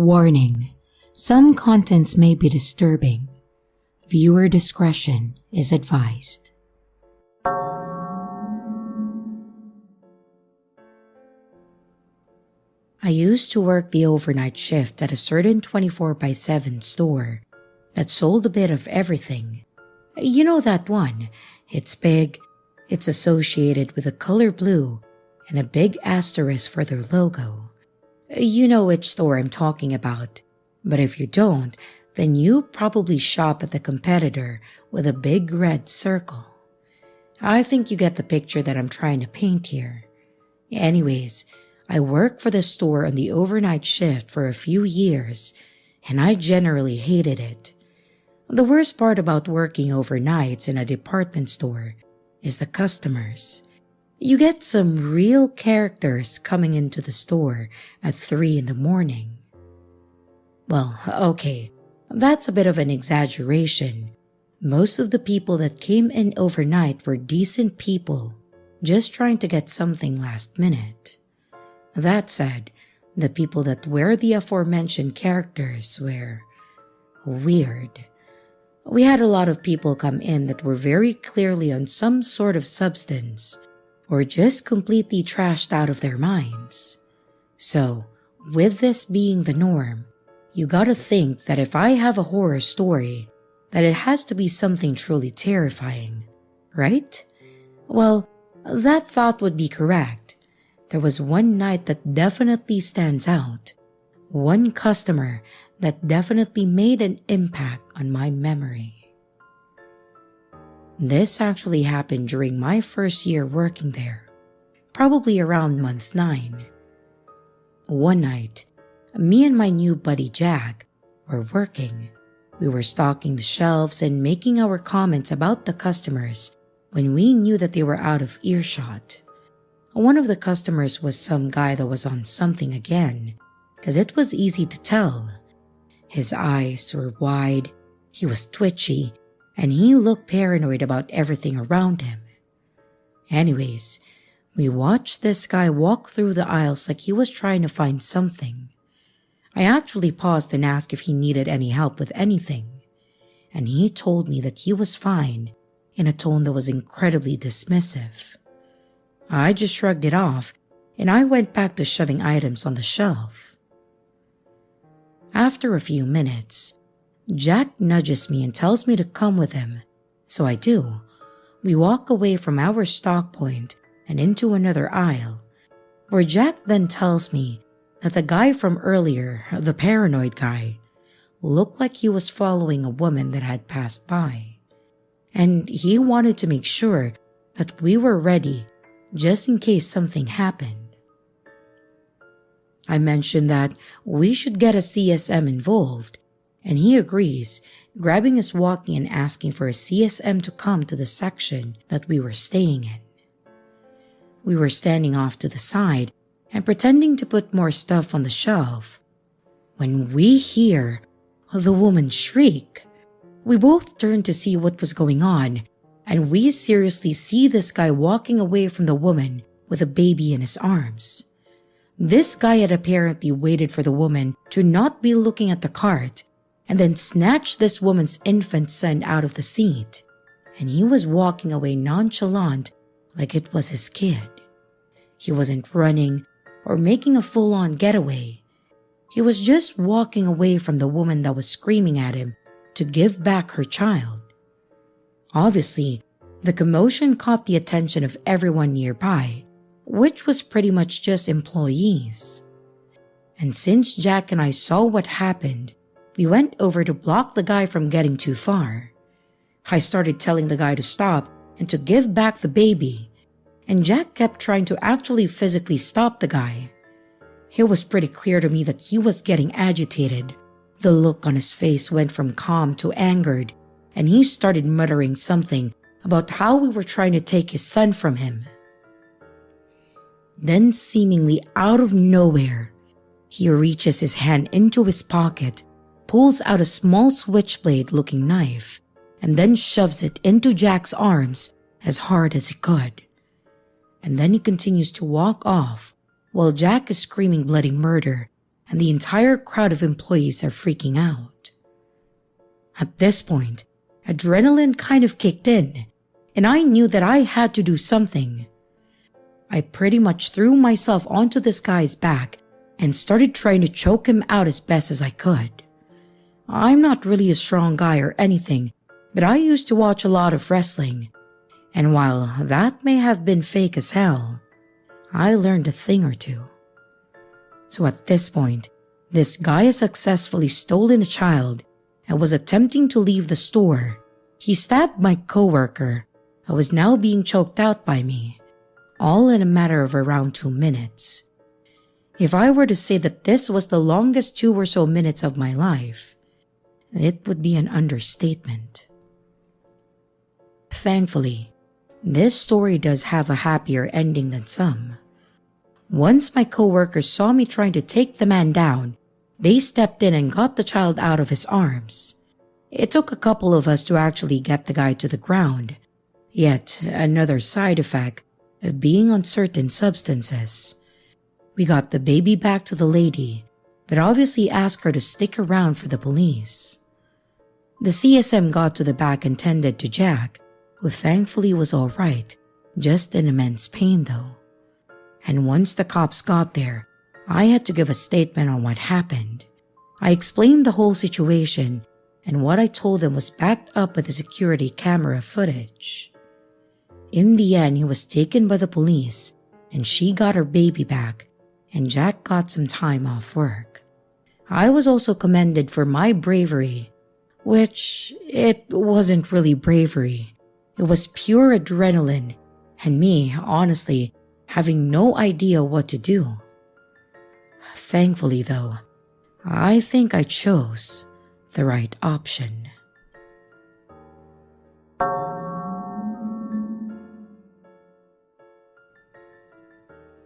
Warning: some contents may be disturbing. Viewer discretion is advised. I used to work the overnight shift at a certain 24/7 store that sold a bit of everything. You know that one? It's big, it's associated with the color blue, and a big asterisk for their logo. You know which store I'm talking about, but if you don't, then you probably shop at the competitor with a big red circle. I think you get the picture that I'm trying to paint here. Anyways, I worked for the store on the overnight shift for a few years, and I generally hated it. The worst part about working overnights in a department store is the customers. You get some real characters coming into the store at 3 in the morning. Well, okay, that's a bit of an exaggeration. Most of the people that came in overnight were decent people, just trying to get something last minute. That said, the people that were the aforementioned characters were weird. We had a lot of people come in that were very clearly on some sort of substance, or just completely trashed out of their minds. So, with this being the norm, you gotta think that if I have a horror story, that it has to be something truly terrifying, right? Well, that thought would be correct. There was one night that definitely stands out. One customer that definitely made an impact on my memory. This actually happened during my first year working there, probably around month 9. One night, me and my new buddy Jack were working. We were stocking the shelves and making our comments about the customers when we knew that they were out of earshot. One of the customers was some guy that was on something again, because it was easy to tell. His eyes were wide, he was twitchy, and he looked paranoid about everything around him. Anyways, we watched this guy walk through the aisles like he was trying to find something. I actually paused and asked if he needed any help with anything, and he told me that he was fine in a tone that was incredibly dismissive. I just shrugged it off, and I went back to shoving items on the shelf. After a few minutes, Jack nudges me and tells me to come with him, so I do. We walk away from our stock point and into another aisle, where Jack then tells me that the guy from earlier, the paranoid guy, looked like he was following a woman that had passed by, and he wanted to make sure that we were ready just in case something happened. I mentioned that we should get a CSM involved, and he agrees, grabbing his walkie and asking for a CSM to come to the section that we were staying in. We were standing off to the side and pretending to put more stuff on the shelf when we hear the woman shriek. We both turned to see what was going on, and we seriously see this guy walking away from the woman with a baby in his arms. This guy had apparently waited for the woman to not be looking at the cart and then snatched this woman's infant son out of the seat, and he was walking away nonchalant like it was his kid. He wasn't running or making a full-on getaway. He was just walking away from the woman that was screaming at him to give back her child. Obviously, the commotion caught the attention of everyone nearby, which was pretty much just employees. And since Jack and I saw what happened, we went over to block the guy from getting too far. I started telling the guy to stop and to give back the baby, and Jack kept trying to actually physically stop the guy. It was pretty clear to me that he was getting agitated. The look on his face went from calm to angered, and he started muttering something about how we were trying to take his son from him. Then, seemingly out of nowhere, he reaches his hand into his pocket, pulls out a small switchblade-looking knife, and then shoves it into Jack's arms as hard as he could. And then he continues to walk off while Jack is screaming bloody murder and the entire crowd of employees are freaking out. At this point, adrenaline kind of kicked in, and I knew that I had to do something. I pretty much threw myself onto this guy's back and started trying to choke him out as best as I could. I'm not really a strong guy or anything, but I used to watch a lot of wrestling, and while that may have been fake as hell, I learned a thing or two. So at this point, this guy has successfully stolen a child and was attempting to leave the store. He stabbed my coworker and was now being choked out by me, all in a matter of around 2 minutes. If I were to say that this was the longest 2 or so minutes of my life, it would be an understatement. Thankfully, this story does have a happier ending than some. Once my coworkers saw me trying to take the man down, they stepped in and got the child out of his arms. It took a couple of us to actually get the guy to the ground, yet another side effect of being on certain substances. We got the baby back to the lady, but obviously asked her to stick around for the police. The CSM got to the back and tended to Jack, who thankfully was alright, just in immense pain though. And once the cops got there, I had to give a statement on what happened. I explained the whole situation, and what I told them was backed up with the security camera footage. In the end, he was taken by the police, and she got her baby back, and Jack got some time off work. I was also commended for my bravery, which it wasn't really bravery. It was pure adrenaline, and me, honestly, having no idea what to do. Thankfully though, I think I chose the right option.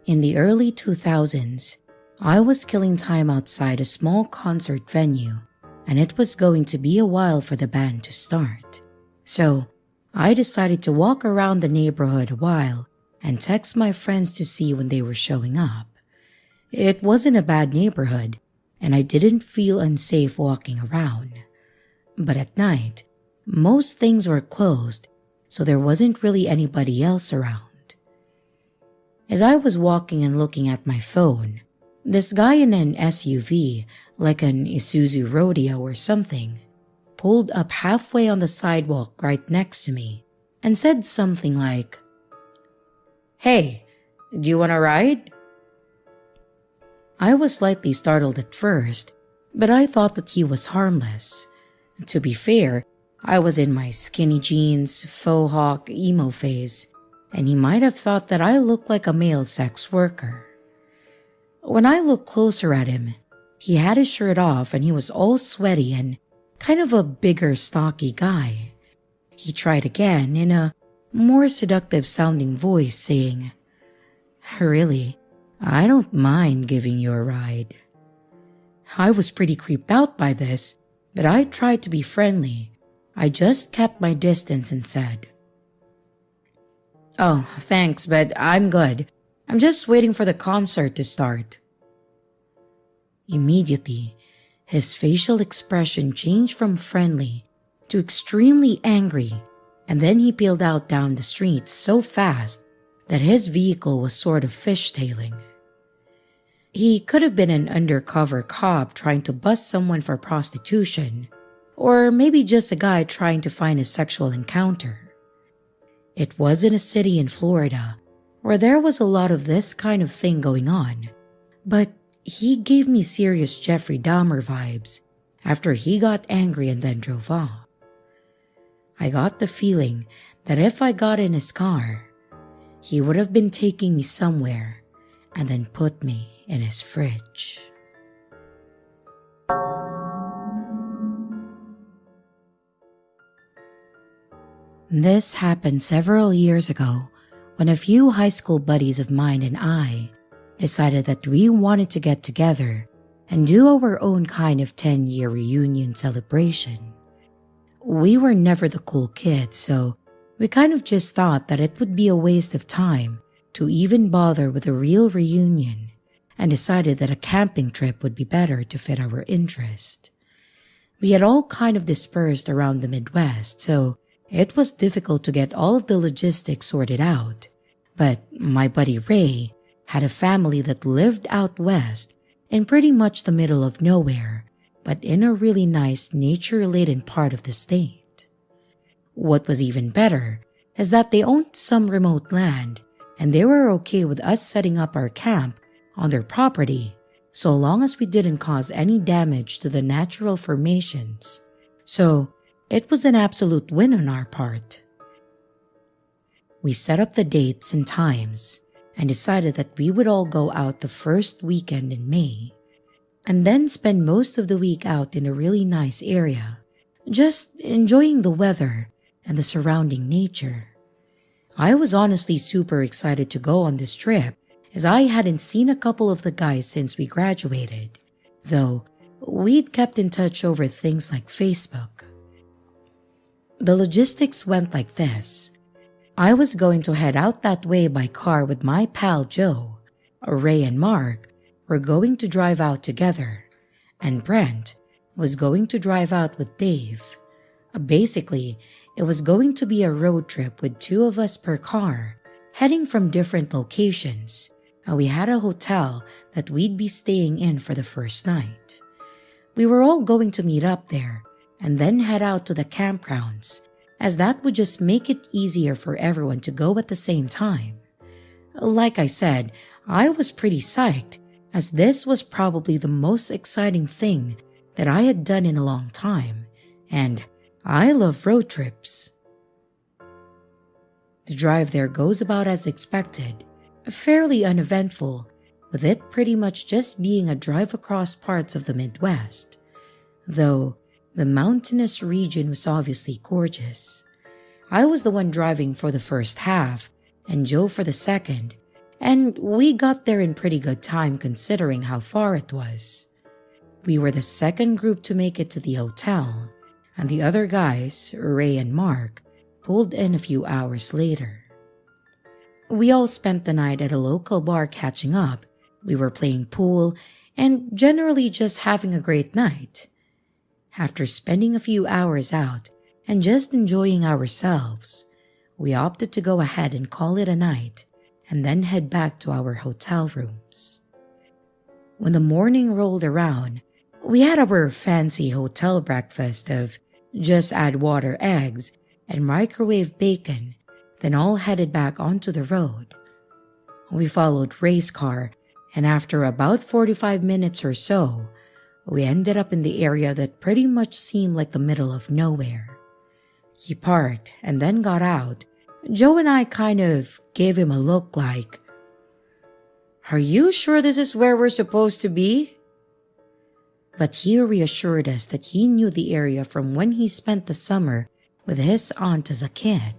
In the early 2000s, I was killing time outside a small concert venue, and it was going to be a while for the band to start. So, I decided to walk around the neighborhood a while and text my friends to see when they were showing up. It wasn't a bad neighborhood, and I didn't feel unsafe walking around. But at night, most things were closed, so there wasn't really anybody else around. As I was walking and looking at my phone, this guy in an SUV, like an Isuzu Rodeo or something, pulled up halfway on the sidewalk right next to me and said something like, "Hey, do you want to ride?" I was slightly startled at first, but I thought that he was harmless. To be fair, I was in my skinny jeans, faux hawk, emo phase, and he might have thought that I looked like a male sex worker. When I looked closer at him, he had his shirt off and he was all sweaty and kind of a bigger, stocky guy. He tried again in a more seductive sounding voice, saying, "Really, I don't mind giving you a ride." I was pretty creeped out by this, but I tried to be friendly. I just kept my distance and said, "Oh, thanks, but I'm good. I'm just waiting for the concert to start." Immediately, his facial expression changed from friendly to extremely angry, and then he peeled out down the street so fast that his vehicle was sort of fishtailing. He could have been an undercover cop trying to bust someone for prostitution, or maybe just a guy trying to find a sexual encounter. It was in a city in Florida where there was a lot of this kind of thing going on, but he gave me serious Jeffrey Dahmer vibes after he got angry and then drove off. I got the feeling that if I got in his car, he would have been taking me somewhere and then put me in his fridge. This happened several years ago when a few high school buddies of mine and I decided that we wanted to get together and do our own kind of 10-year reunion celebration. We were never the cool kids, so we kind of just thought that it would be a waste of time to even bother with a real reunion, and decided that a camping trip would be better to fit our interest. We had all kind of dispersed around the Midwest, so it was difficult to get all of the logistics sorted out. But my buddy Ray had a family that lived out west in pretty much the middle of nowhere, but in a really nice nature-laden part of the state. What was even better is that they owned some remote land, and they were okay with us setting up our camp on their property so long as we didn't cause any damage to the natural formations. So it was an absolute win on our part. We set up the dates and times and decided that we would all go out the first weekend in May and then spend most of the week out in a really nice area, just enjoying the weather and the surrounding nature. I was honestly super excited to go on this trip as I hadn't seen a couple of the guys since we graduated, though we'd kept in touch over things like Facebook. The logistics went like this. I was going to head out that way by car with my pal Joe. Ray and Mark were going to drive out together, and Brent was going to drive out with Dave. Basically, it was going to be a road trip with 2 of us per car, heading from different locations, and we had a hotel that we'd be staying in for the first night. We were all going to meet up there and then head out to the campgrounds, as that would just make it easier for everyone to go at the same time. Like I said, I was pretty psyched, as this was probably the most exciting thing that I had done in a long time, and I love road trips. The drive there goes about as expected, fairly uneventful, with it pretty much just being a drive across parts of the Midwest, though the mountainous region was obviously gorgeous. I was the one driving for the first half, and Joe for the second, and we got there in pretty good time considering how far it was. We were the second group to make it to the hotel, and the other guys, Ray and Mark, pulled in a few hours later. We all spent the night at a local bar catching up. We were playing pool and generally just having a great night. After spending a few hours out and just enjoying ourselves, we opted to go ahead and call it a night and then head back to our hotel rooms. When the morning rolled around, we had our fancy hotel breakfast of just add water, eggs, and microwave bacon, then all headed back onto the road. We followed Ray's car, and after about 45 minutes or so, we ended up in the area that pretty much seemed like the middle of nowhere. He parked and then got out. Joe and I kind of gave him a look like, "Are you sure this is where we're supposed to be?" But he reassured us that he knew the area from when he spent the summer with his aunt as a kid.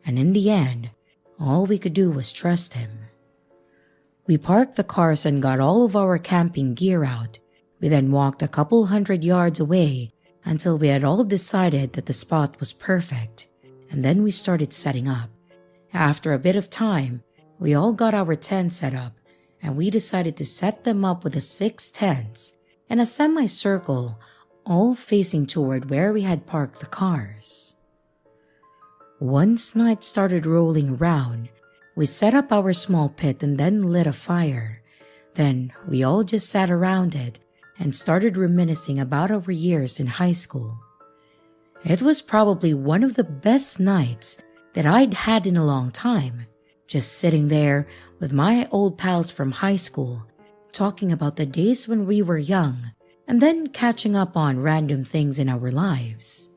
And in the end, all we could do was trust him. We parked the cars and got all of our camping gear out. We then walked a couple 100 yards away until we had all decided that the spot was perfect, and then we started setting up. After a bit of time, we all got our tents set up, and we decided to set them up with the 6 tents in a semicircle, all facing toward where we had parked the cars. Once night started rolling around, we set up our small pit and then lit a fire. Then we all just sat around it and started reminiscing about our years in high school. It was probably one of the best nights that I'd had in a long time, just sitting there with my old pals from high school, talking about the days when we were young, and then catching up on random things in our lives.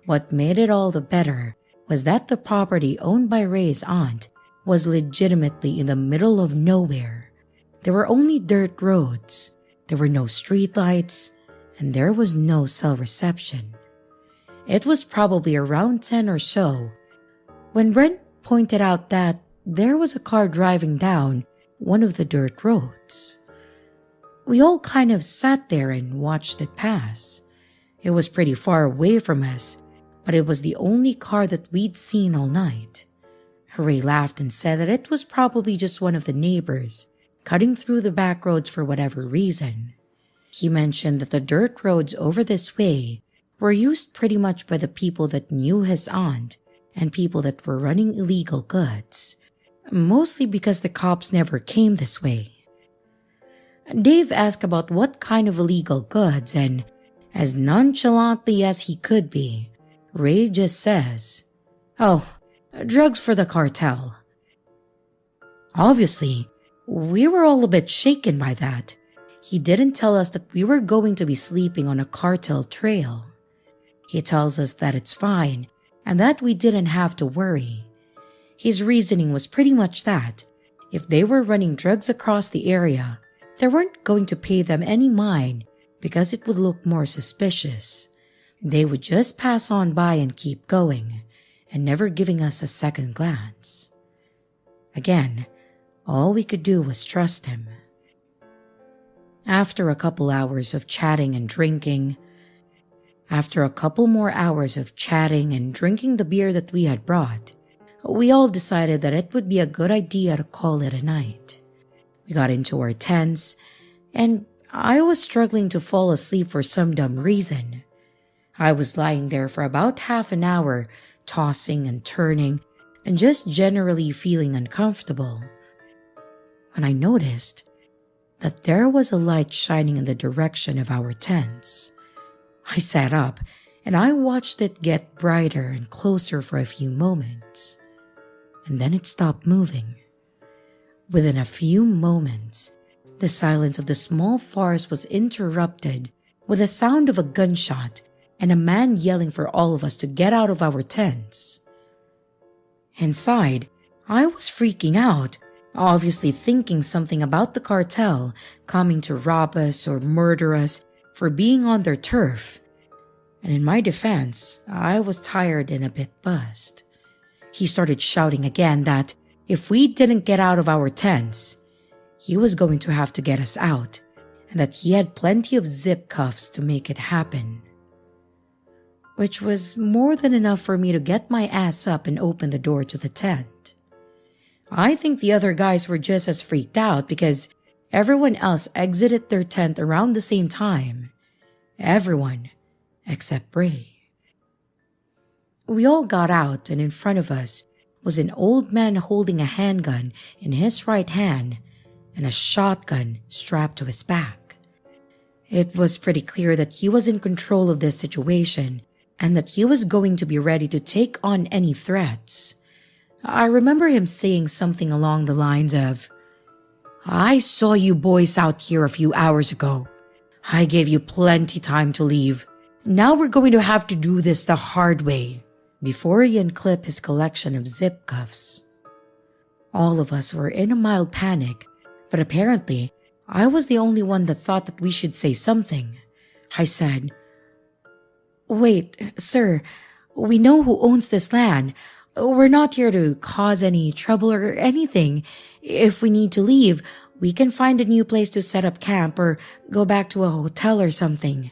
What made it all the better was that the property owned by Ray's aunt was legitimately in the middle of nowhere. There were only dirt roads, there were no streetlights, and there was no cell reception. It was probably around 10 or so when Brent pointed out that there was a car driving down one of the dirt roads. We all kind of sat there and watched it pass. It was pretty far away from us, but it was the only car that we'd seen all night. Ray laughed and said that it was probably just one of the neighbors cutting through the back roads for whatever reason. He mentioned that the dirt roads over this way were used pretty much by the people that knew his aunt and people that were running illegal goods, mostly because the cops never came this way. Dave asked about what kind of illegal goods, and as nonchalantly as he could be, Ray just says, "Oh, drugs for the cartel." Obviously, we were all a bit shaken by that. He didn't tell us that we were going to be sleeping on a cartel trail. He tells us that it's fine and that we didn't have to worry. His reasoning was pretty much that if they were running drugs across the area, they weren't going to pay them any mind because it would look more suspicious. They would just pass on by and keep going, and never giving us a second glance. Again, all we could do was trust him. After a couple hours of chatting and drinking, after a couple more hours of chatting and drinking the beer that we had brought, we all decided that it would be a good idea to call it a night. We got into our tents, and I was struggling to fall asleep for some dumb reason. I was lying there for about half an hour, tossing and turning, and just generally feeling uncomfortable, when I noticed that there was a light shining in the direction of our tents. I sat up, and I watched it get brighter and closer for a few moments, and then it stopped moving. Within a few moments, the silence of the small forest was interrupted with the sound of a gunshot and a man yelling for all of us to get out of our tents. Inside, I was freaking out, obviously thinking something about the cartel coming to rob us or murder us for being on their turf. And in my defense, I was tired and a bit buzzed. He started shouting again that if we didn't get out of our tents, he was going to have to get us out, and that he had plenty of zip cuffs to make it happen. Which was more than enough for me to get my ass up and open the door to the tent. I think the other guys were just as freaked out because everyone else exited their tent around the same time. Everyone except Ray. We all got out, and in front of us was an old man holding a handgun in his right hand and a shotgun strapped to his back. It was pretty clear that he was in control of this situation and that he was going to be ready to take on any threats. I remember him saying something along the lines of, "I saw you boys out here a few hours ago. I gave you plenty time to leave. Now we're going to have to do this the hard way," before he unclipped his collection of zip cuffs. All of us were in a mild panic, but apparently I was the only one that thought that we should say something. I said, "Wait, sir, we know who owns this land. We're not here to cause any trouble or anything. If we need to leave, we can find a new place to set up camp or go back to a hotel or something."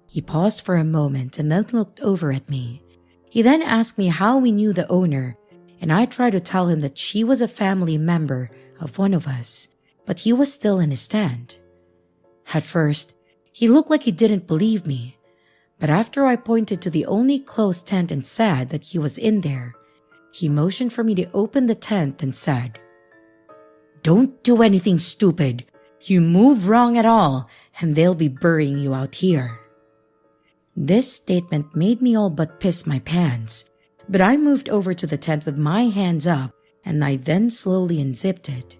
He paused for a moment and then looked over at me. He then asked me how we knew the owner, and I tried to tell him that she was a family member of one of us, but he was still in his tent. At first, he looked like he didn't believe me, but after I pointed to the only closed tent and said that he was in there, he motioned for me to open the tent and said, "Don't do anything stupid. You move wrong at all, and they'll be burying you out here." This statement made me all but piss my pants, but I moved over to the tent with my hands up, and I then slowly unzipped it.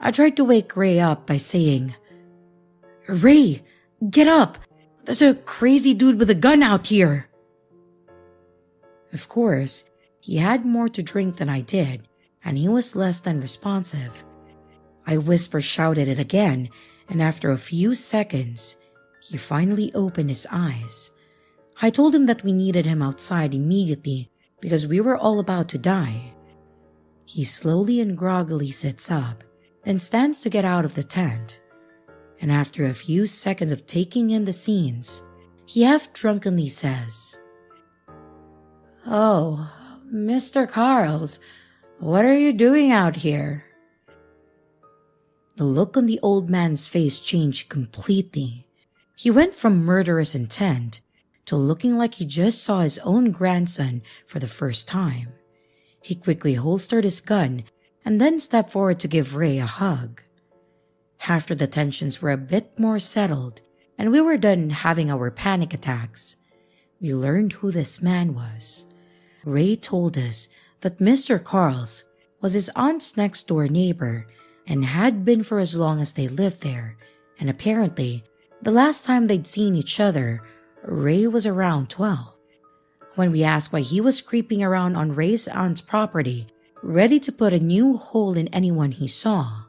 I tried to wake Ray up by saying, "Ray, get up! There's a crazy dude with a gun out here." Of course, he had more to drink than I did, and he was less than responsive. I whisper-shouted it again, and after a few seconds, he finally opened his eyes. I told him that we needed him outside immediately because we were all about to die. He slowly and groggily sits up, then stands to get out of the tent. And after a few seconds of taking in the scenes, he half-drunkenly says, "Oh, Mr. Carls, what are you doing out here?" the look on the old man's face changed completely. He went from murderous intent to looking like he just saw his own grandson for the first time. He quickly holstered his gun and then stepped forward to give Ray a hug. After the tensions were a bit more settled and we were done having our panic attacks, we learned who this man was. Ray told us that Mr. Carls was his aunt's next door neighbor and had been for as long as they lived there, and apparently, the last time they'd seen each other, Ray was around 12. When we asked why he was creeping around on Ray's aunt's property, ready to put a new hole in anyone he saw,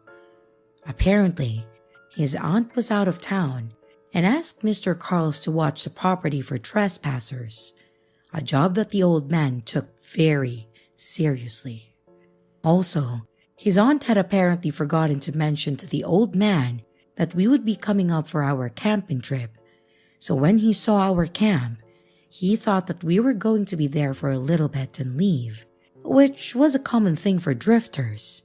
apparently, his aunt was out of town and asked Mr. Carls to watch the property for trespassers, a job that the old man took very seriously. Also, his aunt had apparently forgotten to mention to the old man that we would be coming up for our camping trip, so when he saw our camp, he thought that we were going to be there for a little bit and leave, which was a common thing for drifters.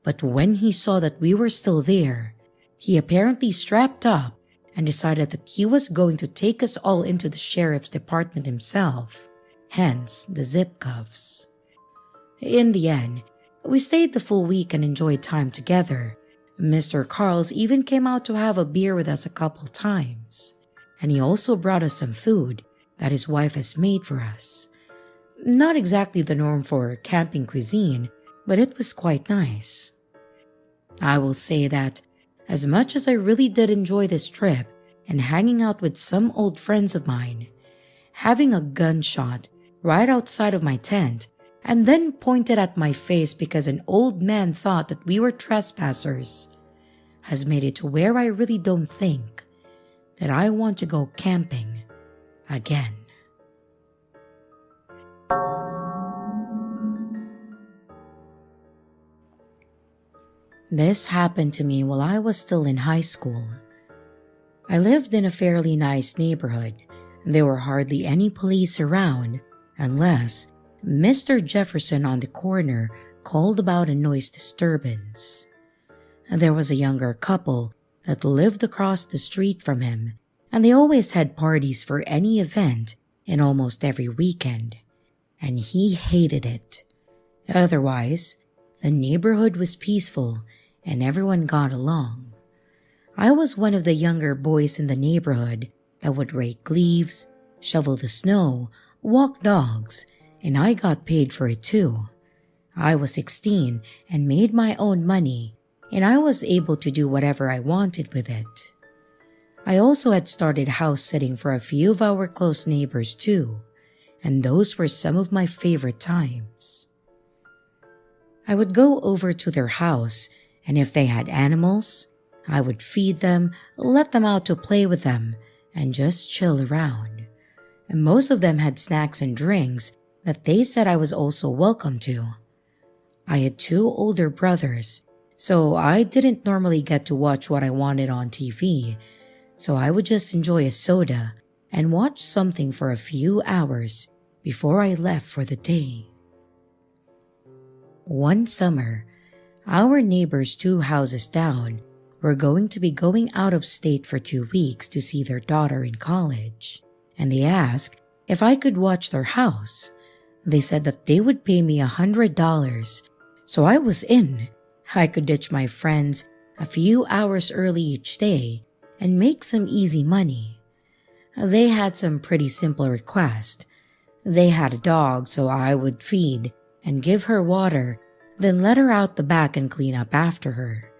But when he saw that we were still there, he apparently strapped up and decided that he was going to take us all into the sheriff's department himself, hence the zip cuffs. In the end, we stayed the full week and enjoyed time together. Mr. Carls even came out to have a beer with us a couple times, and he also brought us some food that his wife has made for us. Not exactly the norm for camping cuisine, but it was quite nice. I will say that, as much as I really did enjoy this trip and hanging out with some old friends of mine, having a gunshot right outside of my tent and then pointed at my face because an old man thought that we were trespassers has made it to where I really don't think that I want to go camping again. This happened to me while I was still in high school. I lived in a fairly nice neighborhood. There were hardly any police around unless Mr. Jefferson on the corner called about a noise disturbance. There was a younger couple that lived across the street from him, and they always had parties for any event and almost every weekend, and he hated it. Otherwise, the neighborhood was peaceful and everyone got along. I was one of the younger boys in the neighborhood that would rake leaves, shovel the snow, walk dogs, and I got paid for it too. I was 16 and made my own money, and I was able to do whatever I wanted with it. I also had started house sitting for a few of our close neighbors too, and those were some of my favorite times. I would go over to their house, and if they had animals, I would feed them, let them out to play with them, and just chill around. And most of them had snacks and drinks that they said I was also welcome to. I had 2 older brothers, so I didn't normally get to watch what I wanted on TV, so I would just enjoy a soda and watch something for a few hours before I left for the day. One summer, our neighbors 2 houses down were going to be going out of state for 2 weeks to see their daughter in college, and they asked if I could watch their house. They said that they would pay me $100, so I was in. I could ditch my friends a few hours early each day and make some easy money. They had some pretty simple requests. They had a dog, so I would feed and give her water, then let her out the back and clean up after her.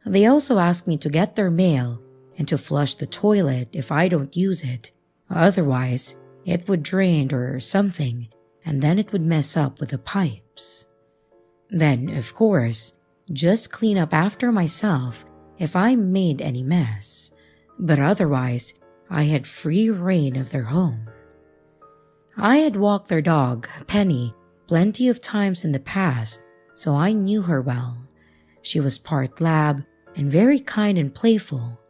They also asked me to get their mail and to flush the toilet if I don't use it. Otherwise, it would drain or something, and then it would mess up with the pipes. Then, of course, just clean up after myself if I made any mess. But otherwise, I had free reign of their home. I had walked their dog, Penny, plenty of times in the past, so I knew her well. She was part lab and very kind and playful.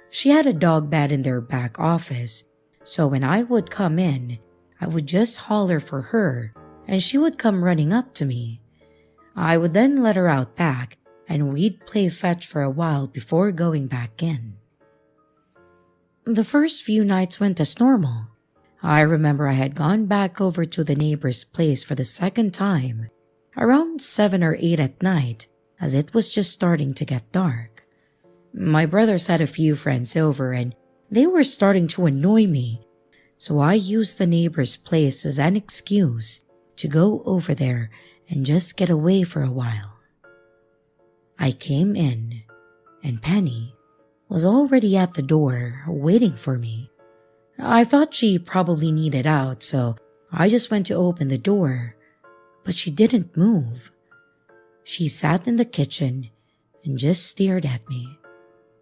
She had a dog bed in their back office, so when I would come in, I would just holler for her and she would come running up to me. I would then let her out back and we'd play fetch for a while before going back in. The first few nights went as normal. I remember I had gone back over to the neighbor's place for the second time, around 7 or 8 at night, as it was just starting to get dark. My brothers had a few friends over and they were starting to annoy me, so I used the neighbor's place as an excuse to go over there and just get away for a while. I came in, and Penny was already at the door waiting for me. I thought she probably needed out, so I just went to open the door, but she didn't move. She sat in the kitchen and just stared at me.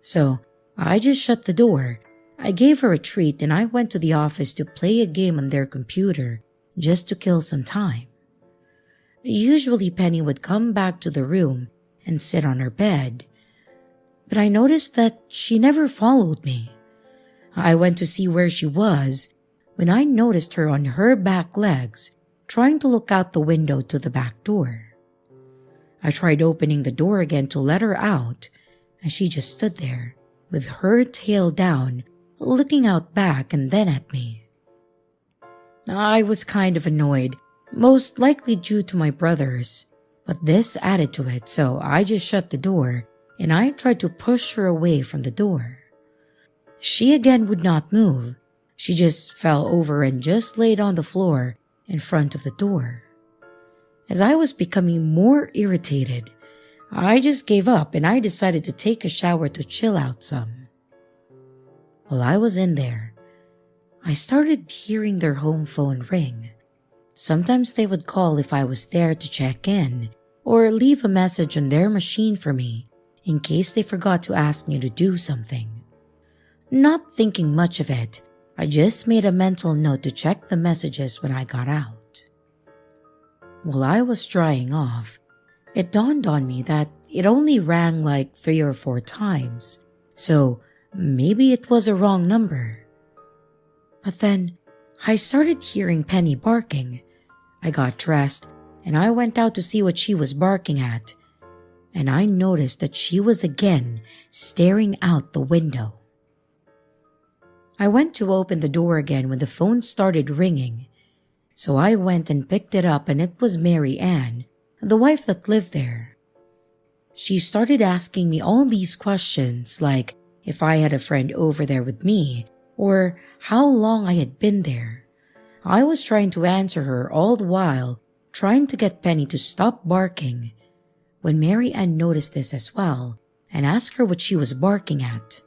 So I just shut the door. I gave her a treat and I went to the office to play a game on their computer just to kill some time. Usually Penny would come back to the room and sit on her bed, but I noticed that she never followed me. I went to see where she was when I noticed her on her back legs trying to look out the window to the back door. I tried opening the door again to let her out, and she just stood there with her tail down, looking out back and then at me. I was kind of annoyed, most likely due to my brothers, but this added to it, so I just shut the door and I tried to push her away from the door. She again would not move. She just fell over and just laid on the floor in front of the door. As I was becoming more irritated, I just gave up and I decided to take a shower to chill out some. While I was in there, I started hearing their home phone ring. Sometimes they would call if I was there to check in or leave a message on their machine for me in case they forgot to ask me to do something. Not thinking much of it, I just made a mental note to check the messages when I got out. While I was drying off, it dawned on me that it only rang like 3 or 4 times, so maybe it was a wrong number. But then I started hearing Penny barking. I got dressed and I went out to see what she was barking at, and I noticed that she was again staring out the window. I went to open the door again when the phone started ringing, so I went and picked it up and it was Mary Ann, the wife that lived there. She started asking me all these questions like if I had a friend over there with me or how long I had been there. I was trying to answer her all the while, trying to get Penny to stop barking, when Mary Ann noticed this as well and asked her what she was barking at.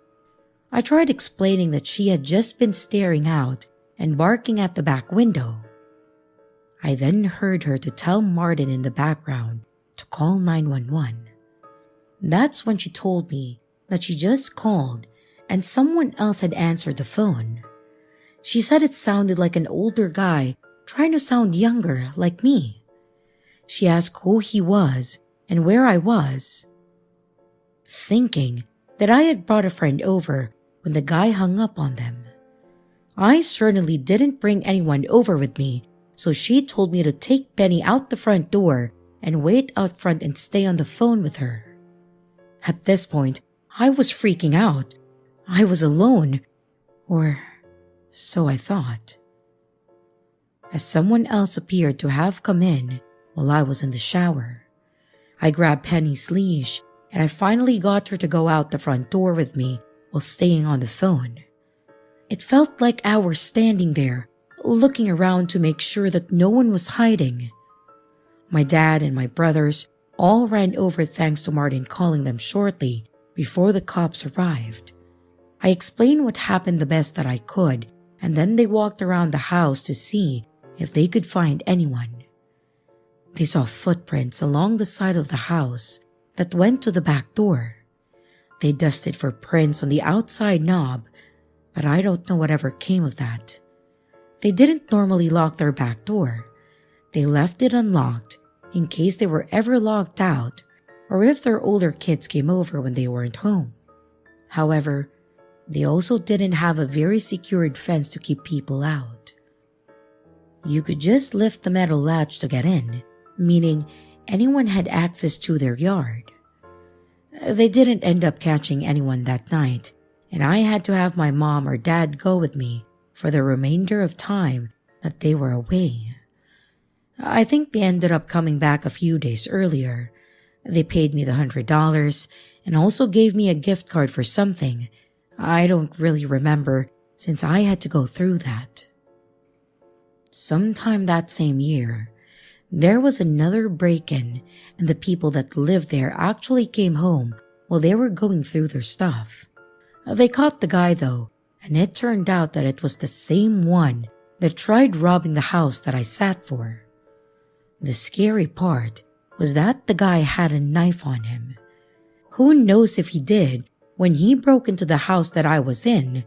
I tried explaining that she had just been staring out and barking at the back window. I then heard her to tell Martin in the background to call 911. That's when she told me that she just called and someone else had answered the phone. She said it sounded like an older guy trying to sound younger like me. She asked who he was and where I was. Thinking that I had brought a friend over when the guy hung up on them. I certainly didn't bring anyone over with me, so she told me to take Penny out the front door and wait out front and stay on the phone with her. At this point, I was freaking out. I was alone, or so I thought. As someone else appeared to have come in while I was in the shower, I grabbed Penny's leash and I finally got her to go out the front door with me while staying on the phone. It felt like I was standing there, looking around to make sure that no one was hiding. My dad and my brothers all ran over thanks to Martin calling them shortly before the cops arrived. I explained what happened the best that I could, and then they walked around the house to see if they could find anyone. They saw footprints along the side of the house that went to the back door. They dusted for prints on the outside knob, but I don't know whatever came of that. They didn't normally lock their back door. They left it unlocked in case they were ever locked out or if their older kids came over when they weren't home. However, they also didn't have a very secured fence to keep people out. You could just lift the metal latch to get in, meaning anyone had access to their yard. They didn't end up catching anyone that night, and I had to have my mom or dad go with me for the remainder of time that they were away. I think they ended up coming back a few days earlier. They paid me the $100 and also gave me a gift card for something. I don't really remember since I had to go through that. Sometime that same year, there was another break-in, and the people that lived there actually came home while they were going through their stuff. They caught the guy though, and it turned out that it was the same one that tried robbing the house that I sat for. The scary part was that the guy had a knife on him. Who knows if he did when he broke into the house that I was in,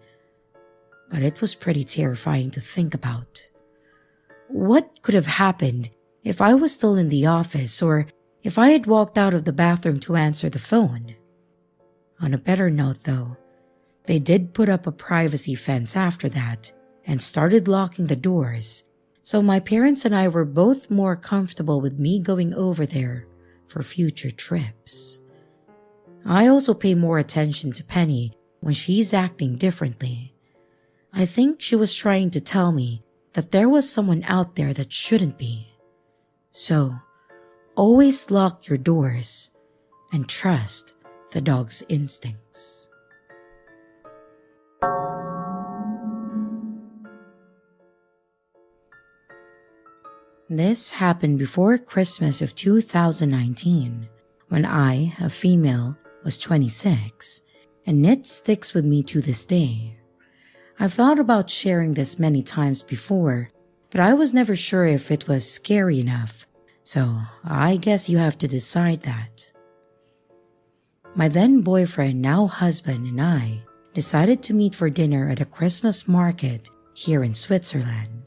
but it was pretty terrifying to think about. What could have happened if I was still in the office or if I had walked out of the bathroom to answer the phone? On a better note though, they did put up a privacy fence after that and started locking the doors, so my parents and I were both more comfortable with me going over there for future trips. I also pay more attention to Penny when she's acting differently. I think she was trying to tell me that there was someone out there that shouldn't be. So, always lock your doors and trust the dog's instincts. This happened before Christmas of 2019, when I, a female, was 26, and it sticks with me to this day. I've thought about sharing this many times before, but I was never sure if it was scary enough, so I guess you have to decide that. My then boyfriend, now husband, and I decided to meet for dinner at a Christmas market here in Switzerland.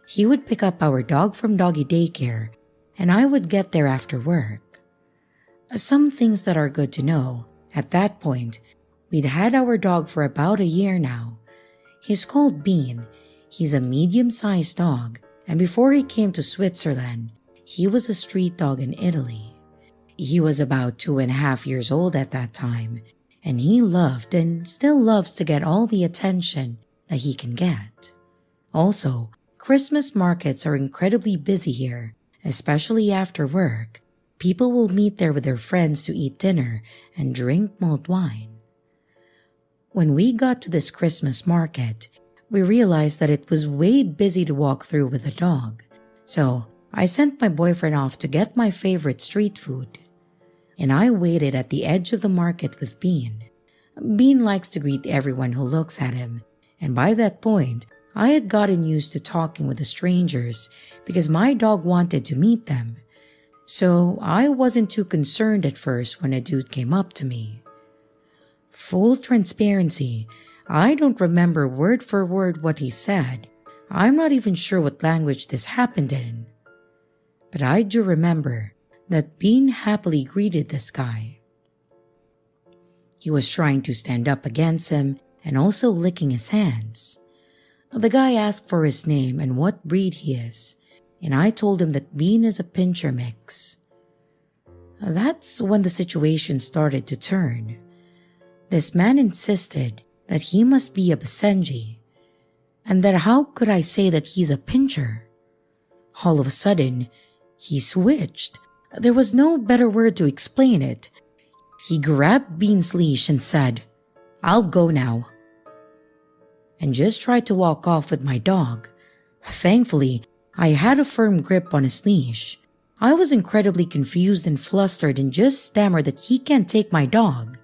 He would pick up our dog from doggy daycare, and I would get there after work. Some things that are good to know, at that point, we'd had our dog for about a year now. He's called Bean. He's a medium-sized dog, and before he came to Switzerland, he was a street dog in Italy. He was about 2.5 years old at that time, and he loved and still loves to get all the attention that he can get. Also, Christmas markets are incredibly busy here, especially after work. People will meet there with their friends to eat dinner and drink mulled wine. When we got to this Christmas market, we realized that it was way busy to walk through with the dog, so I sent my boyfriend off to get my favorite street food. And I waited at the edge of the market with Bean. Bean likes to greet everyone who looks at him, and by that point, I had gotten used to talking with the strangers because my dog wanted to meet them. So I wasn't too concerned at first when a dude came up to me. Full transparency, I don't remember word for word what he said. I'm not even sure what language this happened in. But I do remember that Bean happily greeted this guy. He was trying to stand up against him and also licking his hands. The guy asked for his name and what breed he is, and I told him that Bean is a pincher mix. That's when the situation started to turn. This man insisted that he must be a Basenji, and that how could I say that he's a pincher? All of a sudden, he switched. There was no better word to explain it. He grabbed Bean's leash and said, "I'll go now," and just tried to walk off with my dog. Thankfully, I had a firm grip on his leash. I was incredibly confused and flustered and just stammered that he can't take my dog.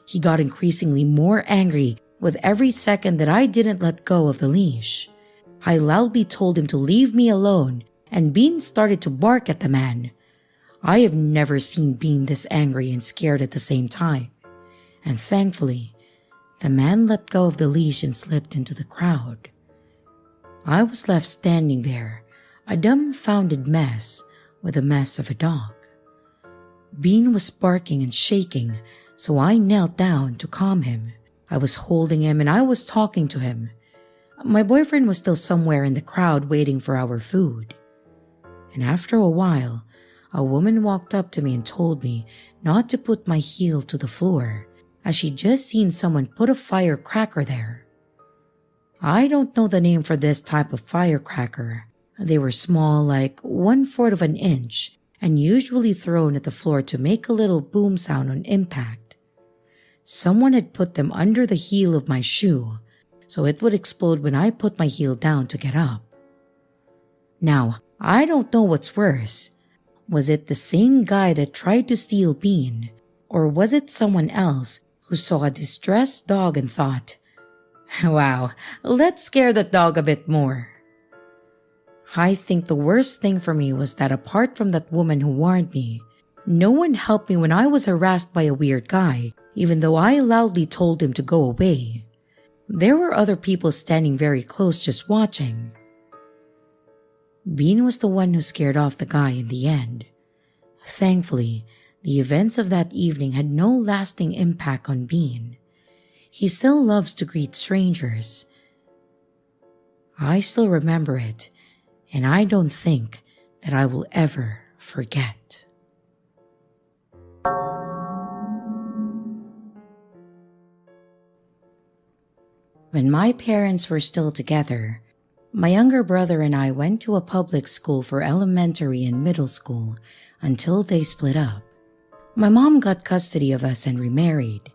He got increasingly more angry with every second that I didn't let go of the leash. I loudly told him to leave me alone, and Bean started to bark at the man. I have never seen Bean this angry and scared at the same time, and thankfully, the man let go of the leash and slipped into the crowd. I was left standing there, a dumbfounded mess with a mess of a dog. Bean was barking and shaking, so I knelt down to calm him. I was holding him and I was talking to him. My boyfriend was still somewhere in the crowd waiting for our food. And after a while, a woman walked up to me and told me not to put my heel to the floor, as she'd just seen someone put a firecracker there. I don't know the name for this type of firecracker. They were small, like 1/4 of an inch, and usually thrown at the floor to make a little boom sound on impact. Someone had put them under the heel of my shoe, so it would explode when I put my heel down to get up. Now, I don't know what's worse. Was it the same guy that tried to steal Bean, or was it someone else who saw a distressed dog and thought, "Wow, let's scare that dog a bit more"? I think the worst thing for me was that apart from that woman who warned me, no one helped me when I was harassed by a weird guy, even though I loudly told him to go away. There were other people standing very close just watching. Bean was the one who scared off the guy in the end. Thankfully, the events of that evening had no lasting impact on Bean. He still loves to greet strangers. I still remember it, and I don't think that I will ever forget. When my parents were still together, my younger brother and I went to a public school for elementary and middle school until they split up. My mom got custody of us and remarried.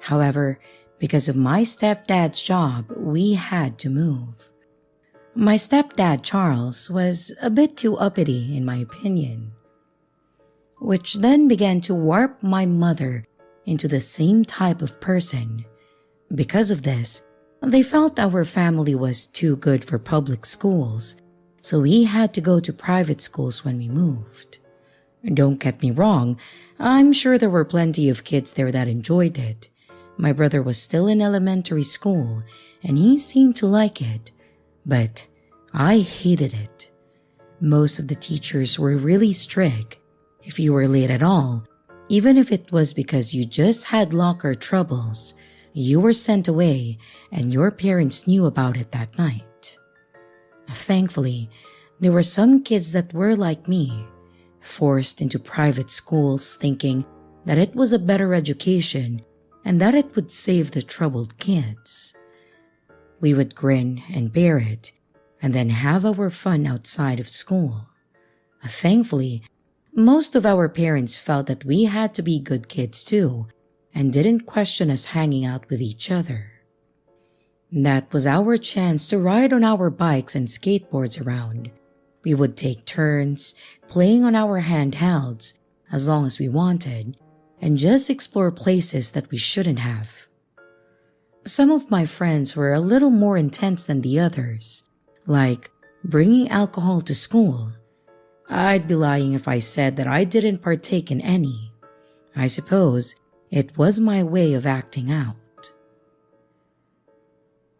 However, because of my stepdad's job, we had to move. My stepdad, Charles, was a bit too uppity in my opinion, which then began to warp my mother into the same type of person. Because of this, they felt our family was too good for public schools, so we had to go to private schools when we moved. Don't get me wrong, I'm sure there were plenty of kids there that enjoyed it. My brother was still in elementary school, and he seemed to like it, but I hated it. Most of the teachers were really strict. If you were late at all, even if it was because you just had locker troubles, you were sent away and your parents knew about it that night. Thankfully, there were some kids that were like me, forced into private schools thinking that it was a better education and that it would save the troubled kids. We would grin and bear it and then have our fun outside of school. Thankfully, most of our parents felt that we had to be good kids too and didn't question us hanging out with each other. That was our chance to ride on our bikes and skateboards around. We would take turns playing on our handhelds as long as we wanted and just explore places that we shouldn't have. Some of my friends were a little more intense than the others, like bringing alcohol to school. I'd be lying if I said that I didn't partake in any. I suppose it was my way of acting out.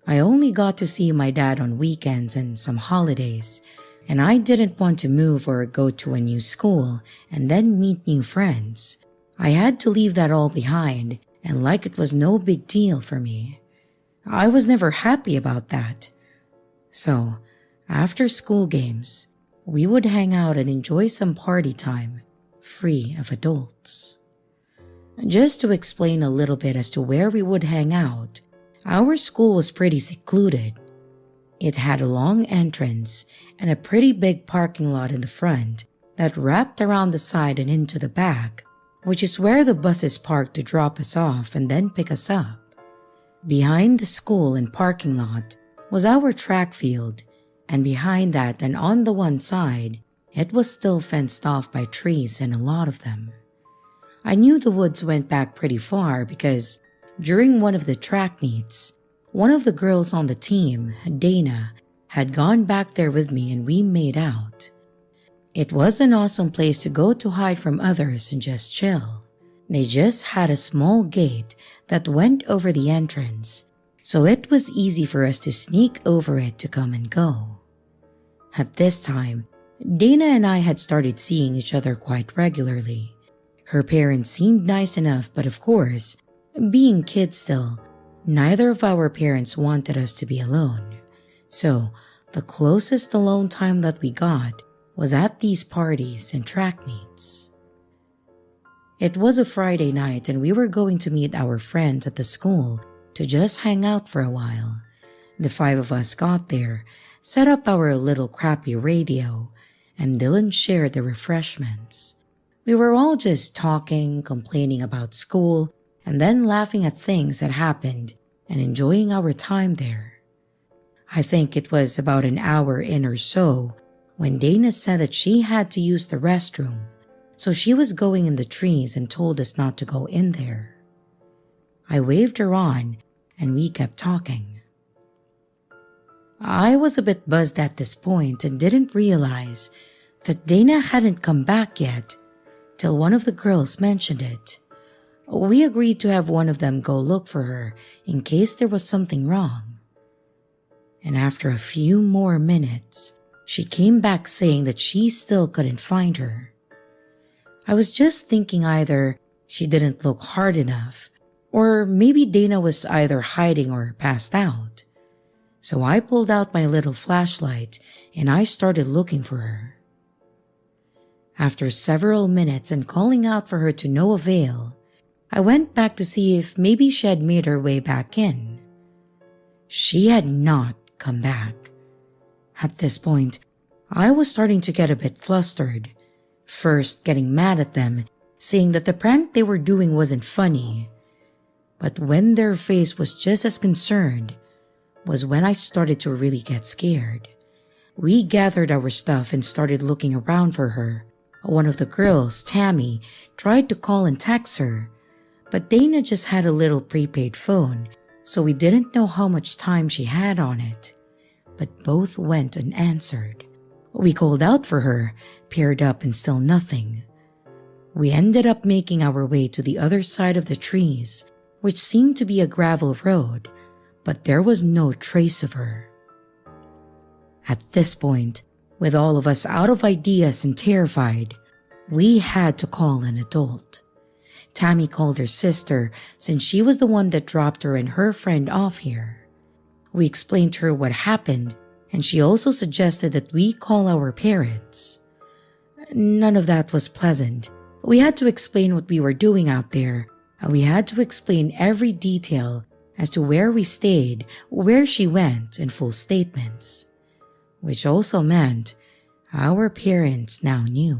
I only got to see my dad on weekends and some holidays, and I didn't want to move or go to a new school and then meet new friends. I had to leave that all behind, and like it was no big deal for me. I was never happy about that. So, after school games, we would hang out and enjoy some party time, free of adults. Just to explain a little bit as to where we would hang out, our school was pretty secluded. It had a long entrance and a pretty big parking lot in the front that wrapped around the side and into the back, which is where the buses parked to drop us off and then pick us up. Behind the school and parking lot was our track field, and behind that and on the one side, it was still fenced off by trees and a lot of them. I knew the woods went back pretty far because during one of the track meets, one of the girls on the team, Dana, had gone back there with me and we made out. It was an awesome place to go to hide from others and just chill. They just had a small gate that went over the entrance, so it was easy for us to sneak over it to come and go. At this time, Dana and I had started seeing each other quite regularly. Her parents seemed nice enough, but of course, being kids still, neither of our parents wanted us to be alone. So, the closest alone time that we got was at these parties and track meets. It was a Friday night and we were going to meet our friends at the school to just hang out for a while. The five of us got there, set up our little crappy radio, and Dylan shared the refreshments. We were all just talking, complaining about school, and then laughing at things that happened and enjoying our time there. I think it was about an hour in or so when Dana said that she had to use the restroom, so she was going in the trees and told us not to go in there. I waved her on and we kept talking. I was a bit buzzed at this point and didn't realize that Dana hadn't come back yet till one of the girls mentioned it. We agreed to have one of them go look for her in case there was something wrong. And after a few more minutes, she came back saying that she still couldn't find her. I was just thinking either she didn't look hard enough, or maybe Dana was either hiding or passed out. So I pulled out my little flashlight and I started looking for her. After several minutes and calling out for her to no avail, I went back to see if maybe she had made her way back in. She had not come back. At this point, I was starting to get a bit flustered, first getting mad at them, saying that the prank they were doing wasn't funny. But when their face was just as concerned, was when I started to really get scared. We gathered our stuff and started looking around for her. One of the girls, Tammy, tried to call and text her, but Dana just had a little prepaid phone, so we didn't know how much time she had on it. But both went unanswered. We called out for her, peered up, and still nothing. We ended up making our way to the other side of the trees, which seemed to be a gravel road, but there was no trace of her. At this point, with all of us out of ideas and terrified, we had to call an adult. Tammy called her sister since she was the one that dropped her and her friend off here. We explained to her what happened, and she also suggested that we call our parents. None of that was pleasant. We had to explain what we were doing out there, and we had to explain every detail as to where we stayed, where she went, in full statements. Which also meant our parents now knew.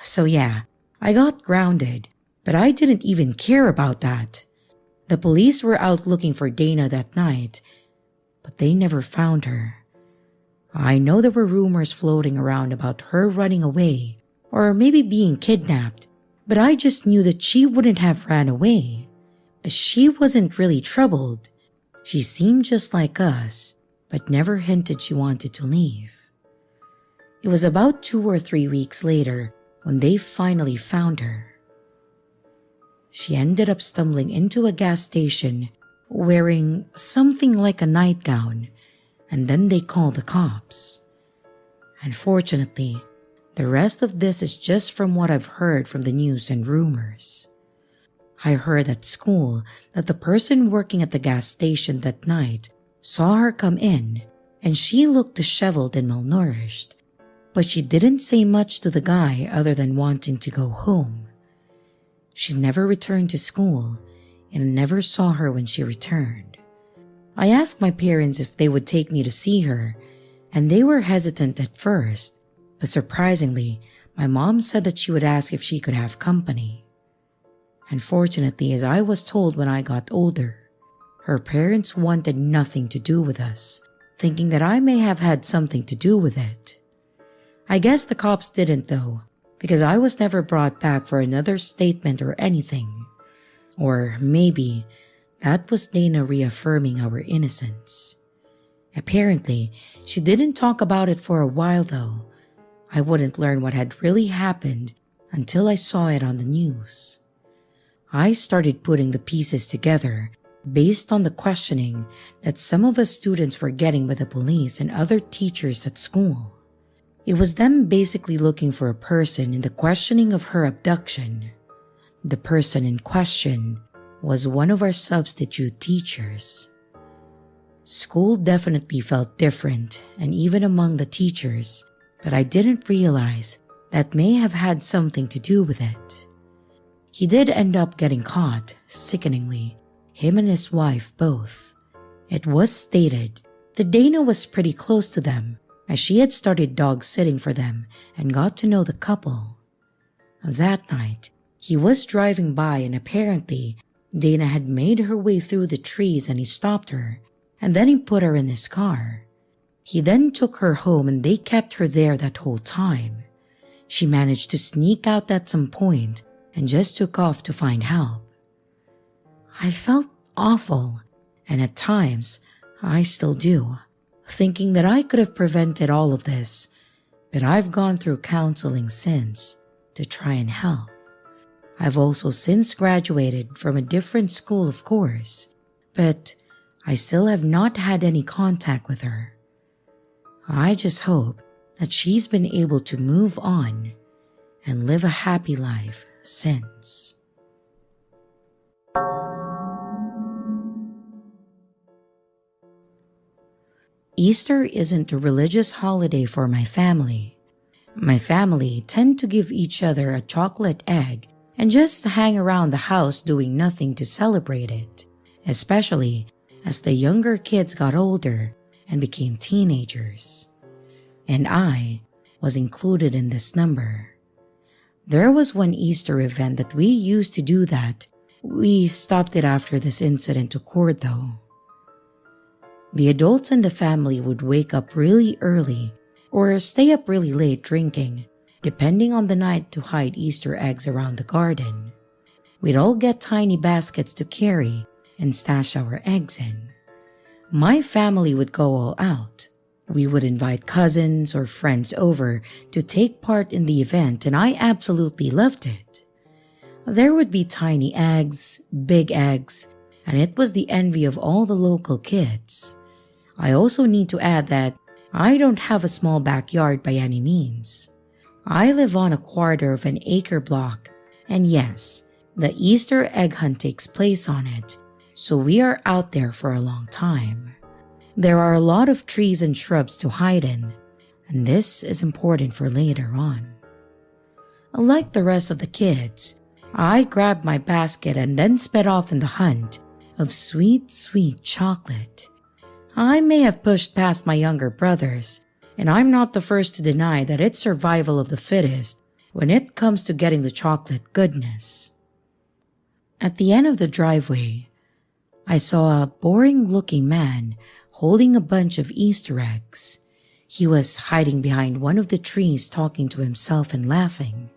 So yeah, I got grounded, but I didn't even care about that. The police were out looking for Dana that night, but they never found her. I know there were rumors floating around about her running away, or maybe being kidnapped, but I just knew that she wouldn't have ran away. She wasn't really troubled. She seemed just like us, but never hinted she wanted to leave. It was about 2 or 3 weeks later when they finally found her. She ended up stumbling into a gas station wearing something like a nightgown, and then they called the cops. Unfortunately, the rest of this is just from what I've heard from the news and rumors. I heard at school that the person working at the gas station that night saw her come in, and she looked disheveled and malnourished, but she didn't say much to the guy other than wanting to go home. She never returned to school, and I never saw her when she returned. I asked my parents if they would take me to see her, and they were hesitant at first, but surprisingly, my mom said that she would ask if she could have company. Unfortunately, as I was told when I got older, her parents wanted nothing to do with us, thinking that I may have had something to do with it. I guess the cops didn't though, because I was never brought back for another statement or anything. Or maybe that was Dana reaffirming our innocence. Apparently, she didn't talk about it for a while though. I wouldn't learn what had really happened until I saw it on the news. I started putting the pieces together based on the questioning that some of us students were getting with the police and other teachers at school. It was them basically looking for a person in the questioning of her abduction. The person in question was one of our substitute teachers. School definitely felt different, and even among the teachers, but I didn't realize that may have had something to do with it. He did end up getting caught, sickeningly, him and his wife both. It was stated that Dana was pretty close to them, as she had started dog sitting for them and got to know the couple. That night, he was driving by and apparently Dana had made her way through the trees and he stopped her, and then he put her in his car. He then took her home and they kept her there that whole time. She managed to sneak out at some point and just took off to find help. I felt awful, and at times, I still do, thinking that I could have prevented all of this, but I've gone through counseling since to try and help. I've also since graduated from a different school, of course, but I still have not had any contact with her. I just hope that she's been able to move on and live a happy life since. Easter isn't a religious holiday for my family. My family tend to give each other a chocolate egg and just hang around the house doing nothing to celebrate it, especially as the younger kids got older and became teenagers. And I was included in this number. There was one Easter event that we used to do that. We stopped it after this incident occurred though. The adults in the family would wake up really early or stay up really late drinking, depending on the night, to hide Easter eggs around the garden. We'd all get tiny baskets to carry and stash our eggs in. My family would go all out. We would invite cousins or friends over to take part in the event, and I absolutely loved it. There would be tiny eggs, big eggs, and it was the envy of all the local kids. I also need to add that I don't have a small backyard by any means. I live on a quarter of an acre block, and yes, the Easter egg hunt takes place on it, so we are out there for a long time. There are a lot of trees and shrubs to hide in, and this is important for later on. Like the rest of the kids, I grabbed my basket and then sped off in the hunt of sweet, sweet chocolate. I may have pushed past my younger brothers, and I'm not the first to deny that it's survival of the fittest when it comes to getting the chocolate goodness. At the end of the driveway, I saw a boring-looking man holding a bunch of Easter eggs. He was hiding behind one of the trees talking to himself and laughing.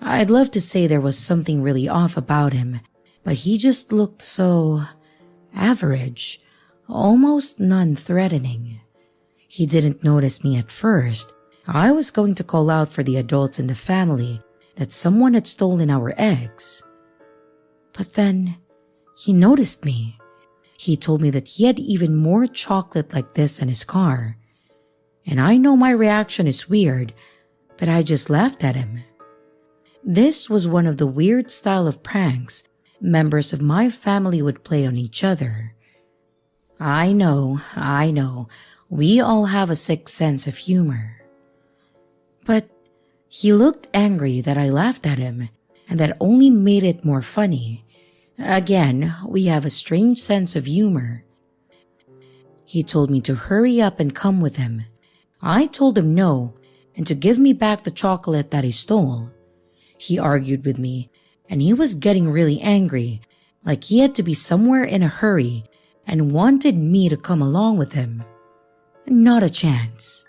I'd love to say there was something really off about him, but he just looked so average, almost non-threatening. He didn't notice me at first. I was going to call out for the adults in the family that someone had stolen our eggs. But then he noticed me. He told me that he had even more chocolate like this in his car. And I know my reaction is weird, but I just laughed at him. This was one of the weird style of pranks members of my family would play on each other. I know, we all have a sick sense of humor. But he looked angry that I laughed at him, and that only made it more funny. Again, we have a strange sense of humor. He told me to hurry up and come with him. I told him no, and to give me back the chocolate that he stole. He argued with me, and he was getting really angry, like he had to be somewhere in a hurry, and wanted me to come along with him. Not a chance.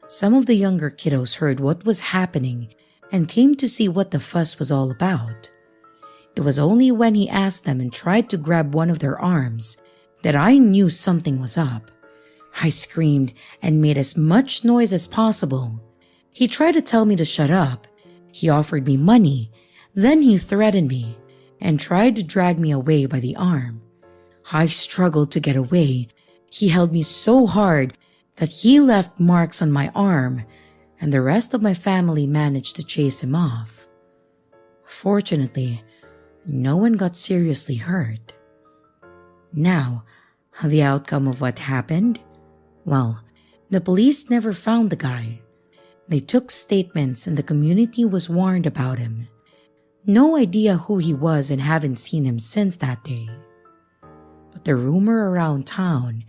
Some of the younger kiddos heard what was happening and came to see what the fuss was all about. It was only when he asked them and tried to grab one of their arms that I knew something was up. I screamed and made as much noise as possible. He tried to tell me to shut up. He offered me money, then he threatened me and tried to drag me away by the arm. I struggled to get away. He held me so hard that he left marks on my arm, and the rest of my family managed to chase him off. Fortunately, no one got seriously hurt. Now, the outcome of what happened? Well, the police never found the guy. They took statements and the community was warned about him. No idea who he was and haven't seen him since that day. But the rumor around town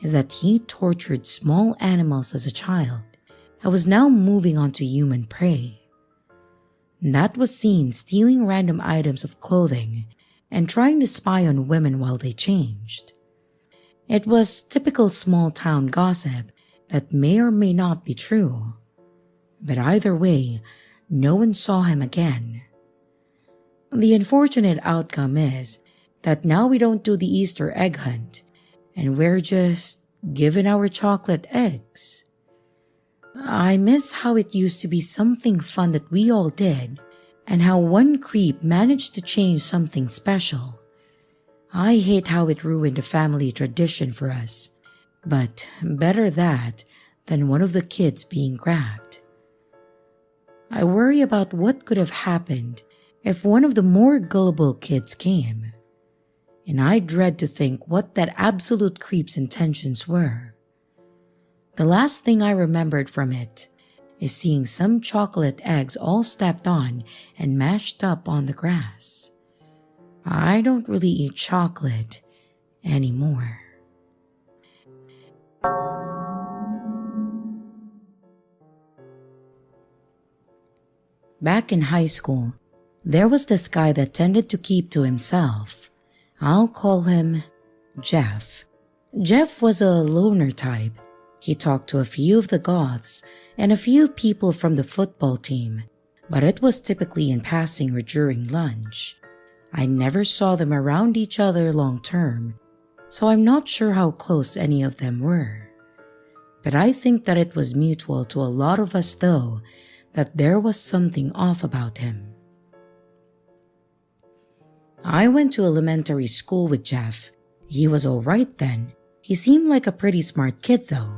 is that he tortured small animals as a child and was now moving on to human prey. That was seen stealing random items of clothing and trying to spy on women while they changed. It was typical small town gossip that may or may not be true. But either way, no one saw him again. The unfortunate outcome is that now we don't do the Easter egg hunt and we're just given our chocolate eggs. I miss how it used to be something fun that we all did and how one creep managed to change something special. I hate how it ruined a family tradition for us, but better that than one of the kids being grabbed. I worry about what could have happened if one of the more gullible kids came, and I dread to think what that absolute creep's intentions were. The last thing I remembered from it is seeing some chocolate eggs all stepped on and mashed up on the grass. I don't really eat chocolate anymore. Back in high school, there was this guy that tended to keep to himself. I'll call him Jeff. Jeff was a loner type. He talked to a few of the goths and a few people from the football team, but it was typically in passing or during lunch. I never saw them around each other long term, so I'm not sure how close any of them were. But I think that it was mutual to a lot of us though, that there was something off about him. I went to elementary school with Jeff. He was alright then. He seemed like a pretty smart kid though.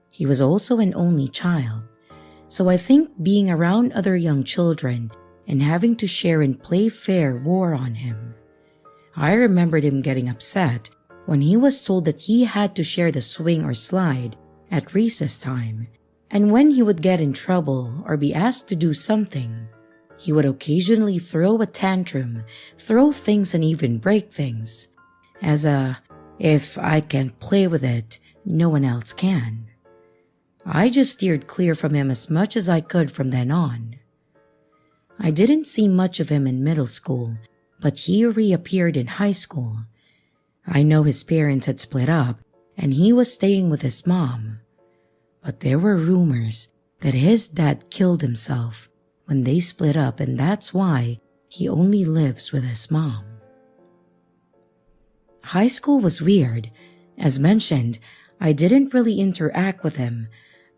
He was also an only child, so I think being around other young children and having to share and play fair wore on him. I remembered him getting upset when he was told that he had to share the swing or slide at recess time, and when he would get in trouble or be asked to do something, he would occasionally throw a tantrum, throw things and even break things, as if I can't play with it, no one else can. I just steered clear from him as much as I could from then on. I didn't see much of him in middle school, but he reappeared in high school. I know his parents had split up and he was staying with his mom. But there were rumors that his dad killed himself when they split up, and that's why he only lives with his mom. High school was weird. As mentioned, I didn't really interact with him,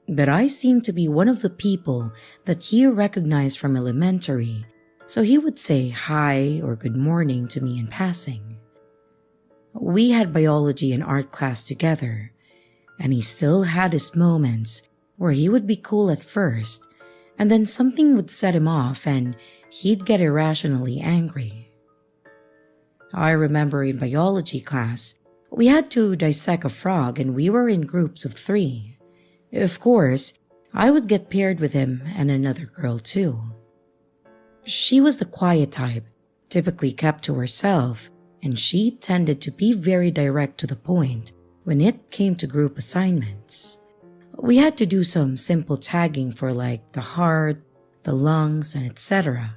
but I seemed to be one of the people that he recognized from elementary, so he would say hi or good morning to me in passing. We had biology and art class together, and he still had his moments where he would be cool at first, and then something would set him off and he'd get irrationally angry. I remember in biology class, we had to dissect a frog and we were in groups of 3. Of course, I would get paired with him and another girl too. She was the quiet type, typically kept to herself, and she tended to be very direct to the point when it came to group assignments. We had to do some simple tagging for like the heart, the lungs, and etc.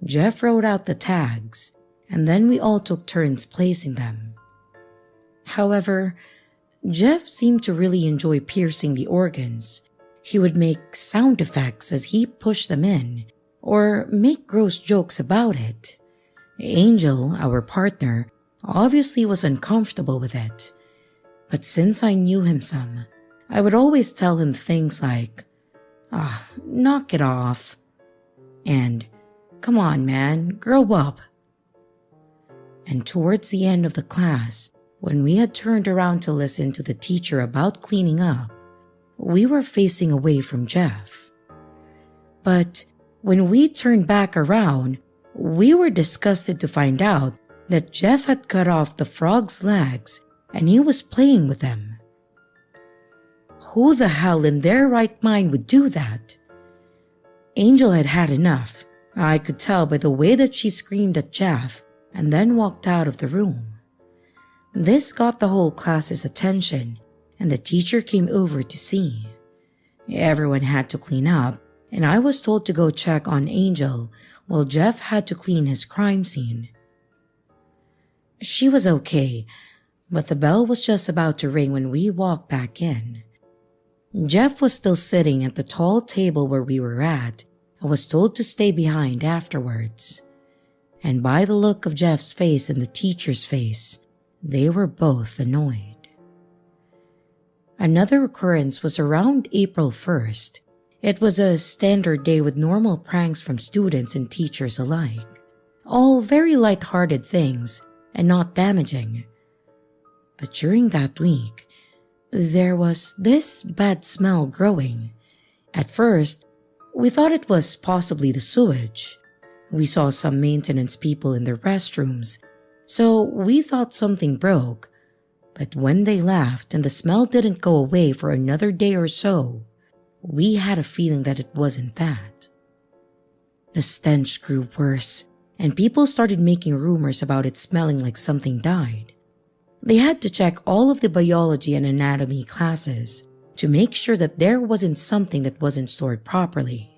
Jeff wrote out the tags, and then we all took turns placing them. However, Jeff seemed to really enjoy piercing the organs. He would make sound effects as he pushed them in, or make gross jokes about it. Angel, our partner, obviously was uncomfortable with it. But since I knew him some, I would always tell him things like, knock it off, and come on man, grow up. And towards the end of the class, when we had turned around to listen to the teacher about cleaning up, we were facing away from Jeff. But when we turned back around, we were disgusted to find out that Jeff had cut off the frog's legs and he was playing with them. Who the hell in their right mind would do that? Angel had had enough, I could tell by the way that she screamed at Jeff and then walked out of the room. This got the whole class's attention, and the teacher came over to see. Everyone had to clean up, and I was told to go check on Angel while Jeff had to clean his crime scene. She was okay, but the bell was just about to ring when we walked back in. Jeff was still sitting at the tall table where we were at and was told to stay behind afterwards. And by the look of Jeff's face and the teacher's face, they were both annoyed. Another occurrence was around April 1st. It was a standard day with normal pranks from students and teachers alike. All very light-hearted things and not damaging. But during that week, there was this bad smell growing. At first, we thought it was possibly the sewage. We saw some maintenance people in the restrooms, so we thought something broke. But when they left and the smell didn't go away for another day or so, we had a feeling that it wasn't that. The stench grew worse, and people started making rumors about it smelling like something died. They had to check all of the biology and anatomy classes to make sure that there wasn't something that wasn't stored properly.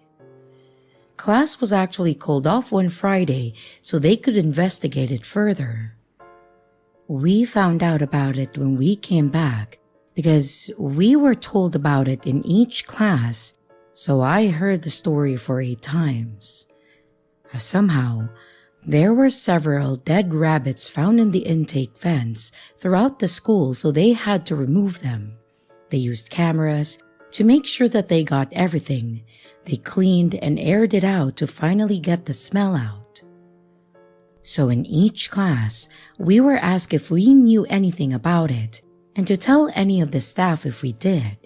Class was actually called off one Friday so they could investigate it further. We found out about it when we came back because we were told about it in each class, so I heard the story 8 times. Somehow, there were several dead rabbits found in the intake vents throughout the school, so they had to remove them. They used cameras to make sure that they got everything. They cleaned and aired it out to finally get the smell out. So in each class, we were asked if we knew anything about it and to tell any of the staff if we did.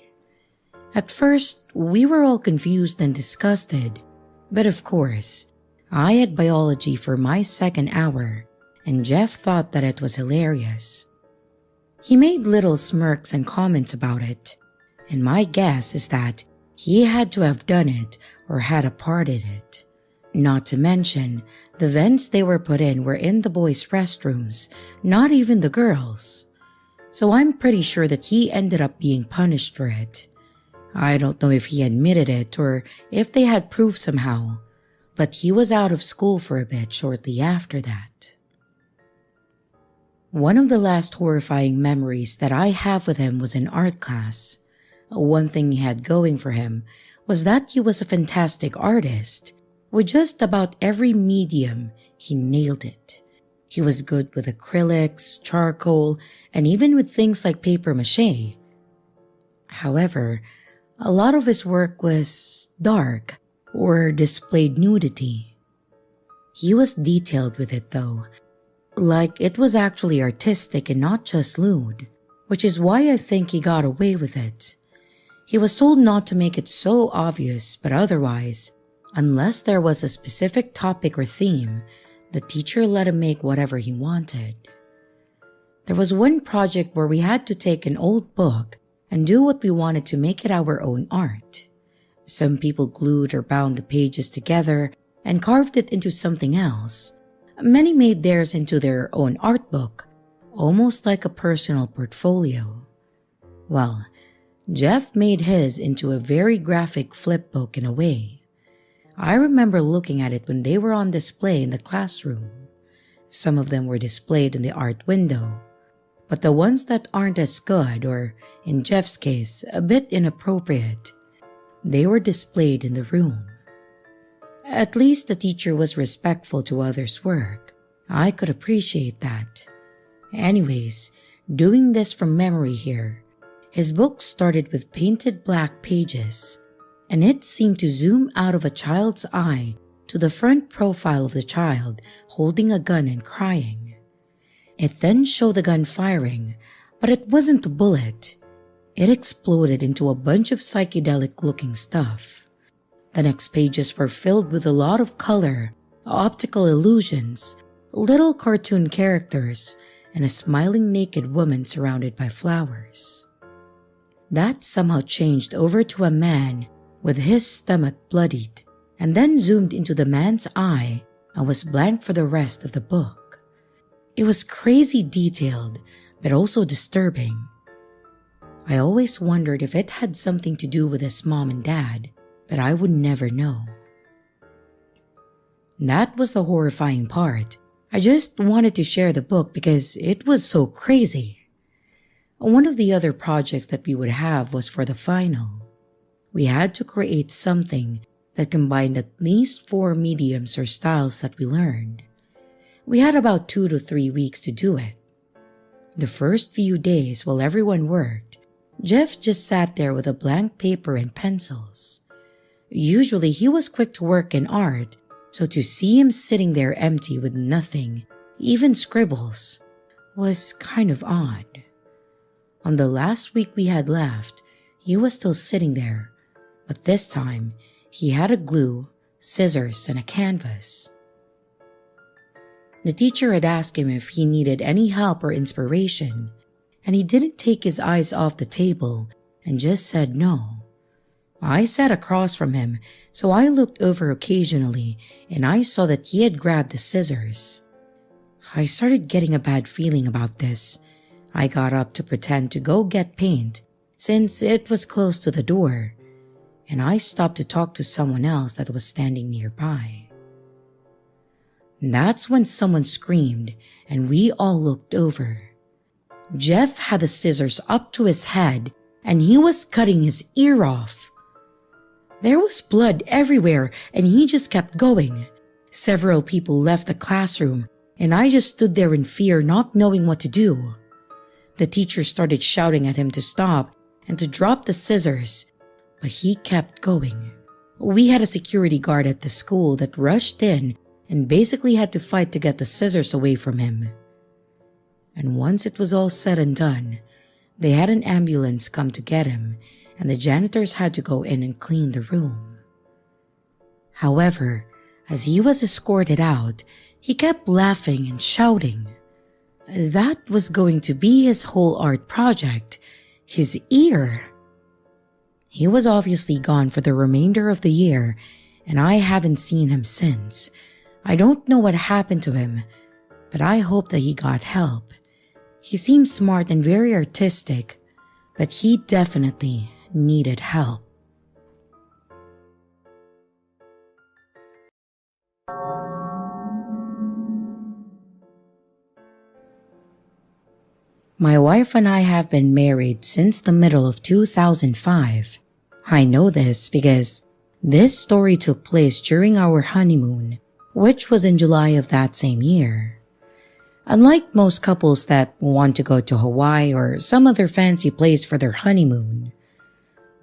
At first, we were all confused and disgusted, but of course, I had biology for my second hour, and Jeff thought that it was hilarious. He made little smirks and comments about it, and my guess is that he had to have done it or had a part in it. Not to mention, the vents they were put in were in the boys' restrooms, not even the girls. So I'm pretty sure that he ended up being punished for it. I don't know if he admitted it or if they had proof somehow, but he was out of school for a bit shortly after that. One of the last horrifying memories that I have with him was in art class. One thing he had going for him was that he was a fantastic artist. With just about every medium, he nailed it. He was good with acrylics, charcoal, and even with things like paper mache. However, a lot of his work was dark or displayed nudity. He was detailed with it though, like it was actually artistic and not just lewd, which is why I think he got away with it. He was told not to make it so obvious, but otherwise, unless there was a specific topic or theme, the teacher let him make whatever he wanted. There was one project where we had to take an old book and do what we wanted to make it our own art. Some people glued or bound the pages together and carved it into something else. Many made theirs into their own art book, almost like a personal portfolio. Well, Jeff made his into a very graphic flip book in a way. I remember looking at it when they were on display in the classroom. Some of them were displayed in the art window, but the ones that aren't as good, or in Jeff's case, a bit inappropriate, they were displayed in the room. At least the teacher was respectful to others' work. I could appreciate that. Anyways, doing this from memory here, his book started with painted black pages, and it seemed to zoom out of a child's eye to the front profile of the child holding a gun and crying. It then showed the gun firing, but it wasn't a bullet. It exploded into a bunch of psychedelic-looking stuff. The next pages were filled with a lot of color, optical illusions, little cartoon characters, and a smiling naked woman surrounded by flowers. That somehow changed over to a man with his stomach bloodied and then zoomed into the man's eye and was blank for the rest of the book. It was crazy detailed, but also disturbing. I always wondered if it had something to do with his mom and dad, but I would never know. That was the horrifying part. I just wanted to share the book because it was so crazy. One of the other projects that we would have was for the final. We had to create something that combined at least 4 mediums or styles that we learned. We had about 2 to 3 weeks to do it. The first few days while everyone worked, Jeff just sat there with a blank paper and pencils. Usually he was quick to work in art, so to see him sitting there empty with nothing, even scribbles, was kind of odd. On the last week we had left, he was still sitting there, but this time he had a glue, scissors, and a canvas. The teacher had asked him if he needed any help or inspiration, and he didn't take his eyes off the table and just said no. I sat across from him, so I looked over occasionally and I saw that he had grabbed the scissors. I started getting a bad feeling about this. I got up to pretend to go get paint since it was close to the door, and I stopped to talk to someone else that was standing nearby. That's when someone screamed and we all looked over. Jeff had the scissors up to his head and he was cutting his ear off. There was blood everywhere and he just kept going. Several people left the classroom and I just stood there in fear, not knowing what to do. The teacher started shouting at him to stop and to drop the scissors, but he kept going. We had a security guard at the school that rushed in and basically had to fight to get the scissors away from him. And once it was all said and done, they had an ambulance come to get him, and the janitors had to go in and clean the room. However, as he was escorted out, he kept laughing and shouting. That was going to be his whole art project, his ear. He was obviously gone for the remainder of the year, and I haven't seen him since. I don't know what happened to him, but I hope that he got help. He seems smart and very artistic, but he definitely needed help. My wife and I have been married since the middle of 2005. I know this because this story took place during our honeymoon, which was in July of that same year. Unlike most couples that want to go to Hawaii or some other fancy place for their honeymoon,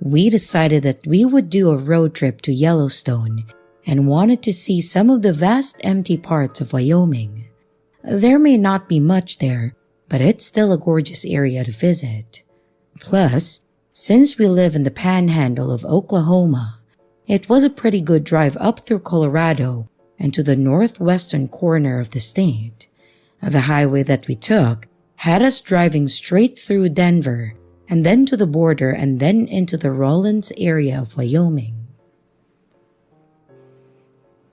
we decided that we would do a road trip to Yellowstone and wanted to see some of the vast empty parts of Wyoming. There may not be much there, but it's still a gorgeous area to visit. Plus, since we live in the panhandle of Oklahoma, it was a pretty good drive up through Colorado and to the northwestern corner of the state. The highway that we took had us driving straight through Denver and then to the border and then into the Rawlins area of Wyoming.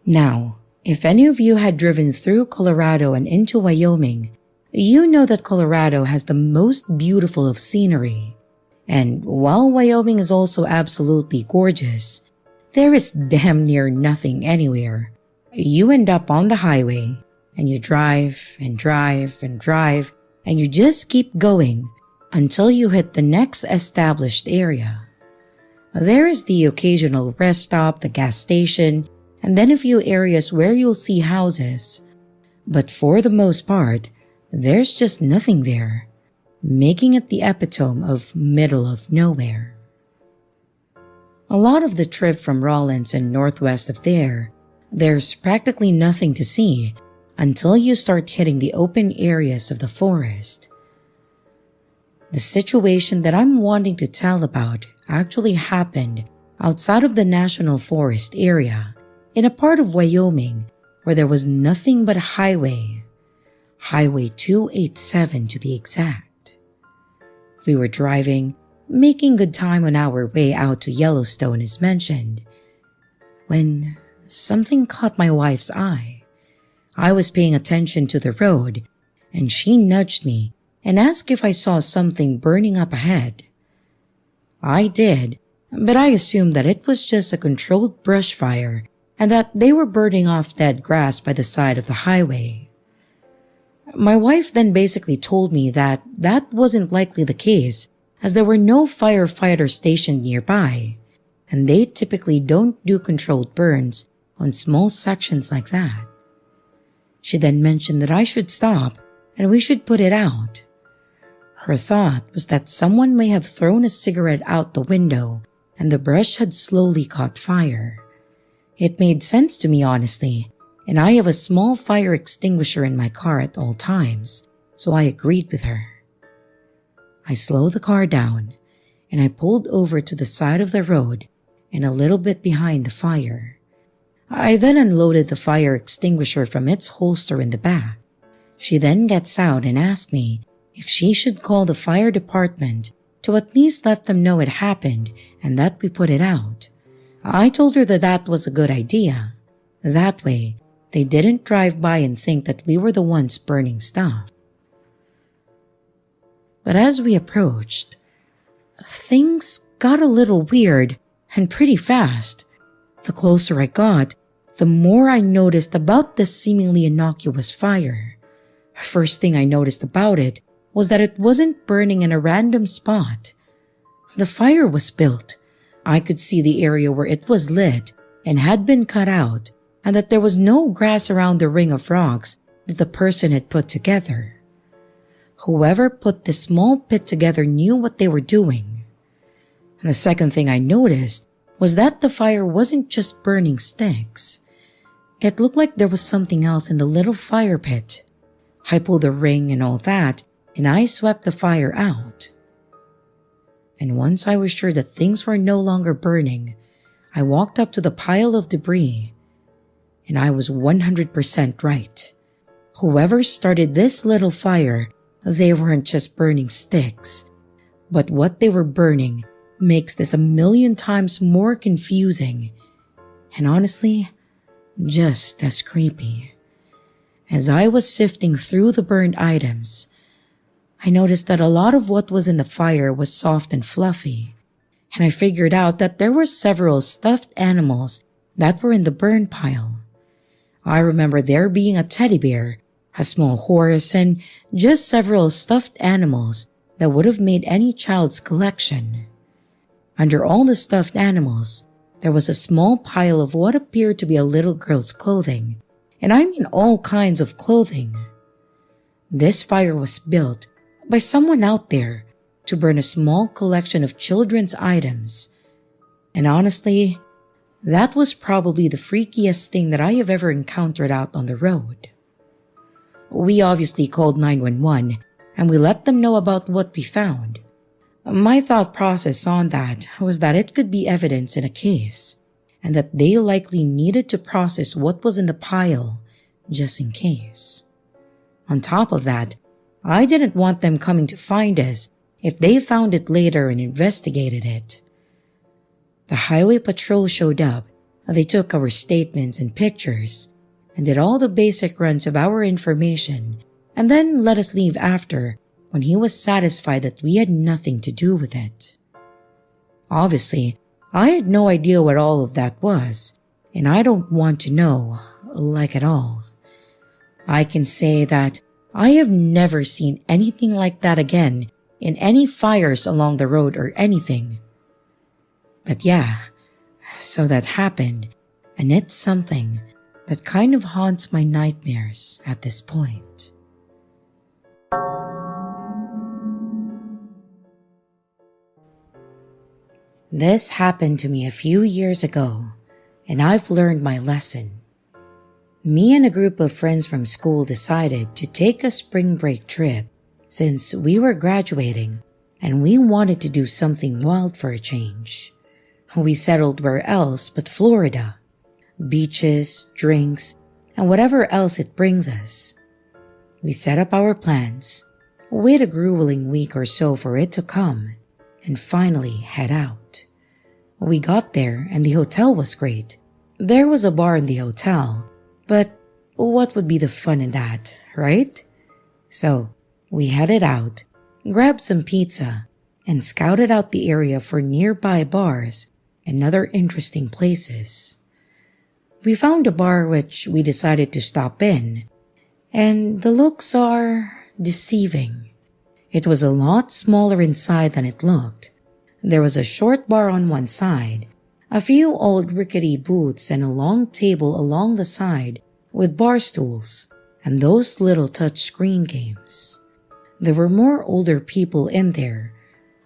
Now, if any of you had driven through Colorado and into Wyoming, you know that Colorado has the most beautiful of scenery. And while Wyoming is also absolutely gorgeous, there is damn near nothing anywhere. You end up on the highway, and you drive and drive and drive, and you just keep going until you hit the next established area. There is the occasional rest stop, the gas station, and then a few areas where you'll see houses. But for the most part, there's just nothing there, making it the epitome of middle of nowhere. A lot of the trip from Rawlins and northwest of there's practically nothing to see until you start hitting the open areas of the forest. The situation that I'm wanting to tell about actually happened outside of the National Forest area in a part of Wyoming where there was nothing but a Highway 287 to be exact. We were driving, making good time on our way out to Yellowstone as mentioned, when something caught my wife's eye. I was paying attention to the road, and she nudged me and asked if I saw something burning up ahead. I did, but I assumed that it was just a controlled brush fire and that they were burning off dead grass by the side of the highway. My wife then basically told me that that wasn't likely the case, as there were no firefighters stationed nearby, and they typically don't do controlled burns on small sections like that. She then mentioned that I should stop and we should put it out. Her thought was that someone may have thrown a cigarette out the window and the brush had slowly caught fire. It made sense to me, honestly, and I have a small fire extinguisher in my car at all times, so I agreed with her. I slowed the car down and I pulled over to the side of the road and a little bit behind the fire. I then unloaded the fire extinguisher from its holster in the back. She then gets out and asks me if she should call the fire department to at least let them know it happened and that we put it out. I told her that that was a good idea. That way, they didn't drive by and think that we were the ones burning stuff. But as we approached, things got a little weird and pretty fast. The closer I got, the more I noticed about this seemingly innocuous fire. First thing I noticed about it was that it wasn't burning in a random spot. The fire was built. I could see the area where it was lit and had been cut out, and that there was no grass around the ring of rocks that the person had put together. Whoever put this small pit together knew what they were doing. And the second thing I noticed was that the fire wasn't just burning sticks. It looked like there was something else in the little fire pit. I pulled the ring and all that, and I swept the fire out. And once I was sure that things were no longer burning, I walked up to the pile of debris, and I was 100% right. Whoever started this little fire, they weren't just burning sticks, but what they were burning makes this 1,000,000 times more confusing, and honestly, just as creepy. As I was sifting through the burned items, I noticed that a lot of what was in the fire was soft and fluffy, and I figured out that there were several stuffed animals that were in the burn pile. I remember there being a teddy bear, a small horse, and just several stuffed animals that would have made any child's collection. Under all the stuffed animals, there was a small pile of what appeared to be a little girl's clothing, and I mean all kinds of clothing. This fire was built by someone out there to burn a small collection of children's items, and honestly, that was probably the freakiest thing that I have ever encountered out on the road. We obviously called 911 and we let them know about what we found. My thought process on that was that it could be evidence in a case and that they likely needed to process what was in the pile just in case. On top of that, I didn't want them coming to find us if they found it later and investigated it. The highway patrol showed up, and they took our statements and pictures and did all the basic runs of our information and then let us leave after when he was satisfied that we had nothing to do with it. Obviously, I had no idea what all of that was, and I don't want to know, like at all. I can say that I have never seen anything like that again in any fires along the road or anything. But yeah, so that happened, and it's something that kind of haunts my nightmares at this point. This happened to me a few years ago, and I've learned my lesson. Me and a group of friends from school decided to take a spring break trip since we were graduating and we wanted to do something wild for a change. We settled where else but Florida. Beaches, drinks, and whatever else it brings us. We set up our plans, wait a grueling week or so for it to come, and finally head out. We got there and the hotel was great, There was a bar in the hotel, but what would be the fun in that, right? So we headed out, grabbed some pizza, and scouted out the area for nearby bars and other interesting places. We found a bar which we decided to stop in, and the looks are deceiving. It was a lot smaller inside than it looked. There was a short bar on one side, a few old rickety booths, and a long table along the side with bar stools and those little touch-screen games. There were more older people in there,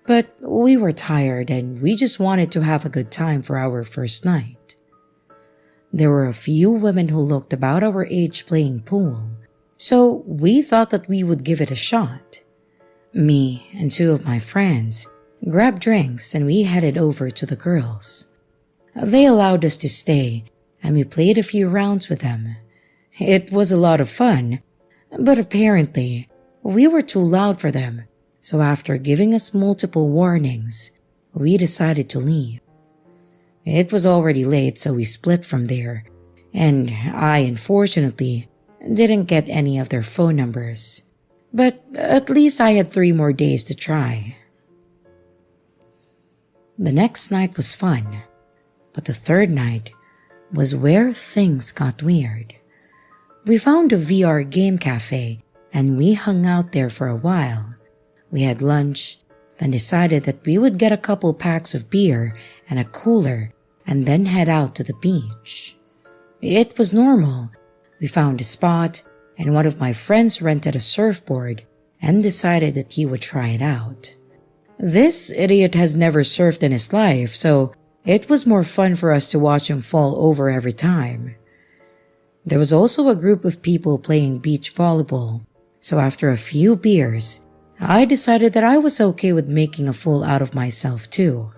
but we were tired and we just wanted to have a good time for our first night. There were a few women who looked about our age playing pool, so we thought that we would give it a shot. Me and two of my friends grabbed drinks and we headed over to the girls. They allowed us to stay and we played a few rounds with them. It was a lot of fun, but apparently we were too loud for them, so after giving us multiple warnings, we decided to leave. It was already late, so we split from there, and I unfortunately didn't get any of their phone numbers, but at least I had 3 more days to try. The next night was fun, but the third night was where things got weird. We found a VR game cafe and we hung out there for a while. We had lunch, then decided that we would get a couple packs of beer and a cooler and then head out to the beach. It was normal. We found a spot and one of my friends rented a surfboard and decided that he would try it out. This idiot has never surfed in his life, so it was more fun for us to watch him fall over every time. There was also a group of people playing beach volleyball, so after a few beers, I decided that I was okay with making a fool out of myself too.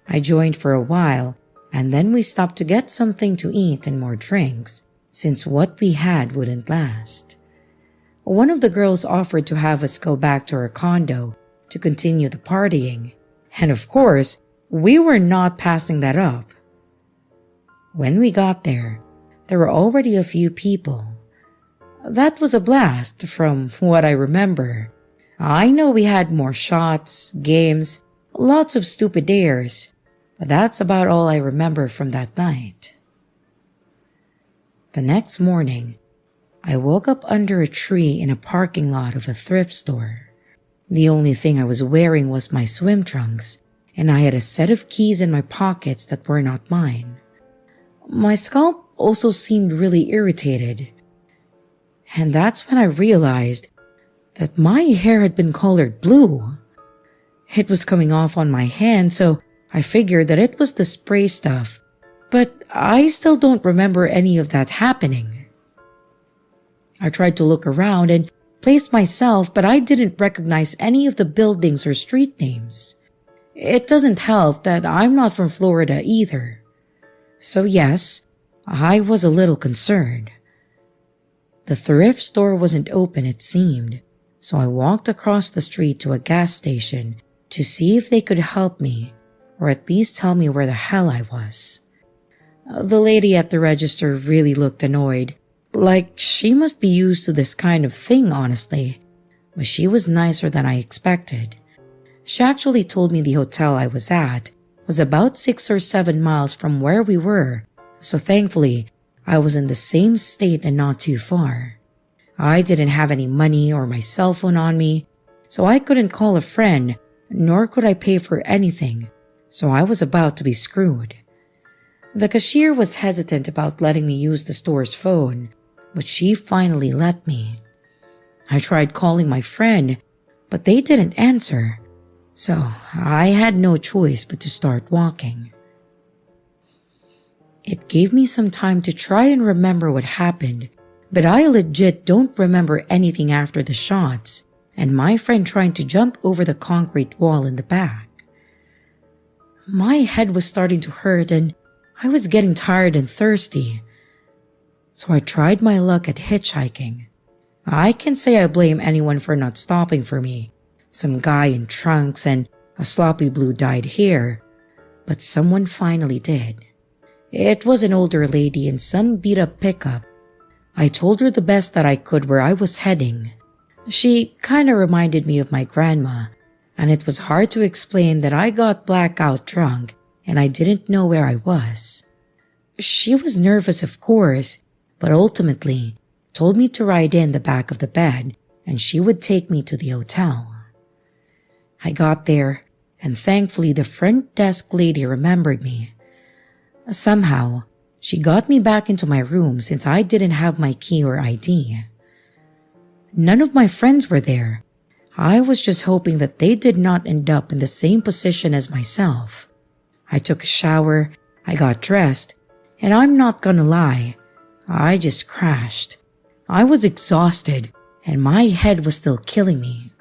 I joined for a while, and then we stopped to get something to eat and more drinks, since what we had wouldn't last. One of the girls offered to have us go back to her condo to continue the partying, and of course, we were not passing that up. When we got there were already a few people. That was a blast from what I remember. I know we had more shots, games, lots of stupid dares, but that's about all I remember from that night. The next morning, I woke up under a tree in a parking lot of a thrift store. The only thing I was wearing was my swim trunks, and I had a set of keys in my pockets that were not mine. My scalp also seemed really irritated, and that's when I realized that my hair had been colored blue. It was coming off on my hand, so I figured that it was the spray stuff, but I still don't remember any of that happening. I tried to look around and place myself, but I didn't recognize any of the buildings or street names. It doesn't help that I'm not from Florida either. So yes, I was a little concerned. The thrift store wasn't open, it seemed, so I walked across the street to a gas station to see if they could help me, or at least tell me where the hell I was. The lady at the register really looked annoyed, like she must be used to this kind of thing, honestly, but she was nicer than I expected. She actually told me the hotel I was at was about 6 or 7 miles from where we were, so thankfully, I was in the same state and not too far. I didn't have any money or my cell phone on me, so I couldn't call a friend, nor could I pay for anything, so I was about to be screwed. The cashier was hesitant about letting me use the store's phone, but she finally let me. I tried calling my friend, but they didn't answer, so I had no choice but to start walking. It gave me some time to try and remember what happened, but I legit don't remember anything after the shots and my friend trying to jump over the concrete wall in the back. My head was starting to hurt and I was getting tired and thirsty, so I tried my luck at hitchhiking. I can't say I blame anyone for not stopping for me, some guy in trunks and a sloppy blue dyed hair, but someone finally did. It was an older lady in some beat-up pickup. I told her the best that I could where I was heading. She kinda reminded me of my grandma, and it was hard to explain that I got blackout drunk and I didn't know where I was. She was nervous, of course, but ultimately told me to ride in the back of the bed and she would take me to the hotel. I got there, and thankfully the front desk lady remembered me. Somehow, she got me back into my room since I didn't have my key or ID. None of my friends were there. I was just hoping that they did not end up in the same position as myself. I took a shower, I got dressed, and I'm not gonna lie, I just crashed. I was exhausted, and my head was still killing me.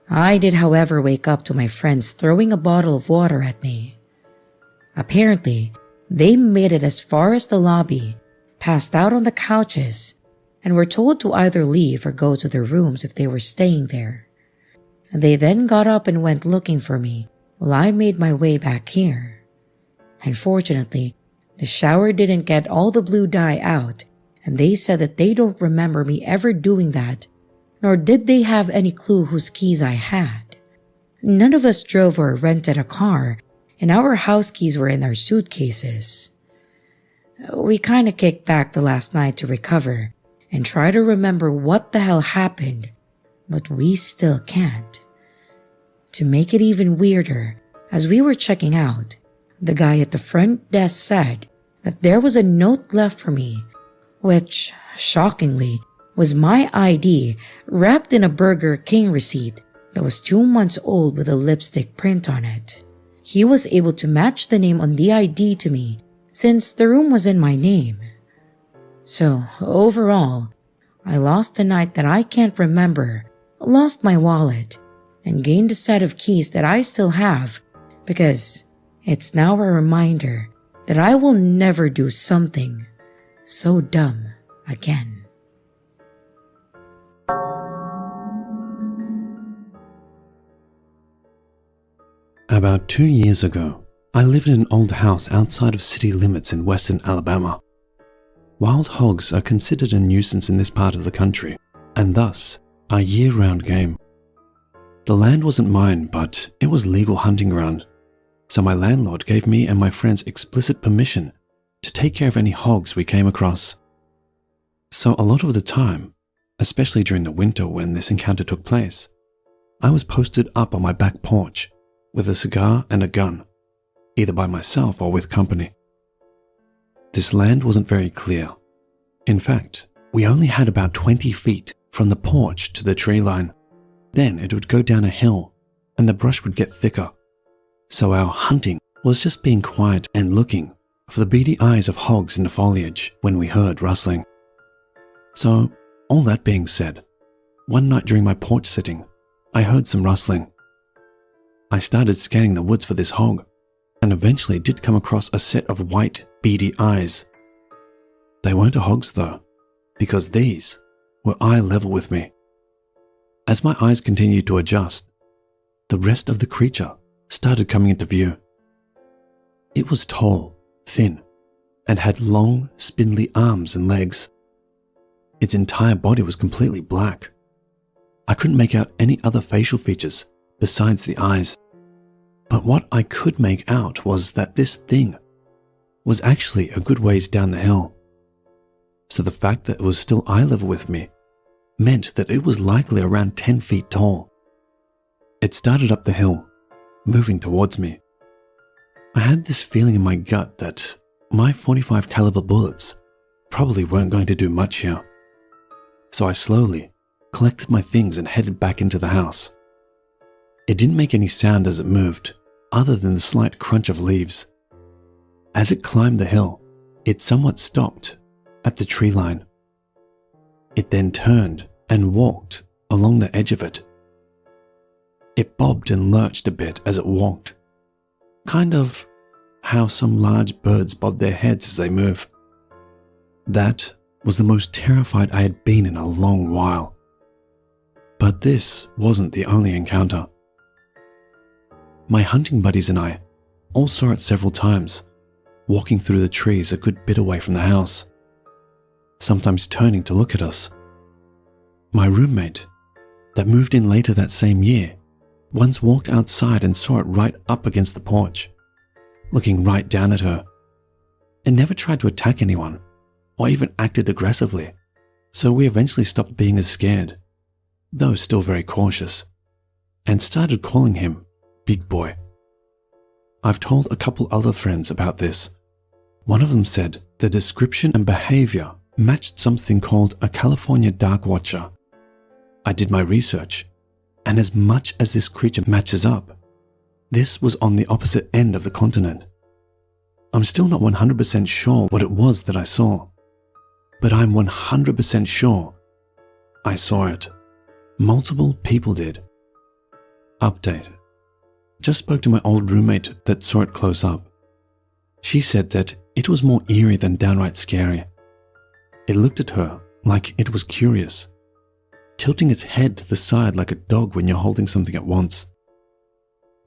I did, however, wake up to my friends throwing a bottle of water at me. Apparently, they made it as far as the lobby, passed out on the couches, and were told to either leave or go to their rooms if they were staying there. They then got up and went looking for me while I made my way back here. Unfortunately, the shower didn't get all the blue dye out, and they said that they don't remember me ever doing that, nor did they have any clue whose keys I had. None of us drove or rented a car, and our house keys were in our suitcases. We kinda kicked back the last night to recover and try to remember what the hell happened, but we still can't. To make it even weirder, as we were checking out, the guy at the front desk said that there was a note left for me, which, shockingly, was my ID wrapped in a Burger King receipt that was 2 months old with a lipstick print on it. He was able to match the name on the ID to me since the room was in my name. So, overall, I lost a night that I can't remember, lost my wallet, and gained a set of keys that I still have because it's now a reminder that I will never do something so dumb again. About 2 years ago, I lived in an old house outside of city limits in western Alabama. Wild hogs are considered a nuisance in this part of the country, and thus a year-round game. The land wasn't mine, but it was legal hunting ground, so my landlord gave me and my friends explicit permission to take care of any hogs we came across. So a lot of the time, especially during the winter when this encounter took place, I was posted up on my back porch with a cigar and a gun, either by myself or with company. This land wasn't very clear. In fact, we only had about 20 feet from the porch to the tree line. Then it would go down a hill and the brush would get thicker. So our hunting was just being quiet and looking for the beady eyes of hogs in the foliage when we heard rustling. So, all that being said, one night during my porch sitting, I heard some rustling. I started scanning the woods for this hog, and eventually did come across a set of white, beady eyes. They weren't a hog's though, because these were eye level with me. As my eyes continued to adjust, the rest of the creature started coming into view. It was tall, thin, and had long, spindly arms and legs. Its entire body was completely black. I couldn't make out any other facial features besides the eyes. But what I could make out was that this thing was actually a good ways down the hill. So the fact that it was still eye level with me meant that it was likely around 10 feet tall. It started up the hill, moving towards me. I had this feeling in my gut that my .45 caliber bullets probably weren't going to do much here. So I slowly collected my things and headed back into the house. It didn't make any sound as it moved, other than the slight crunch of leaves. As it climbed the hill, it somewhat stopped at the tree line. It then turned and walked along the edge of it. It bobbed and lurched a bit as it walked, kind of how some large birds bob their heads as they move. That was the most terrified I had been in a long while. But this wasn't the only encounter. My hunting buddies and I all saw it several times, walking through the trees a good bit away from the house, sometimes turning to look at us. My roommate, that moved in later that same year, once walked outside and saw it right up against the porch, looking right down at her. It never tried to attack anyone, or even acted aggressively, so we eventually stopped being as scared, though still very cautious, and started calling him Big Boy. I've told a couple other friends about this. One of them said the description and behavior matched something called a California Dark Watcher. I did my research, and as much as this creature matches up, this was on the opposite end of the continent. I'm still not 100% sure what it was that I saw, but I'm 100% sure I saw it. Multiple people did. Update. Just spoke to my old roommate that saw it close up. She said that it was more eerie than downright scary. It looked at her like it was curious, tilting its head to the side like a dog when you're holding something at once.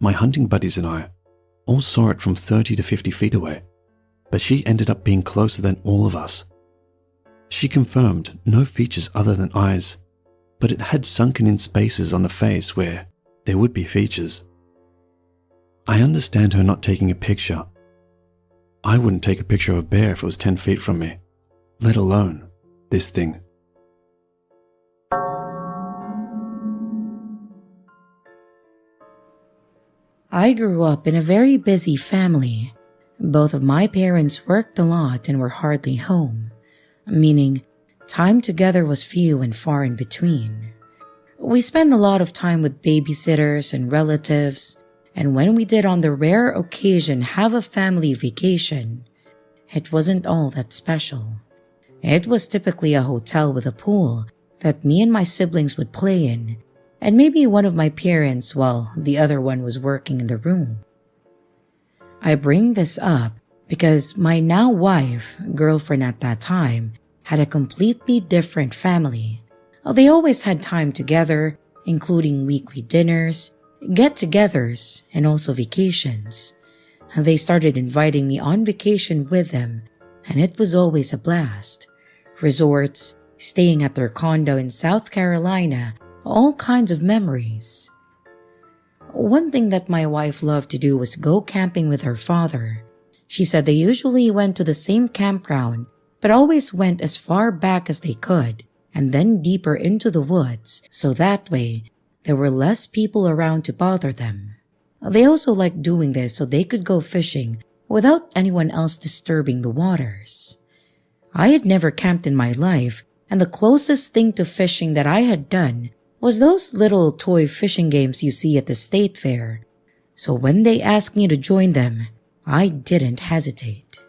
My hunting buddies and I all saw it from 30 to 50 feet away, but she ended up being closer than all of us. She confirmed no features other than eyes, but it had sunken in spaces on the face where there would be features. I understand her not taking a picture. I wouldn't take a picture of a bear if it was 10 feet from me, let alone this thing. I grew up in a very busy family. Both of my parents worked a lot and were hardly home, meaning time together was few and far in between. We spent a lot of time with babysitters and relatives, and when we did on the rare occasion have a family vacation, it wasn't all that special. It was typically a hotel with a pool that me and my siblings would play in, and maybe one of my parents while the other one was working in the room. I bring this up because my now wife, girlfriend at that time, had a completely different family. They always had time together, including weekly dinners, get-togethers, and also vacations. They started inviting me on vacation with them, and it was always a blast. Resorts, staying at their condo in South Carolina, all kinds of memories. One thing that my wife loved to do was go camping with her father. She said they usually went to the same campground, but always went as far back as they could, and then deeper into the woods, so that way there were less people around to bother them. They also liked doing this so they could go fishing without anyone else disturbing the waters. I had never camped in my life, and the closest thing to fishing that I had done was those little toy fishing games you see at the state fair. So when they asked me to join them, I didn't hesitate.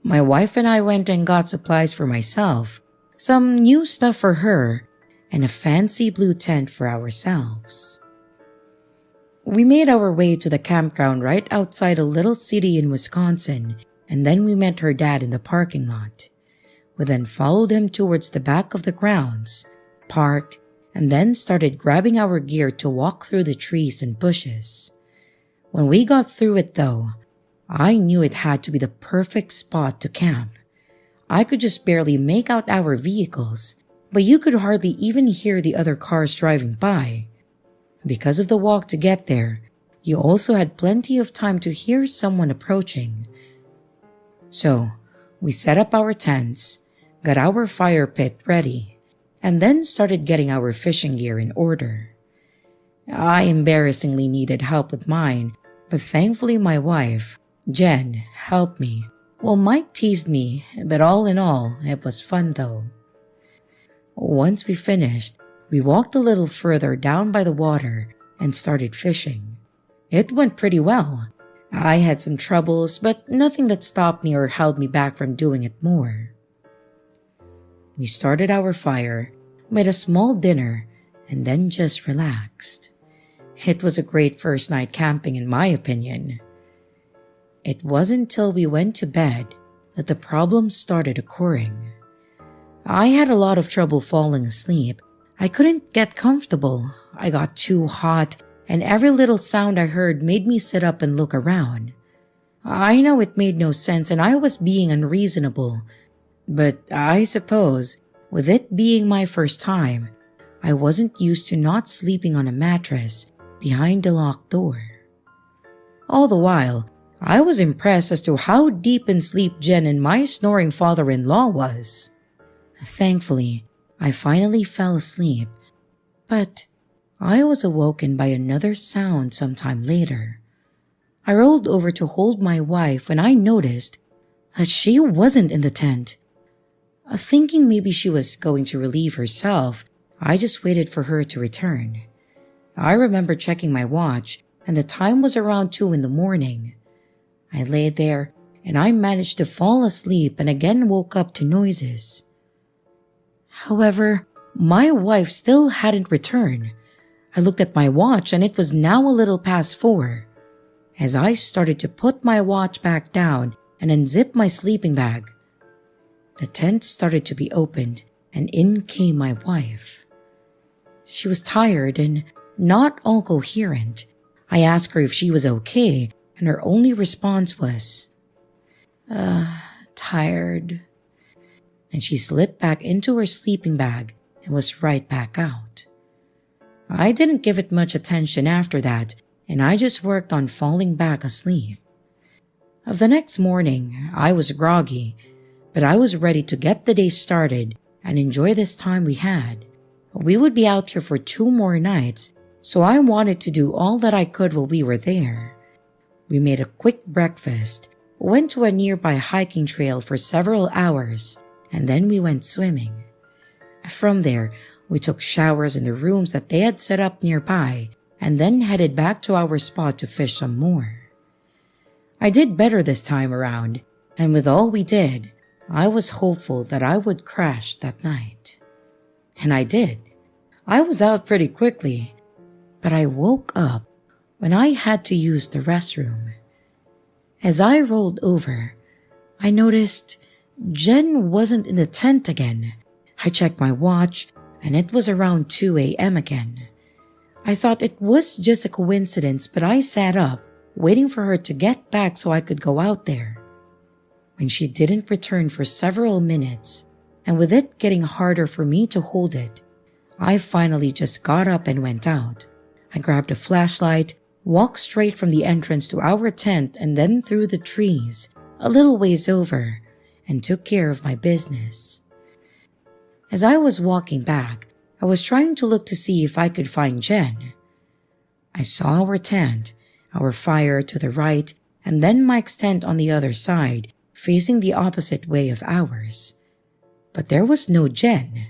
My wife and I went and got supplies for myself, some new stuff for her, and a fancy blue tent for ourselves. We made our way to the campground right outside a little city in Wisconsin, and then we met her dad in the parking lot. We then followed him towards the back of the grounds, parked, and then started grabbing our gear to walk through the trees and bushes. When we got through it though, I knew it had to be the perfect spot to camp. I could just barely make out our vehicles, but you could hardly even hear the other cars driving by. Because of the walk to get there, you also had plenty of time to hear someone approaching. So, we set up our tents, got our fire pit ready, and then started getting our fishing gear in order. I embarrassingly needed help with mine, but thankfully my wife, Jen, helped me. Well, Mike teased me, but all in all, it was fun though. Once we finished, we walked a little further down by the water and started fishing. It went pretty well. I had some troubles, but nothing that stopped me or held me back from doing it more. We started our fire, made a small dinner, and then just relaxed. It was a great first night camping in my opinion. It wasn't until we went to bed that the problems started occurring. I had a lot of trouble falling asleep. I couldn't get comfortable. I got too hot, and every little sound I heard made me sit up and look around. I know it made no sense and I was being unreasonable, but I suppose, with it being my first time, I wasn't used to not sleeping on a mattress behind a locked door. All the while, I was impressed as to how deep in sleep Jen and my snoring father-in-law was. Thankfully, I finally fell asleep, but I was awoken by another sound sometime later. I rolled over to hold my wife when I noticed that she wasn't in the tent. Thinking maybe she was going to relieve herself, I just waited for her to return. I remember checking my watch, and the time was around 2 in the morning. I lay there, and I managed to fall asleep and again woke up to noises. However, my wife still hadn't returned. I looked at my watch, and it was now a little past 4. As I started to put my watch back down and unzip my sleeping bag, the tent started to be opened, and in came my wife. She was tired and not all coherent. I asked her if she was okay, and her only response was, tired. And she slipped back into her sleeping bag and was right back out. I didn't give it much attention after that, and I just worked on falling back asleep. The next morning, I was groggy, but I was ready to get the day started and enjoy this time we had. We would be out here for 2 more nights, so I wanted to do all that I could while we were there. We made a quick breakfast, went to a nearby hiking trail for several hours, and then we went swimming. From there, we took showers in the rooms that they had set up nearby, and then headed back to our spot to fish some more. I did better this time around, and with all we did, I was hopeful that I would crash that night. And I did. I was out pretty quickly, but I woke up when I had to use the restroom. As I rolled over, I noticed Jen wasn't in the tent again. I checked my watch, and it was around 2 a.m. again. I thought it was just a coincidence, but I sat up, waiting for her to get back so I could go out there. When she didn't return for several minutes, and with it getting harder for me to hold it, I finally just got up and went out. I grabbed a flashlight, walked straight from the entrance to our tent and then through the trees, a little ways over, and took care of my business. As I was walking back, I was trying to look to see if I could find Jen. I saw our tent, our fire to the right, and then Mike's tent on the other side, facing the opposite way of ours. But there was no Jen.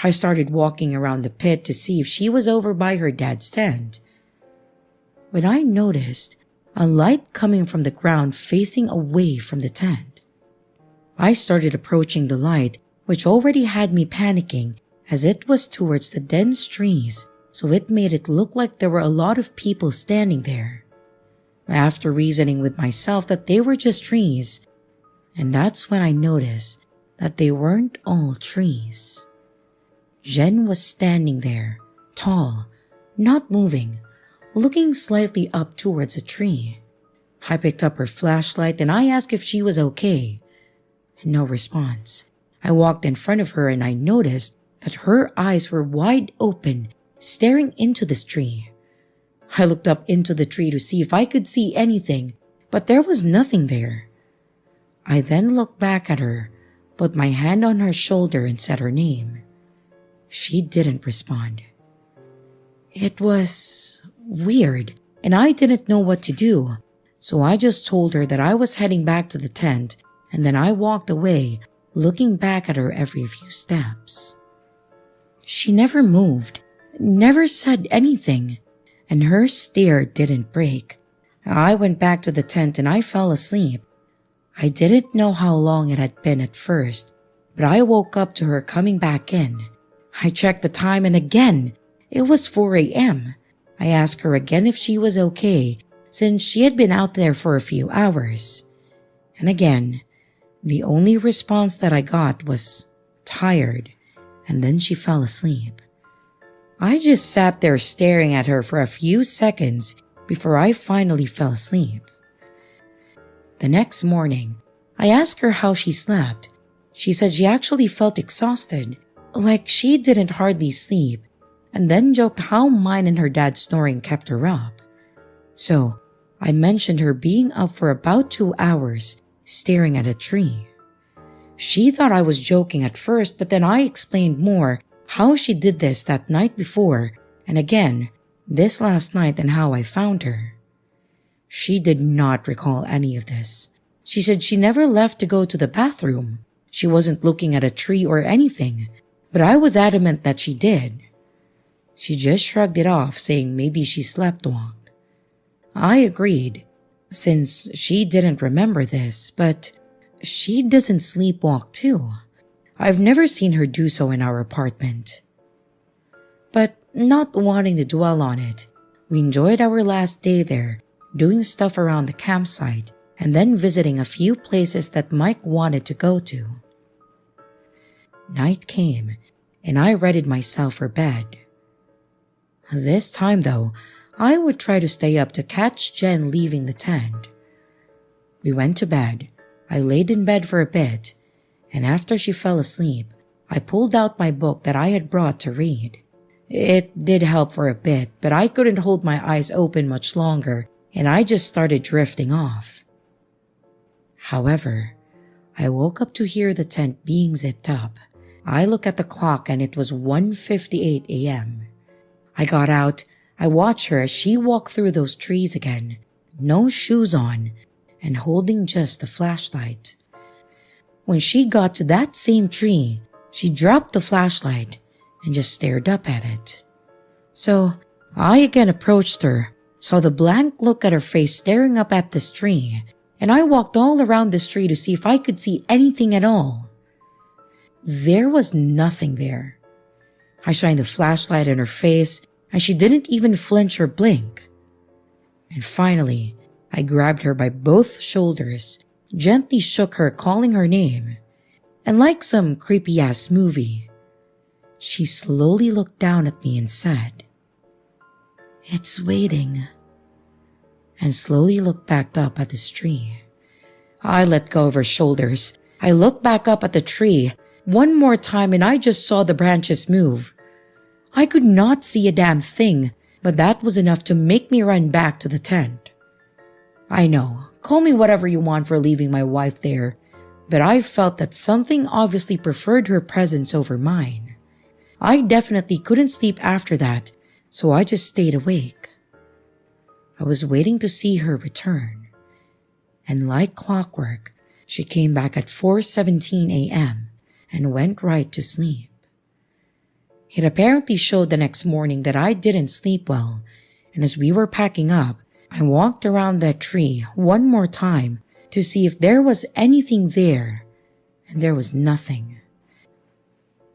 I started walking around the pit to see if she was over by her dad's tent, when I noticed a light coming from the ground facing away from the tent. I started approaching the light, which already had me panicking as it was towards the dense trees, so it made it look like there were a lot of people standing there. After reasoning with myself that they were just trees, and that's when I noticed that they weren't all trees. Jen was standing there, tall, not moving, looking slightly up towards a tree. I picked up her flashlight and I asked if she was okay. No response. I walked in front of her and I noticed that her eyes were wide open, staring into this tree. I looked up into the tree to see if I could see anything, but there was nothing there. I then looked back at her, put my hand on her shoulder and said her name. She didn't respond. It was weird, and I didn't know what to do, so I just told her that I was heading back to the tent, and then I walked away, looking back at her every few steps. She never moved, never said anything, and her stare didn't break. I went back to the tent and I fell asleep. I didn't know how long it had been at first, but I woke up to her coming back in. I checked the time and again, it was 4 a.m. I asked her again if she was okay, since she had been out there for a few hours. And again, the only response that I got was tired, and then she fell asleep. I just sat there staring at her for a few seconds before I finally fell asleep. The next morning, I asked her how she slept. She said she actually felt exhausted, like she didn't hardly sleep, and then joked how mine and her dad's snoring kept her up. So, I mentioned her being up for about 2 hours, staring at a tree. She thought I was joking at first, but then I explained more how she did this that night before, and again, this last night, and how I found her. She did not recall any of this. She said she never left to go to the bathroom. She wasn't looking at a tree or anything, but I was adamant that she did. She just shrugged it off, saying maybe she sleptwalked. I agreed, since she didn't remember this, but she doesn't sleepwalk too. I've never seen her do so in our apartment. But not wanting to dwell on it, we enjoyed our last day there, doing stuff around the campsite, and then visiting a few places that Mike wanted to go to. Night came, and I readied myself for bed. This time though, I would try to stay up to catch Jen leaving the tent. We went to bed. I laid in bed for a bit, and after she fell asleep, I pulled out my book that I had brought to read. It did help for a bit, but I couldn't hold my eyes open much longer, and I just started drifting off. However, I woke up to hear the tent being zipped up. I looked at the clock and it was 1:58 a.m. I got out. I watched her as she walked through those trees again, no shoes on, and holding just a flashlight. When she got to that same tree, she dropped the flashlight and just stared up at it. So I again approached her, saw the blank look at her face staring up at this tree, and I walked all around this tree to see if I could see anything at all. There was nothing there. I shined the flashlight in her face, and she didn't even flinch or blink. And finally, I grabbed her by both shoulders, gently shook her, calling her name, and like some creepy-ass movie, she slowly looked down at me and said, "It's waiting," and slowly looked back up at this tree. I let go of her shoulders. I looked back up at the tree one more time and I just saw the branches move. I could not see a damn thing, but that was enough to make me run back to the tent. I know, call me whatever you want for leaving my wife there, but I felt that something obviously preferred her presence over mine. I definitely couldn't sleep after that, so I just stayed awake. I was waiting to see her return, and like clockwork, she came back at 4:17 a.m. and went right to sleep. It apparently showed the next morning that I didn't sleep well, and as we were packing up, I walked around that tree one more time to see if there was anything there, and there was nothing.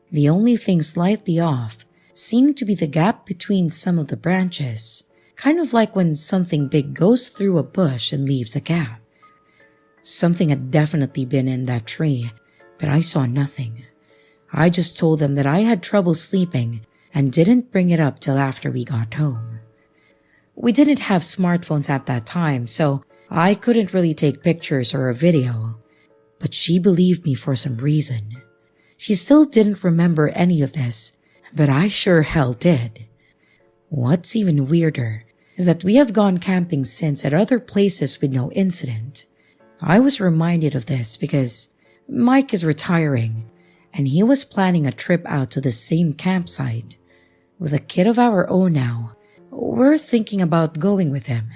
The only thing slightly off seemed to be the gap between some of the branches, kind of like when something big goes through a bush and leaves a gap. Something had definitely been in that tree, but I saw nothing. I just told them that I had trouble sleeping and didn't bring it up till after we got home. We didn't have smartphones at that time, so I couldn't really take pictures or a video, but she believed me for some reason. She still didn't remember any of this, but I sure hell did. What's even weirder is that we have gone camping since at other places with no incident. I was reminded of this because Mike is retiring, and he was planning a trip out to the same campsite. With a kid of our own now, we're thinking about going with him.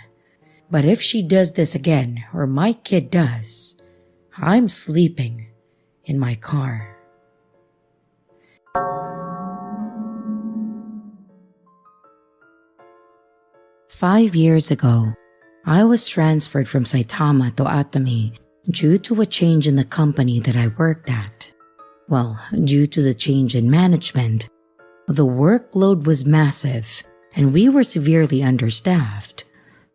But if she does this again, or my kid does, I'm sleeping in my car. "5 years ago, I was transferred from Saitama to Atami due to a change in the company that I worked at. Well, due to the change in management, the workload was massive and we were severely understaffed.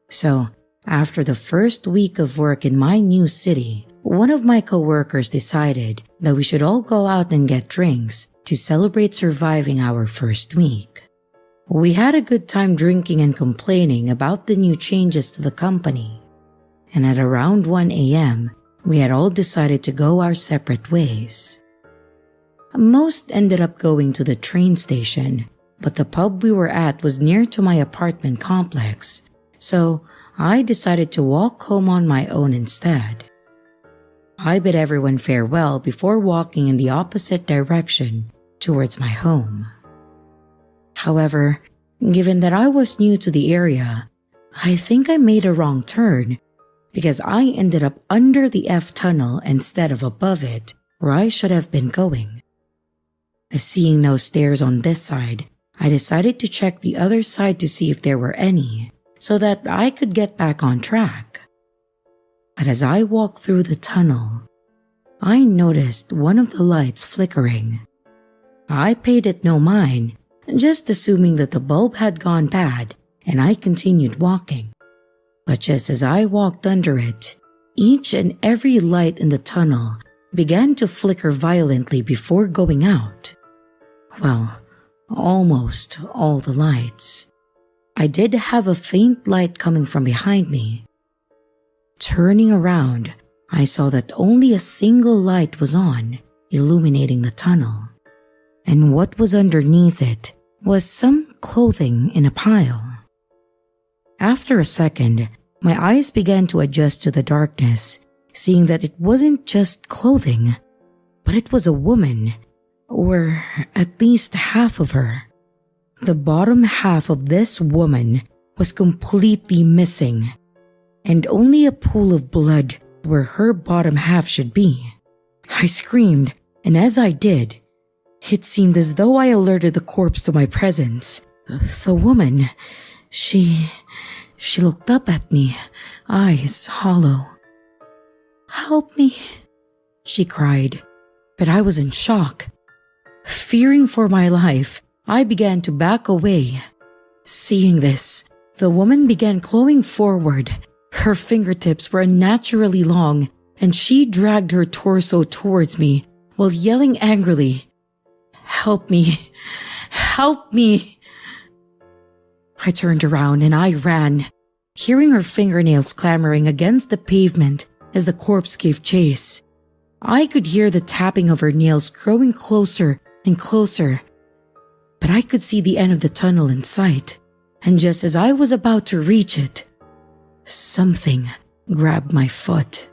So, after the first week of work in my new city, one of my coworkers decided that we should all go out and get drinks to celebrate surviving our first week. We had a good time drinking and complaining about the new changes to the company. and at around 1 a.m., we had all decided to go our separate ways. Most ended up going to the train station, but the pub we were at was near to my apartment complex, so I decided to walk home on my own instead. I bid everyone farewell before walking in the opposite direction towards my home. However, given that I was new to the area, I think I made a wrong turn because I ended up under the F tunnel instead of above it where I should have been going. Seeing no stairs on this side, I decided to check the other side to see if there were any so that I could get back on track. But as I walked through the tunnel, I noticed one of the lights flickering. I paid it no mind, just assuming that the bulb had gone bad, and I continued walking. But just as I walked under it, each and every light in the tunnel began to flicker violently before going out. Well, almost all the lights. I did have a faint light coming from behind me. Turning around, I saw that only a single light was on, illuminating the tunnel. And what was underneath it was some clothing in a pile. After a second, my eyes began to adjust to the darkness, seeing that it wasn't just clothing, but it was a woman, or at least half of her. The bottom half of this woman was completely missing, and only a pool of blood where her bottom half should be. I screamed, and as I did, it seemed as though I alerted the corpse to my presence. The woman, she looked up at me, eyes hollow. "Help me," she cried, but I was in shock. Fearing for my life, I began to back away. Seeing this, the woman began clawing forward. Her fingertips were unnaturally long, and she dragged her torso towards me while yelling angrily, "Help me! Help me!" I turned around and I ran, hearing her fingernails clamoring against the pavement as the corpse gave chase. I could hear the tapping of her nails growing closer and closer, but I could see the end of the tunnel in sight, and just as I was about to reach it, something grabbed my foot.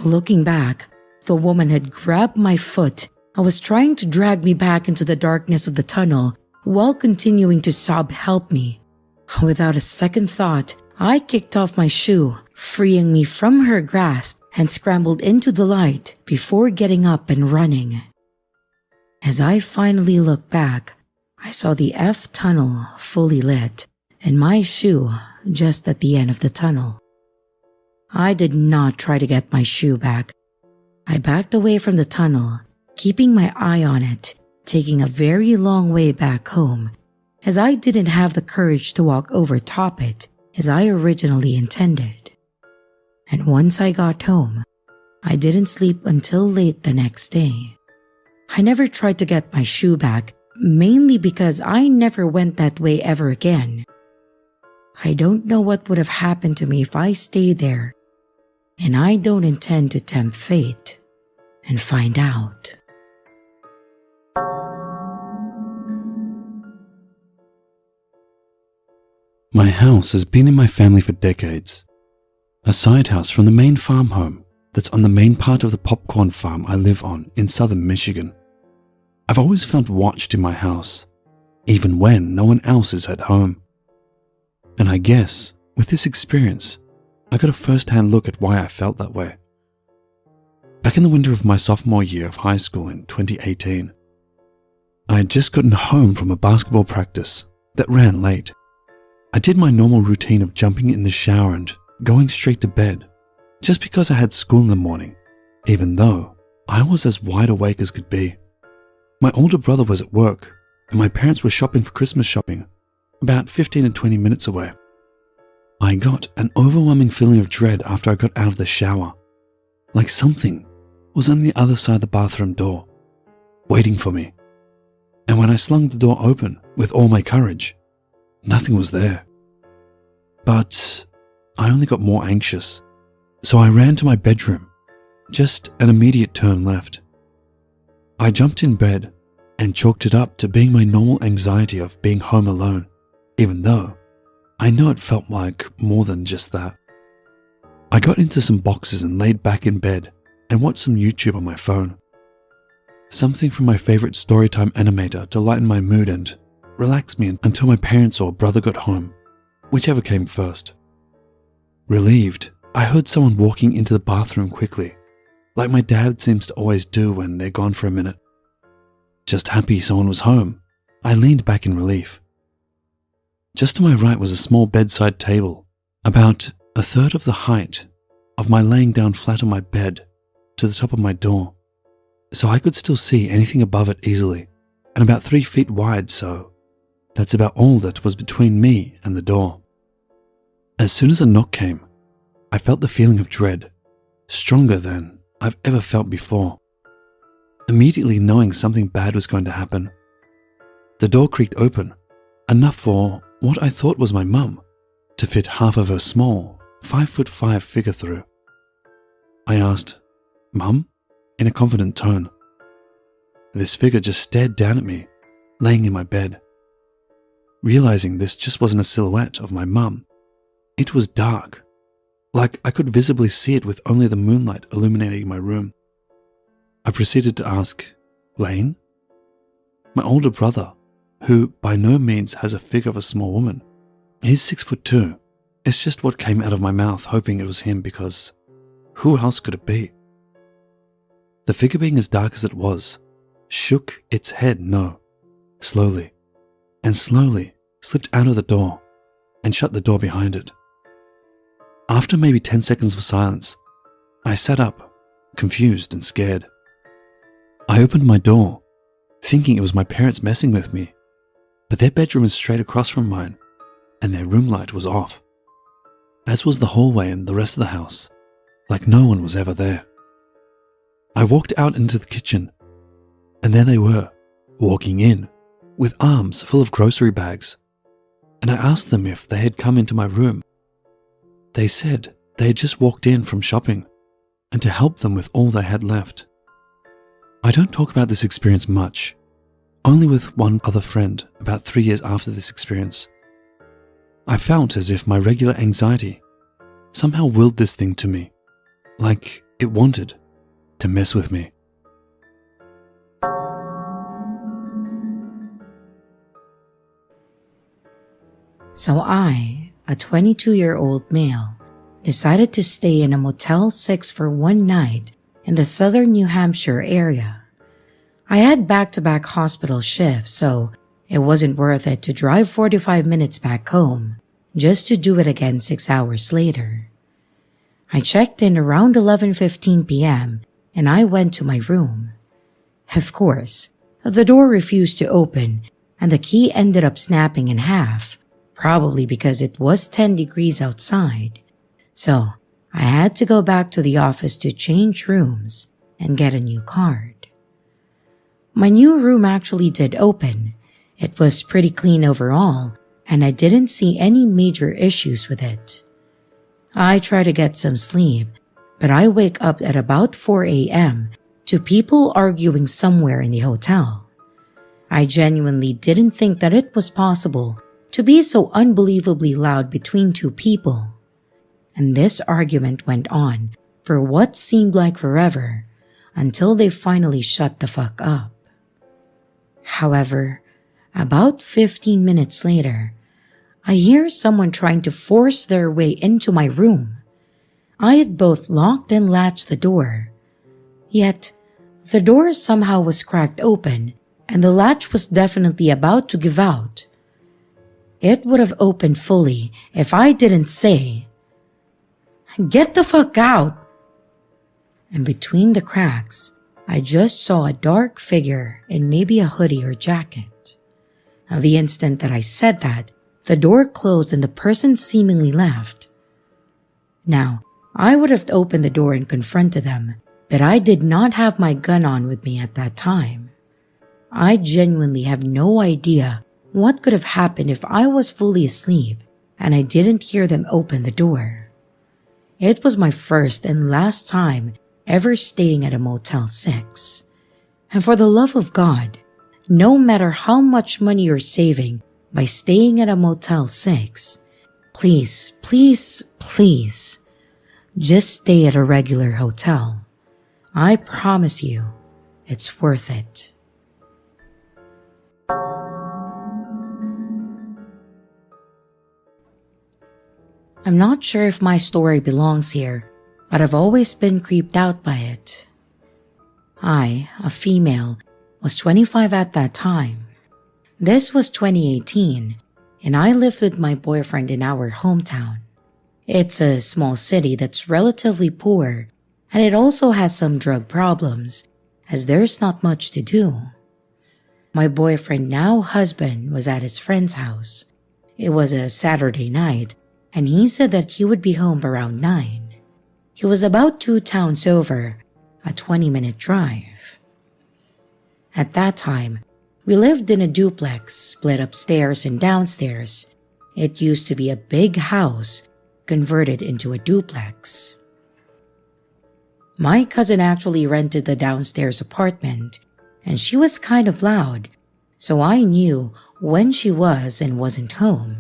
Looking back, the woman had grabbed my foot and was trying to drag me back into the darkness of the tunnel while continuing to sob, "Help me." Without a second thought, I kicked off my shoe, freeing me from her grasp, and scrambled into the light before getting up and running. As I finally looked back, I saw the F tunnel fully lit and my shoe just at the end of the tunnel. I did not try to get my shoe back. I backed away from the tunnel, keeping my eye on it, taking a very long way back home, as I didn't have the courage to walk over top it as I originally intended. And once I got home, I didn't sleep until late the next day. I never tried to get my shoe back, mainly because I never went that way ever again. I don't know what would have happened to me if I stayed there, and I don't intend to tempt fate and find out. My house has been in my family for decades. A side house from the main farm home that's on the main part of the popcorn farm I live on in southern Michigan. I've always felt watched in my house, even when no one else is at home. And I guess, with this experience, I got a first-hand look at why I felt that way. Back in the winter of my sophomore year of high school in 2018, I had just gotten home from a basketball practice that ran late. I did my normal routine of jumping in the shower and going straight to bed, just because I had school in the morning, even though I was as wide awake as could be. My older brother was at work, and my parents were shopping for Christmas shopping, about 15 to 20 minutes away. I got an overwhelming feeling of dread after I got out of the shower, like something was on the other side of the bathroom door, waiting for me. And when I slung the door open with all my courage, nothing was there. But I only got more anxious. So I ran to my bedroom, just an immediate turn left. I jumped in bed and chalked it up to being my normal anxiety of being home alone, even though I know it felt like more than just that. I got into some boxes and laid back in bed and watched some YouTube on my phone. Something from my favorite storytime animator to lighten my mood and relax me until my parents or brother got home, whichever came first. Relieved, I heard someone walking into the bathroom quickly, like my dad seems to always do when they're gone for a minute. Just happy someone was home, I leaned back in relief. Just to my right was a small bedside table, about a third of the height of my laying down flat on my bed to the top of my door, so I could still see anything above it easily, and about 3 feet wide, so that's about all that was between me and the door. As soon as a knock came, I felt the feeling of dread, stronger than I've ever felt before, immediately knowing something bad was going to happen. The door creaked open, enough for what I thought was my mum to fit half of her small 5'5" figure through. I asked, "Mum?" in a confident tone. This figure just stared down at me, laying in my bed. Realizing this just wasn't a silhouette of my mum, it was dark, like I could visibly see it with only the moonlight illuminating my room. I proceeded to ask, "Lane?" My older brother, who by no means has a figure of a small woman, he's 6'2". It's just what came out of my mouth, hoping it was him because who else could it be? The figure, being as dark as it was, shook its head no, slowly, and slowly slipped out of the door and shut the door behind it. After maybe 10 seconds of silence, I sat up, confused and scared. I opened my door, thinking it was my parents messing with me, but their bedroom is straight across from mine, and their room light was off, as was the hallway and the rest of the house, like no one was ever there. I walked out into the kitchen, and there they were, walking in, with arms full of grocery bags, and I asked them if they had come into my room. They said they had just walked in from shopping, and to help them with all they had left. I don't talk about this experience much, only with one other friend about 3 years after this experience. I felt as if my regular anxiety somehow willed this thing to me, like it wanted to mess with me. So I, a 22-year-old male, decided to stay in a Motel 6 for one night in the southern New Hampshire area. I had back-to-back hospital shifts, so it wasn't worth it to drive 45 minutes back home just to do it again 6 hours later. I checked in around 11:15 p.m. and I went to my room. Of course, the door refused to open and the key ended up snapping in half, probably because it was 10 degrees outside. So I had to go back to the office to change rooms and get a new card. My new room actually did open. It was pretty clean overall, and I didn't see any major issues with it. I try to get some sleep, but I wake up at about 4 a.m. to people arguing somewhere in the hotel. I genuinely didn't think that it was possible to be so unbelievably loud between two people. And this argument went on for what seemed like forever until they finally shut the fuck up. However, about 15 minutes later, I hear someone trying to force their way into my room. I had both locked and latched the door. Yet, the door somehow was cracked open and the latch was definitely about to give out. It would have opened fully if I didn't say, "Get the fuck out!" And between the cracks, I just saw a dark figure in maybe a hoodie or jacket. Now, the instant that I said that, the door closed and the person seemingly left. Now, I would have opened the door and confronted them, but I did not have my gun on with me at that time. I genuinely have no idea what could have happened if I was fully asleep and I didn't hear them open the door. It was my first and last time ever staying at a Motel 6. And for the love of God, no matter how much money you're saving by staying at a Motel 6, please, please, please, just stay at a regular hotel. I promise you, it's worth it. I'm not sure if my story belongs here, but I've always been creeped out by it. I, a female, was 25 at that time. This was 2018, and I lived with my boyfriend in our hometown. It's a small city that's relatively poor, and it also has some drug problems, as there's not much to do. My boyfriend, now husband, was at his friend's house. It was a Saturday night, and he said that he would be home around 9. He was about 2 towns over, a 20-minute drive. At that time, we lived in a duplex, split upstairs and downstairs. It used to be a big house, converted into a duplex. My cousin actually rented the downstairs apartment, and she was kind of loud, so I knew when she was and wasn't home.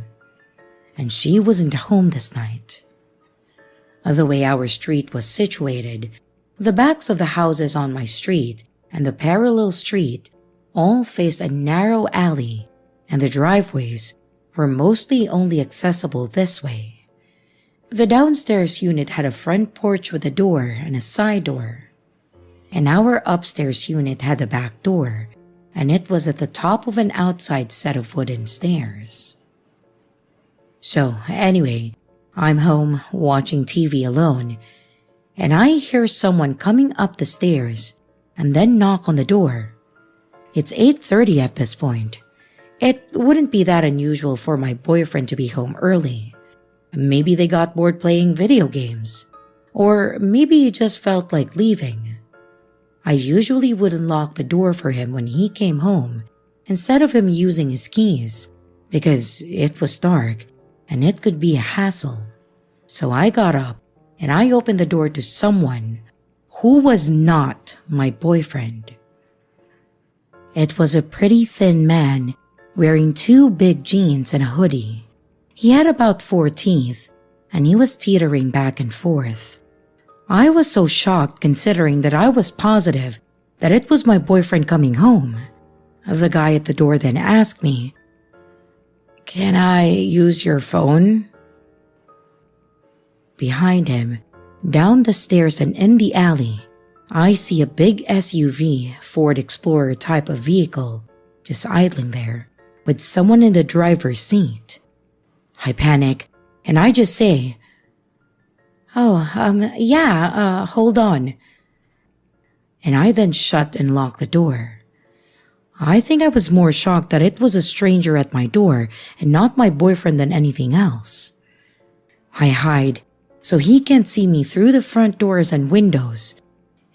And she wasn't home this night. The way our street was situated, the backs of the houses on my street and the parallel street all faced a narrow alley, and the driveways were mostly only accessible this way. The downstairs unit had a front porch with a door and a side door, and our upstairs unit had a back door, and it was at the top of an outside set of wooden stairs. So anyway, I'm home watching TV alone, and I hear someone coming up the stairs and then knock on the door. It's 8:30 at this point. It wouldn't be that unusual for my boyfriend to be home early. Maybe they got bored playing video games, or maybe he just felt like leaving. I usually would unlock the door for him when he came home instead of him using his keys, because it was dark and it could be a hassle. So I got up and I opened the door to someone who was not my boyfriend. It was a pretty thin man wearing 2 big jeans and a hoodie. He had about 4 teeth, and he was teetering back and forth. I was so shocked considering that I was positive that it was my boyfriend coming home. The guy at the door then asked me, "Can I use your phone?" Behind him, down the stairs and in the alley, I see a big SUV, Ford Explorer type of vehicle, just idling there, with someone in the driver's seat. I panic, and I just say, hold on." And I then shut and locked the door. I think I was more shocked that it was a stranger at my door and not my boyfriend than anything else. I hide so he can't see me through the front doors and windows,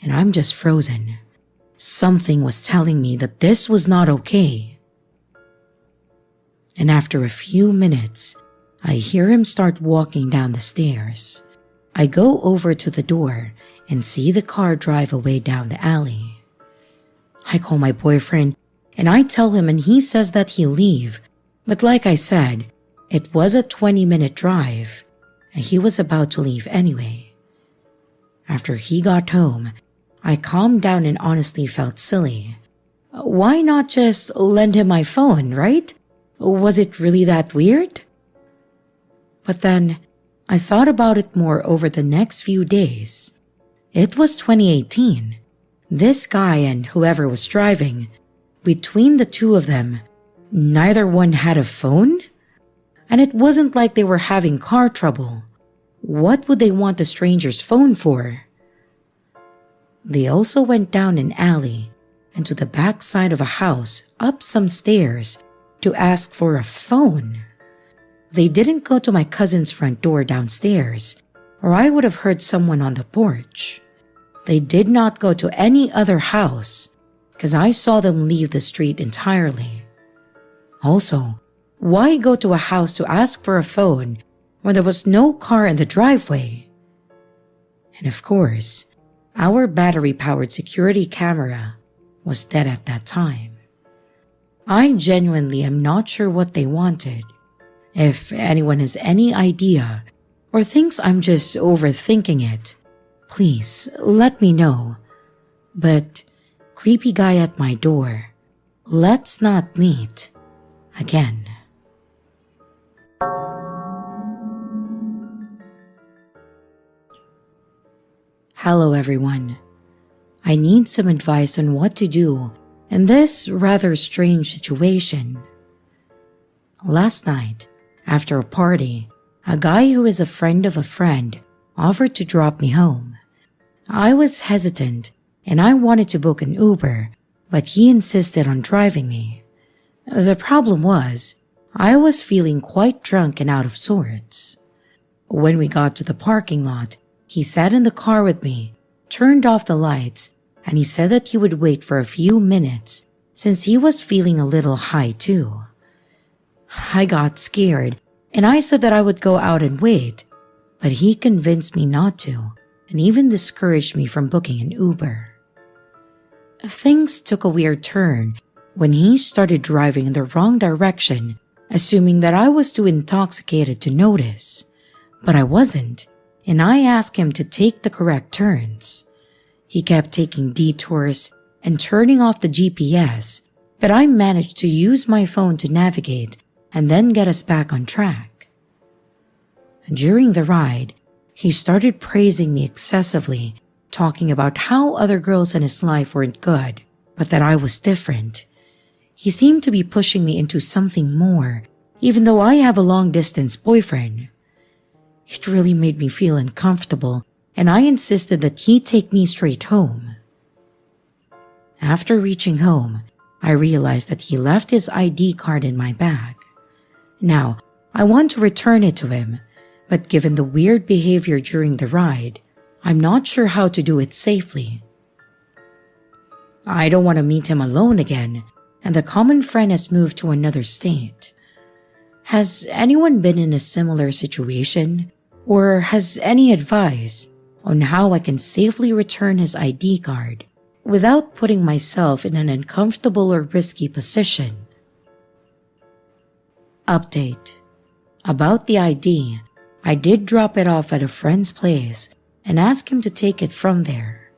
and I'm just frozen. Something was telling me that this was not okay. And after a few minutes, I hear him start walking down the stairs. I go over to the door and see the car drive away down the alley. I call my boyfriend and I tell him, and he says that he'll leave. But like I said, it was a 20-minute drive, and he was about to leave anyway. After he got home, I calmed down and honestly felt silly. Why not just lend him my phone, right? Was it really that weird? But then, I thought about it more over the next few days. It was 2018. This guy and whoever was driving, between the two of them, neither one had a phone? And it wasn't like they were having car trouble. What would they want a stranger's phone for? They also went down an alley and to the back side of a house, up some stairs, to ask for a phone. They didn't go to my cousin's front door downstairs, or I would have heard someone on the porch. They did not go to any other house, because I saw them leave the street entirely. Also, why go to a house to ask for a phone when there was no car in the driveway? And of course, our battery-powered security camera was dead at that time. I genuinely am not sure what they wanted. If anyone has any idea or thinks I'm just overthinking it, please let me know. But creepy guy at my door, let's not meet again. Hello everyone. I need some advice on what to do in this rather strange situation. Last night, after a party, a guy who is a friend of a friend offered to drop me home. I was hesitant and I wanted to book an Uber, but he insisted on driving me. The problem was, I was feeling quite drunk and out of sorts. When we got to the parking lot, he sat in the car with me, turned off the lights, and he said that he would wait for a few minutes since he was feeling a little high too. I got scared and I said that I would go out and wait, but he convinced me not to and even discouraged me from booking an Uber. Things took a weird turn when he started driving in the wrong direction, assuming that I was too intoxicated to notice. But I wasn't, and I asked him to take the correct turns. He kept taking detours and turning off the GPS, but I managed to use my phone to navigate and then get us back on track. During the ride, he started praising me excessively, talking about how other girls in his life weren't good, but that I was different. He seemed to be pushing me into something more, even though I have a long-distance boyfriend. It really made me feel uncomfortable, and I insisted that he take me straight home. After reaching home, I realized that he left his ID card in my bag. Now, I want to return it to him, but given the weird behavior during the ride, I'm not sure how to do it safely. I don't want to meet him alone again, and the common friend has moved to another state. Has anyone been in a similar situation, or has any advice on how I can safely return his ID card without putting myself in an uncomfortable or risky position? Update. About the ID, I did drop it off at a friend's place and asked him to take it from there.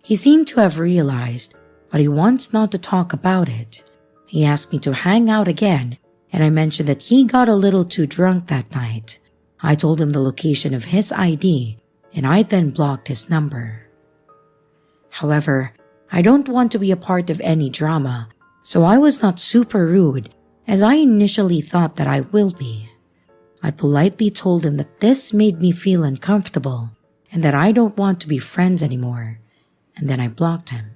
He seemed to have realized, but he wants not to talk about it. He asked me to hang out again, and I mentioned that he got a little too drunk that night. I told him the location of his ID, and I then blocked his number. However, I don't want to be a part of any drama, so I was not super rude, as I initially thought that I will be. I politely told him that this made me feel uncomfortable, and that I don't want to be friends anymore, and then I blocked him.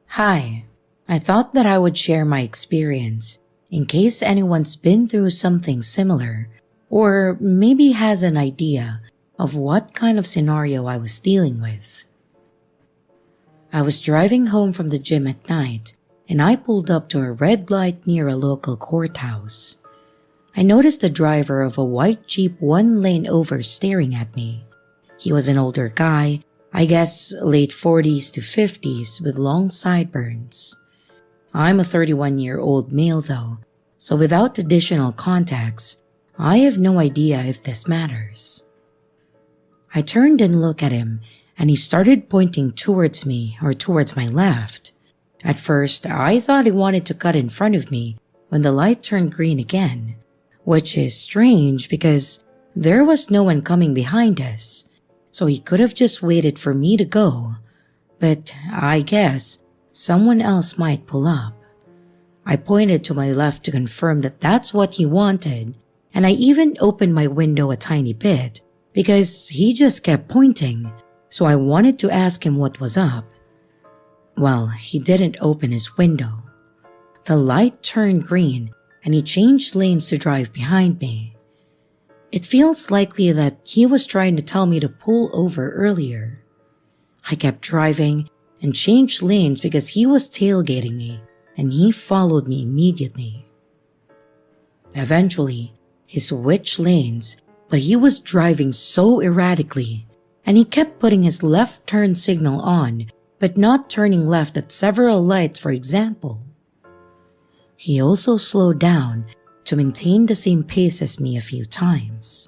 Hi, I thought that I would share my experience in case anyone's been through something similar or maybe has an idea of what kind of scenario I was dealing with. I was driving home from the gym at night and I pulled up to a red light near a local courthouse. I noticed the driver of a white Jeep one lane over staring at me. He was an older guy, I guess late 40s to 50s with long sideburns. I'm a 31-year-old male though, so without additional context, I have no idea if this matters. I turned and looked at him and he started pointing towards me or towards my left. At first, I thought he wanted to cut in front of me when the light turned green again, which is strange because there was no one coming behind us. So he could have just waited for me to go, but I guess someone else might pull up. I pointed to my left to confirm that that's what he wanted, and I even opened my window a tiny bit because he just kept pointing, so I wanted to ask him what was up. Well, he didn't open his window. The light turned green and he changed lanes to drive behind me. It feels likely that he was trying to tell me to pull over earlier. I kept driving and changed lanes because he was tailgating me and he followed me immediately. Eventually, he switched lanes, but he was driving so erratically, and he kept putting his left turn signal on but not turning left at several lights, for example. He also slowed down to maintain the same pace as me a few times.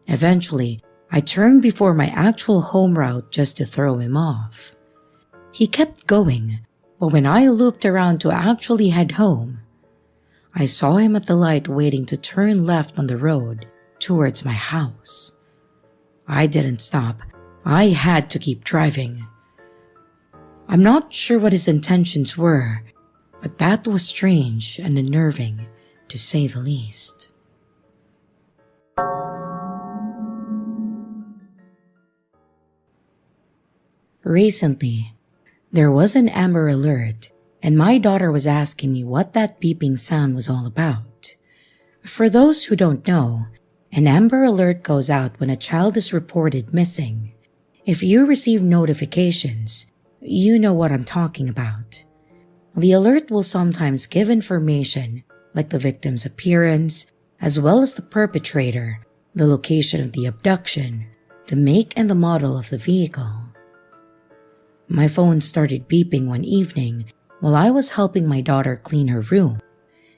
Eventually, I turned before my actual home route just to throw him off. He kept going, but when I looped around to actually head home, I saw him at the light waiting to turn left on the road towards my house. I didn't stop. I had to keep driving. I'm not sure what his intentions were, but that was strange and unnerving, to say the least. Recently, there was an Amber Alert, and my daughter was asking me what that beeping sound was all about. For those who don't know, an Amber Alert goes out when a child is reported missing. If you receive notifications, you know what I'm talking about. The alert will sometimes give information like the victim's appearance, as well as the perpetrator, the location of the abduction, the make and the model of the vehicle. My phone started beeping one evening while I was helping my daughter clean her room.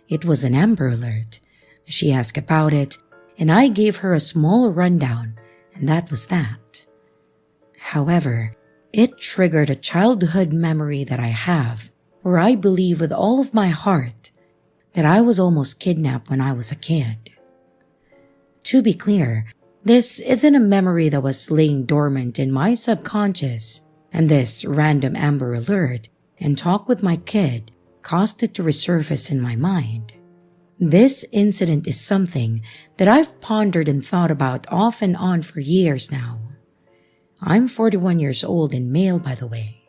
It was an Amber Alert. She asked about it, and I gave her a small rundown, and that was that. However, it triggered a childhood memory that I have, where I believe with all of my heart that I was almost kidnapped when I was a kid. To be clear, this isn't a memory that was laying dormant in my subconscious, and this random Amber Alert and talk with my kid caused it to resurface in my mind. This incident is something that I've pondered and thought about off and on for years now. I'm 41 years old and male, by the way.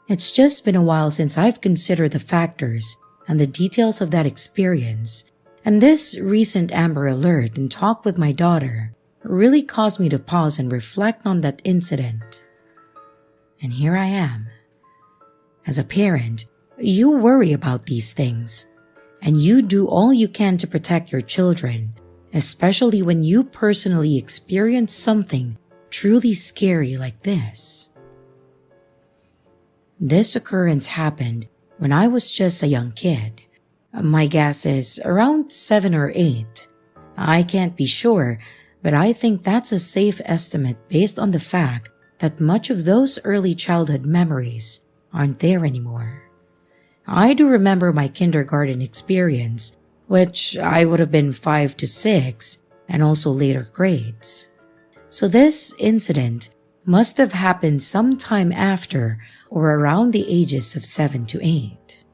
It's just been a while since I've considered the factors and the details of that experience, and this recent Amber Alert and talk with my daughter really caused me to pause and reflect on that incident. And here I am. As a parent, you worry about these things, and you do all you can to protect your children, especially when you personally experience something truly scary like this. This occurrence happened when I was just a young kid. My guess is around 7 or 8. I can't be sure, but I think that's a safe estimate based on the fact that much of those early childhood memories aren't there anymore. I do remember my kindergarten experience, which I would have been 5 to 6, and also later grades. So this incident must have happened sometime after or around the ages of 7 to 8.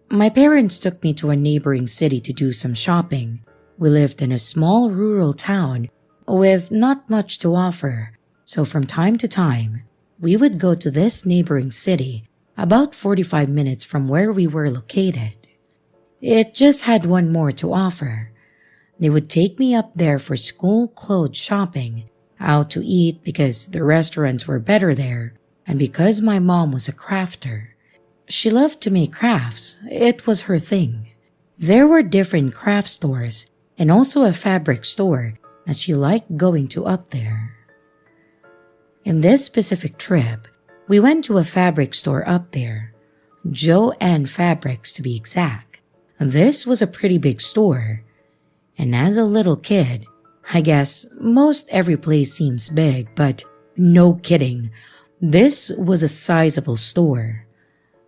My parents took me to a neighboring city to do some shopping. We lived in a small rural town with not much to offer, so from time to time, we would go to this neighboring city about 45 minutes from where we were located. It just had one more to offer. They would take me up there for school clothes shopping, out to eat because the restaurants were better there, and because my mom was a crafter. She loved to make crafts. It was her thing. There were different craft stores and also a fabric store that she liked going to up there. In this specific trip, we went to a fabric store up there, Jo-Ann Fabrics to be exact. This was a pretty big store, and as a little kid, I guess most every place seems big, but no kidding, this was a sizable store.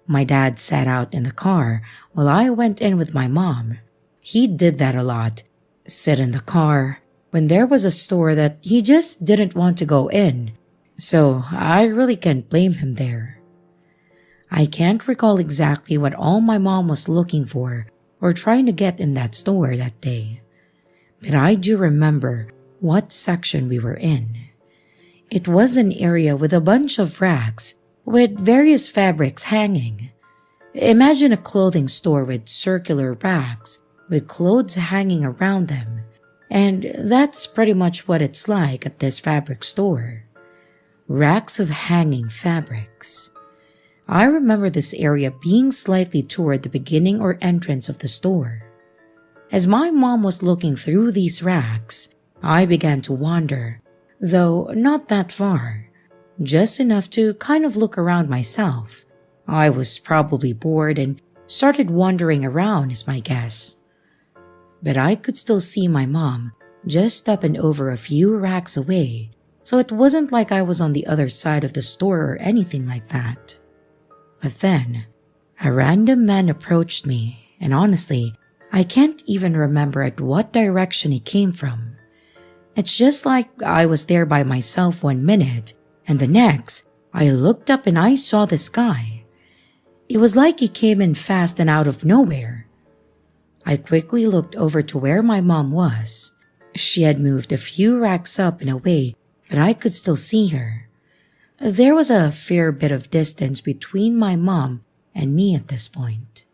My dad sat out in the car while I went in with my mom. He did that a lot, sit in the car, when there was a store that he just didn't want to go in. So I really can't blame him there. I can't recall exactly what all my mom was looking for or trying to get in that store that day, but I do remember what section we were in. It was an area with a bunch of racks with various fabrics hanging. Imagine a clothing store with circular racks with clothes hanging around them, and that's pretty much what it's like at this fabric store. Racks of hanging fabrics. I remember this area being slightly toward the beginning or entrance of the store. As my mom was looking through these racks, I began to wander, though not that far, just enough to kind of look around myself. I was probably bored and started wandering around is my guess. But I could still see my mom just up and over a few racks away, so it wasn't like I was on the other side of the store or anything like that. But then, a random man approached me, and honestly, I can't even remember at what direction he came from. It's just like I was there by myself 1 minute, and the next, I looked up and I saw this guy. It was like he came in fast and out of nowhere. I quickly looked over to where my mom was. She had moved a few racks up and away, but I could still see her. There was a fair bit of distance between my mom and me at this point.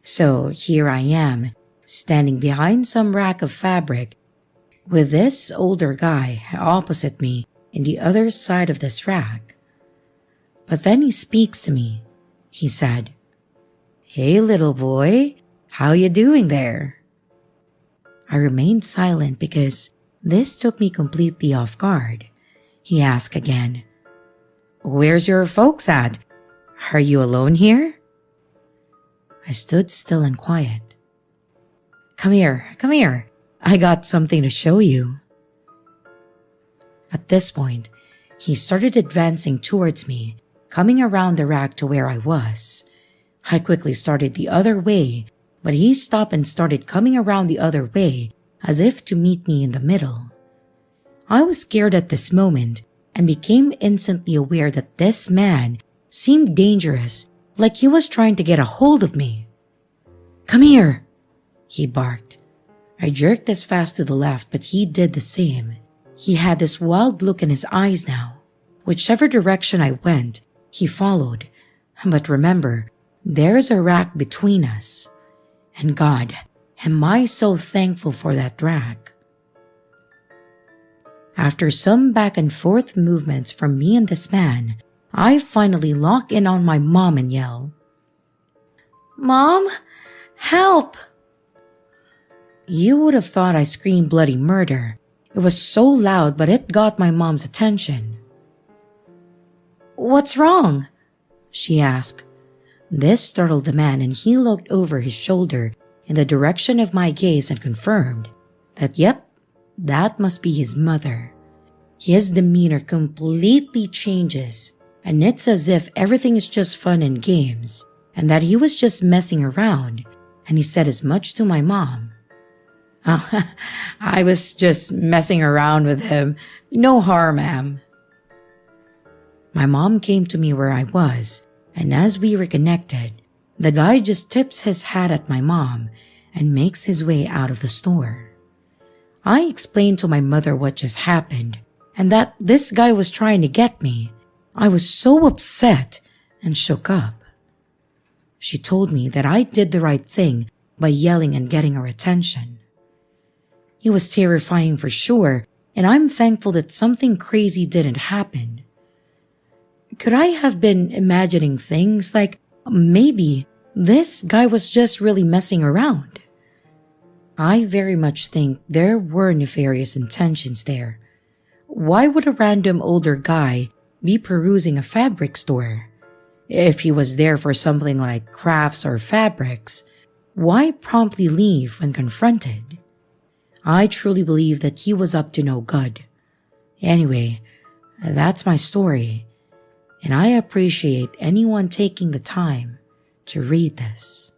So here I am, standing behind some rack of fabric, with this older guy opposite me in the other side of this rack. But then he speaks to me. He said, "Hey little boy, how you doing there?" I remained silent because this took me completely off guard. He asked again, "Where's your folks at? Are you alone here?" I stood still and quiet. Come here. I got something to show you." At this point, he started advancing towards me, coming around the rack to where I was. I quickly started the other way, but he stopped and started coming around the other way as if to meet me in the middle. I was scared at this moment and became instantly aware that this man seemed dangerous, like he was trying to get a hold of me. "Come here," he barked. I jerked as fast to the left, but he did the same. He had this wild look in his eyes now. Whichever direction I went, he followed. But remember, there's a rack between us. And God, am I so thankful for that rack. After some back and forth movements from me and this man, I finally lock in on my mom and yell, "Mom, help!" You would have thought I screamed bloody murder. It was so loud, but it got my mom's attention. "What's wrong?" she asked. This startled the man, and he looked over his shoulder in the direction of my gaze and confirmed that, yep, that must be his mother. His demeanor completely changes, and it's as if everything is just fun and games, and that he was just messing around, and he said as much to my mom. "Oh, I was just messing around with him. No harm, ma'am." My mom came to me where I was, and as we reconnected, the guy just tips his hat at my mom and makes his way out of the store. I explained to my mother what just happened and that this guy was trying to get me. I was so upset and shook up. She told me that I did the right thing by yelling and getting her attention. It was terrifying for sure, and I'm thankful that something crazy didn't happen. Could I have been imagining things like maybe this guy was just really messing around? I very much think there were nefarious intentions there. Why would a random older guy be perusing a fabric store? If he was there for something like crafts or fabrics, why promptly leave when confronted? I truly believe that he was up to no good. Anyway, that's my story, and I appreciate anyone taking the time to read this.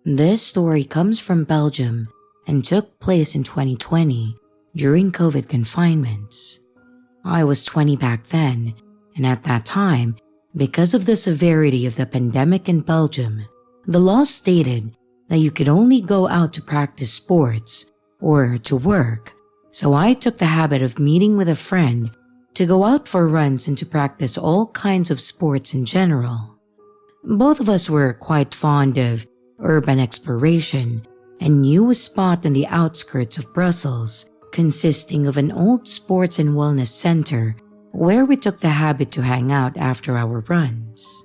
This story comes from Belgium and took place in 2020 during COVID confinements. I was 20 back then, and at that time, because of the severity of the pandemic in Belgium, the law stated that you could only go out to practice sports or to work, so I took the habit of meeting with a friend to go out for runs and to practice all kinds of sports in general. Both of us were quite fond of urban exploration, and knew a spot in the outskirts of Brussels consisting of an old sports and wellness center where we took the habit to hang out after our runs.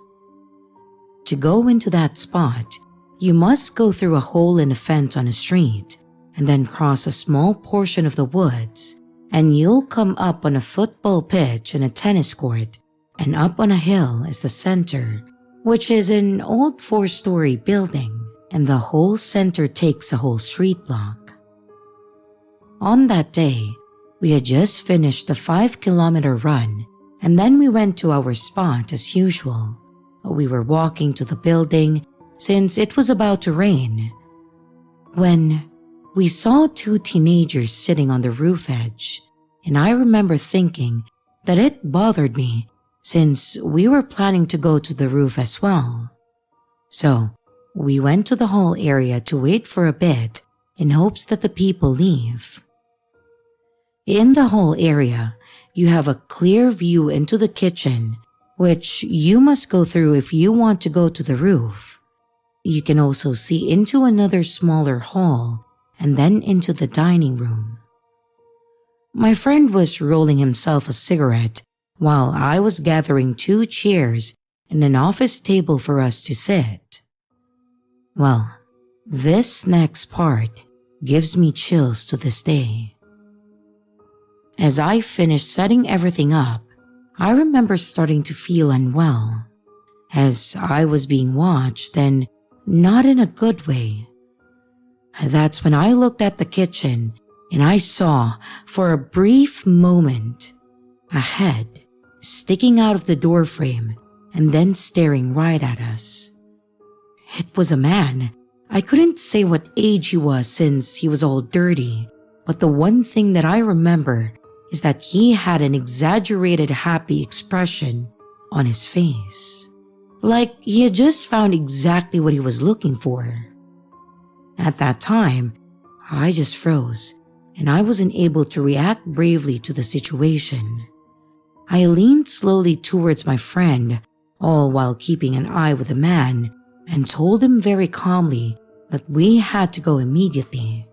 To go into that spot, you must go through a hole in a fence on a street and then cross a small portion of the woods, and you'll come up on a football pitch and a tennis court, and up on a hill is the center, which is an old 4-story building, and the whole center takes a whole street block. On that day, we had just finished the 5-kilometer run, and then we went to our spot as usual. We were walking to the building since it was about to rain, when we saw 2 teenagers sitting on the roof edge, and I remember thinking that it bothered me since we were planning to go to the roof as well. So we went to the hall area to wait for a bit in hopes that the people leave. In the hall area, you have a clear view into the kitchen, which you must go through if you want to go to the roof. You can also see into another smaller hall and then into the dining room. My friend was rolling himself a cigarette while I was gathering 2 chairs and an office table for us to sit. Well, this next part gives me chills to this day. As I finished setting everything up, I remember starting to feel unwell, as I was being watched and not in a good way. That's when I looked at the kitchen and I saw, for a brief moment, a head sticking out of the doorframe and then staring right at us. It was a man. I couldn't say what age he was since he was all dirty, but the one thing that I remember is that he had an exaggerated happy expression on his face, like he had just found exactly what he was looking for. At that time, I just froze, and I wasn't able to react bravely to the situation. I leaned slowly towards my friend, all while keeping an eye with the man, and told him very calmly that we had to go immediately.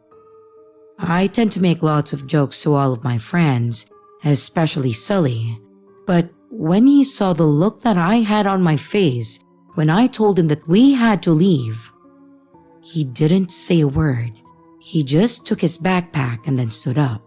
I tend to make lots of jokes to all of my friends, especially Sully, but when he saw the look that I had on my face when I told him that we had to leave, he didn't say a word. He just took his backpack and then stood up.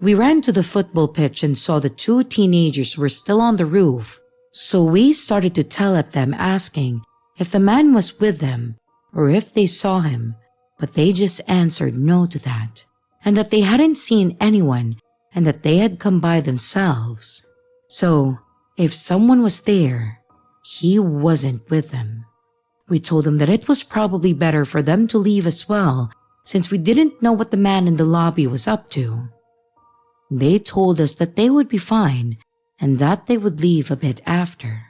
We ran to the football pitch and saw the 2 teenagers were still on the roof, so we started to tell at them, asking if the man was with them or if they saw him, but they just answered no to that, and that they hadn't seen anyone and that they had come by themselves. So if someone was there, he wasn't with them. We told them that it was probably better for them to leave as well, since we didn't know what the man in the lobby was up to. They told us that they would be fine and that they would leave a bit after.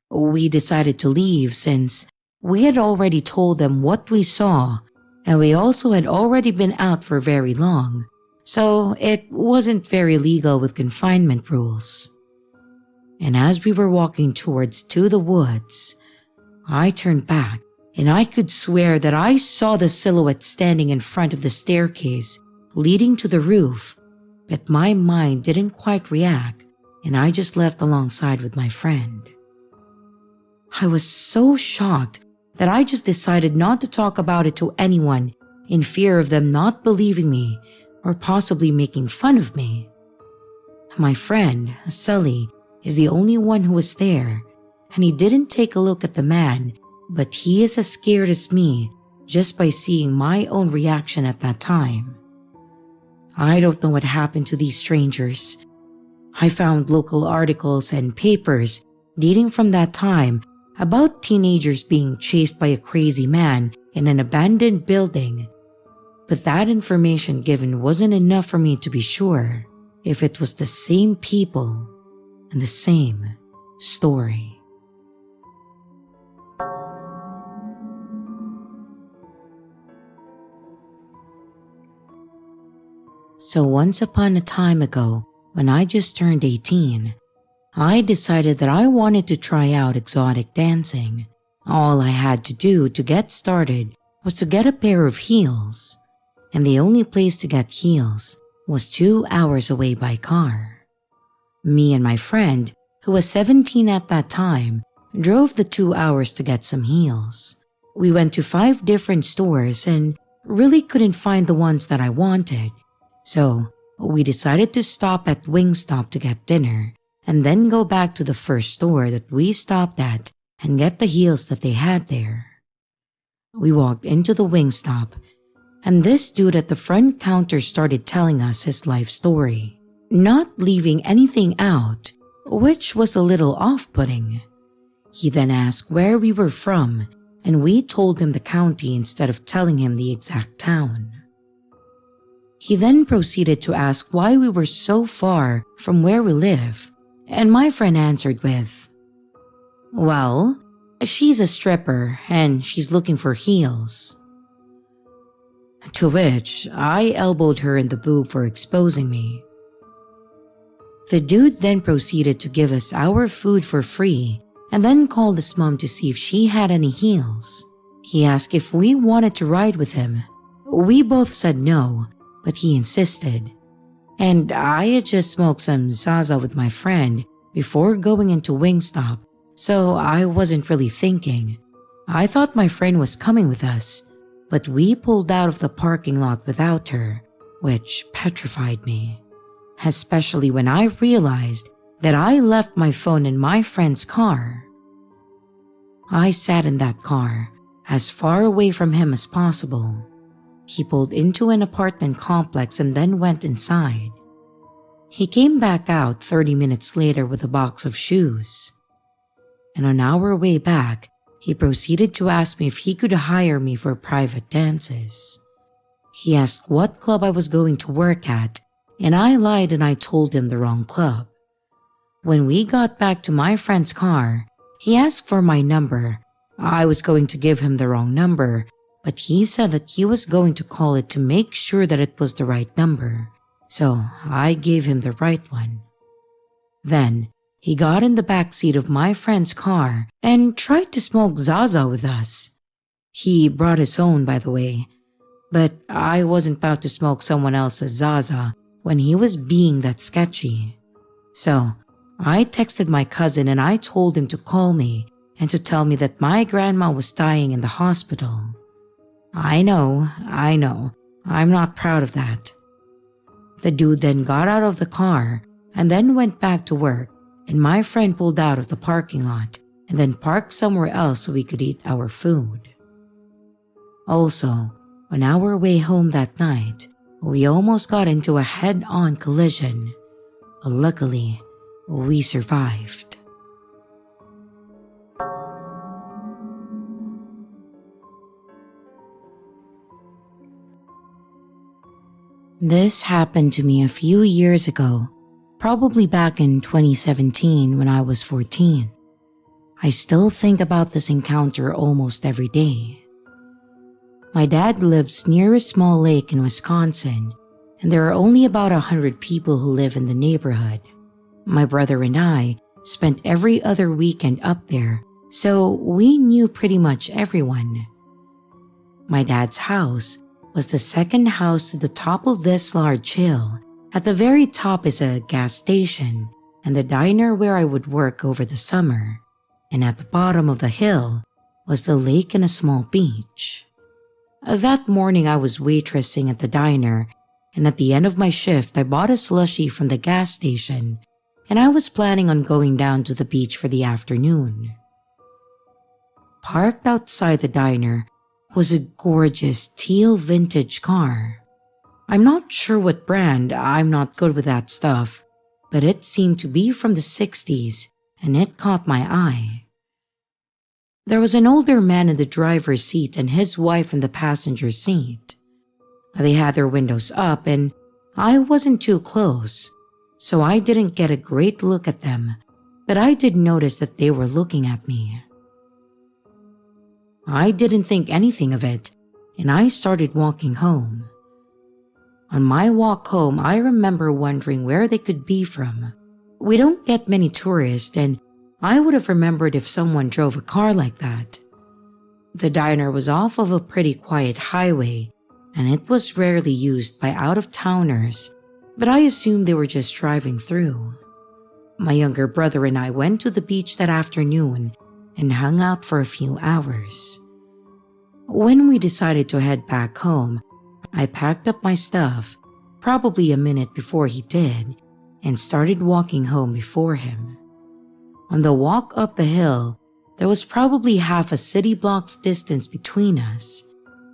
We decided to leave since we had already told them what we saw, and we also had already been out for very long, so it wasn't very legal with confinement rules. And as we were walking towards the woods, I turned back and I could swear that I saw the silhouette standing in front of the staircase leading to the roof, but my mind didn't quite react and I just left alongside with my friend. I was so shocked that I just decided not to talk about it to anyone in fear of them not believing me or possibly making fun of me. My friend, Sully, is the only one who was there, and he didn't take a look at the man, but he is as scared as me just by seeing my own reaction at that time. I don't know what happened to these strangers. I found local articles and papers dating from that time about teenagers being chased by a crazy man in an abandoned building, but that information given wasn't enough for me to be sure if it was the same people and the same story. So once upon a time ago, when I just turned 18, I decided that I wanted to try out exotic dancing, All I had to do to get started was to get a pair of heels, and the only place to get heels was 2 hours away by car. Me and my friend, who was 17 at that time, drove the 2 hours to get some heels. We went to 5 different stores and really couldn't find the ones that I wanted, so we decided to stop at Wingstop to get dinner and then go back to the first store that we stopped at and get the heels that they had there. We walked into the Wingstop, and this dude at the front counter started telling us his life story, not leaving anything out, which was a little off-putting. He then asked where we were from, and we told him the county instead of telling him the exact town. He then proceeded to ask why we were so far from where we live, and my friend answered with, "Well, she's a stripper and she's looking for heels." To which I elbowed her in the boob for exposing me. The dude then proceeded to give us our food for free and then called his mom to see if she had any heels. He asked if we wanted to ride with him. We both said no, but he insisted. And I had just smoked some Zaza with my friend before going into Wingstop, so I wasn't really thinking. I thought my friend was coming with us, but we pulled out of the parking lot without her, which petrified me, especially when I realized that I left my phone in my friend's car. I sat in that car, as far away from him as possible. He pulled into an apartment complex and then went inside. He came back out 30 minutes later with a box of shoes. And on our way back, he proceeded to ask me if he could hire me for private dances. He asked what club I was going to work at, and I lied and I told him the wrong club. When we got back to my friend's car, he asked for my number. I was going to give him the wrong number, but he said that he was going to call it to make sure that it was the right number, so I gave him the right one. Then, he got in the back seat of my friend's car and tried to smoke Zaza with us. He brought his own, by the way, but I wasn't about to smoke someone else's Zaza when he was being that sketchy. So, I texted my cousin and I told him to call me and to tell me that my grandma was dying in the hospital. I know, I'm not proud of that. The dude then got out of the car and then went back to work, and my friend pulled out of the parking lot and then parked somewhere else so we could eat our food. Also, on our way home that night, we almost got into a head-on collision, but luckily, we survived. This happened to me a few years ago, probably back in 2017 when I was 14. I still think about this encounter almost every day. My dad lives near a small lake in Wisconsin, and there are only about 100 people who live in the neighborhood. My brother and I spent every other weekend up there, so we knew pretty much everyone. My dad's house was the second house to the top of this large hill. At the very top is a gas station and the diner where I would work over the summer, and at the bottom of the hill was the lake and a small beach. That morning I was waitressing at the diner, and at the end of my shift I bought a slushie from the gas station, and I was planning on going down to the beach for the afternoon. Parked outside the diner was a gorgeous teal vintage car. I'm not sure what brand, I'm not good with that stuff, but it seemed to be from the 60s and it caught my eye. There was an older man in the driver's seat and his wife in the passenger seat. They had their windows up and I wasn't too close, so I didn't get a great look at them, but I did notice that they were looking at me. I didn't think anything of it, and I started walking home. On my walk home, I remember wondering where they could be from. We don't get many tourists, and I would have remembered if someone drove a car like that. The diner was off of a pretty quiet highway, and it was rarely used by out-of-towners, but I assumed they were just driving through. My younger brother and I went to the beach that afternoon and hung out for a few hours. When we decided to head back home, I packed up my stuff, probably a minute before he did, and started walking home before him. On the walk up the hill, there was probably half a city block's distance between us.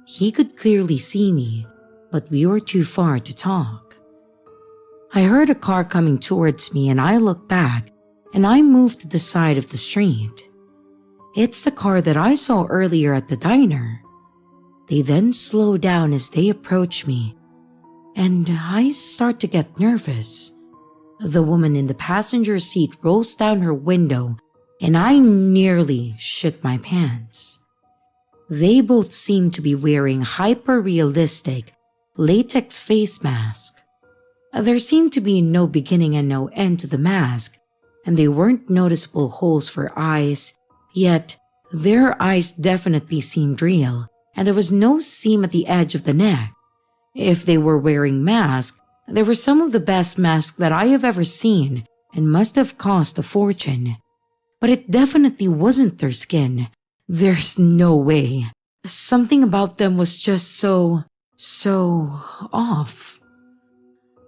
He could clearly see me, but we were too far to talk. I heard a car coming towards me and I looked back and I moved to the side of the street. It's the car that I saw earlier at the diner. They then slow down as they approach me, and I start to get nervous. The woman in the passenger seat rolls down her window, and I nearly shit my pants. They both seem to be wearing hyper-realistic latex face masks. There seemed to be no beginning and no end to the mask, and they weren't noticeable holes for eyes, yet their eyes definitely seemed real, and there was no seam at the edge of the neck. If they were wearing masks, they were some of the best masks that I have ever seen and must have cost a fortune. But it definitely wasn't their skin. There's no way. Something about them was just so off.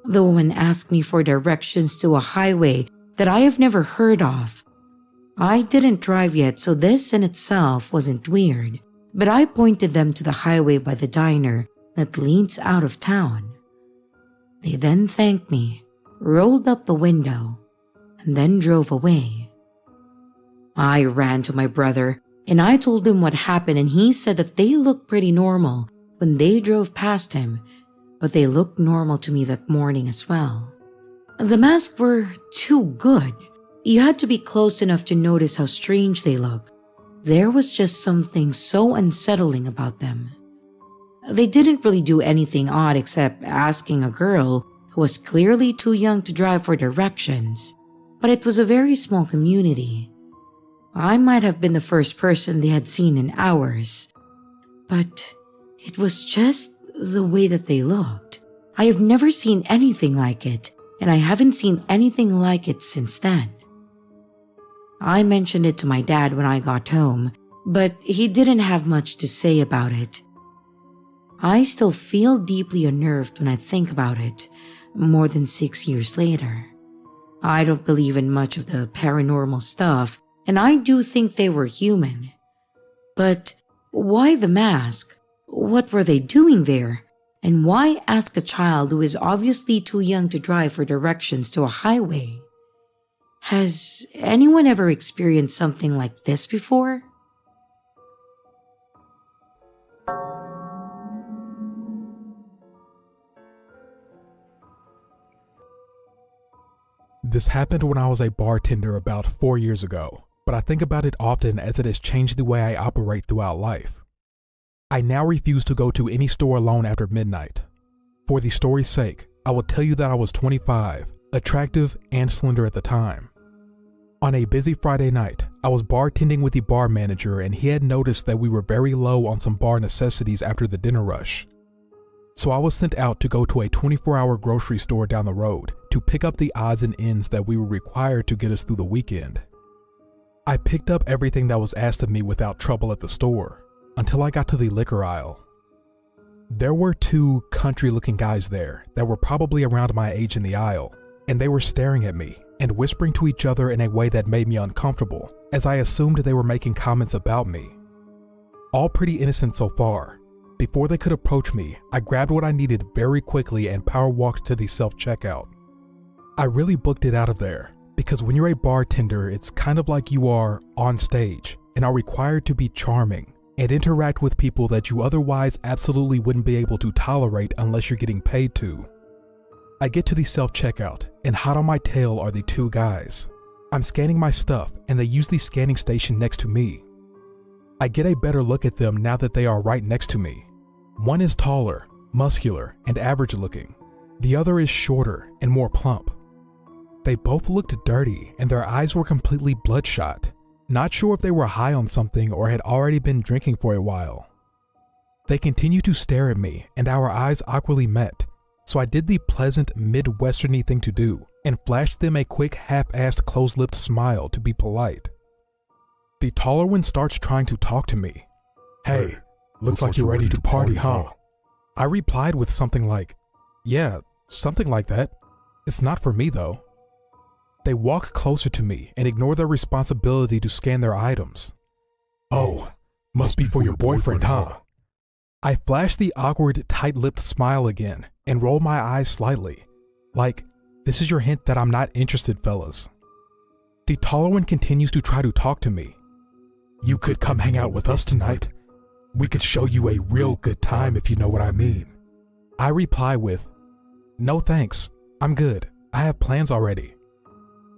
The woman asked me for directions to a highway that I have never heard of. I didn't drive yet, so this in itself wasn't weird, but I pointed them to the highway by the diner that leads out of town. They then thanked me, rolled up the window, and then drove away. I ran to my brother and I told him what happened, and he said that they looked pretty normal when they drove past him, but they looked normal to me that morning as well. The masks were too good. You had to be close enough to notice how strange they look. There was just something so unsettling about them. They didn't really do anything odd except asking a girl who was clearly too young to drive for directions, but it was a very small community. I might have been the first person they had seen in hours, but it was just the way that they looked. I have never seen anything like it, and I haven't seen anything like it since then. I mentioned it to my dad when I got home, but he didn't have much to say about it. I still feel deeply unnerved when I think about it, more than 6 years later. I don't believe in much of the paranormal stuff, and I do think they were human. But why the mask? What were they doing there? And why ask a child who is obviously too young to drive for directions to a highway? Has anyone ever experienced something like this before? This happened when I was a bartender about 4 years ago, but I think about it often as it has changed the way I operate throughout life. I now refuse to go to any store alone after midnight. For the story's sake, I will tell you that I was 25, attractive and slender at the time. On a busy Friday night, I was bartending with the bar manager and he had noticed that we were very low on some bar necessities after the dinner rush. So I was sent out to go to a 24-hour grocery store down the road to pick up the odds and ends that we were required to get us through the weekend. I picked up everything that was asked of me without trouble at the store, until I got to the liquor aisle. There were two country-looking guys there that were probably around my age in the aisle, and they were staring at me and whispering to each other in a way that made me uncomfortable, as I assumed they were making comments about me. All pretty innocent so far. Before they could approach me, I grabbed what I needed very quickly and power walked to the self-checkout. I really booked it out of there, because when you're a bartender, it's kind of like you are on stage and are required to be charming and interact with people that you otherwise absolutely wouldn't be able to tolerate unless you're getting paid to. I get to the self-checkout, and hot on my tail are the two guys. I'm scanning my stuff, and they use the scanning station next to me. I get a better look at them now that they are right next to me. One is taller, muscular, and average looking. The other is shorter and more plump. They both looked dirty, and their eyes were completely bloodshot. Not sure if they were high on something or had already been drinking for a while. They continued to stare at me and our eyes awkwardly met, so I did the pleasant Midwesterny thing to do and flashed them a quick half-assed closed-lipped smile to be polite. The taller one starts trying to talk to me. "Hey, looks like you're ready to party, huh?" I replied with something like, "Yeah, something like that. It's not for me though." They walk closer to me and ignore their responsibility to scan their items. "Oh, must be for your boyfriend, huh?" I flash the awkward, tight-lipped smile again and roll my eyes slightly, like, this is your hint that I'm not interested, fellas. The taller one continues to try to talk to me. "You could come hang out with us tonight. We could show you a real good time if you know what I mean." I reply with, "No thanks, I'm good. I have plans already."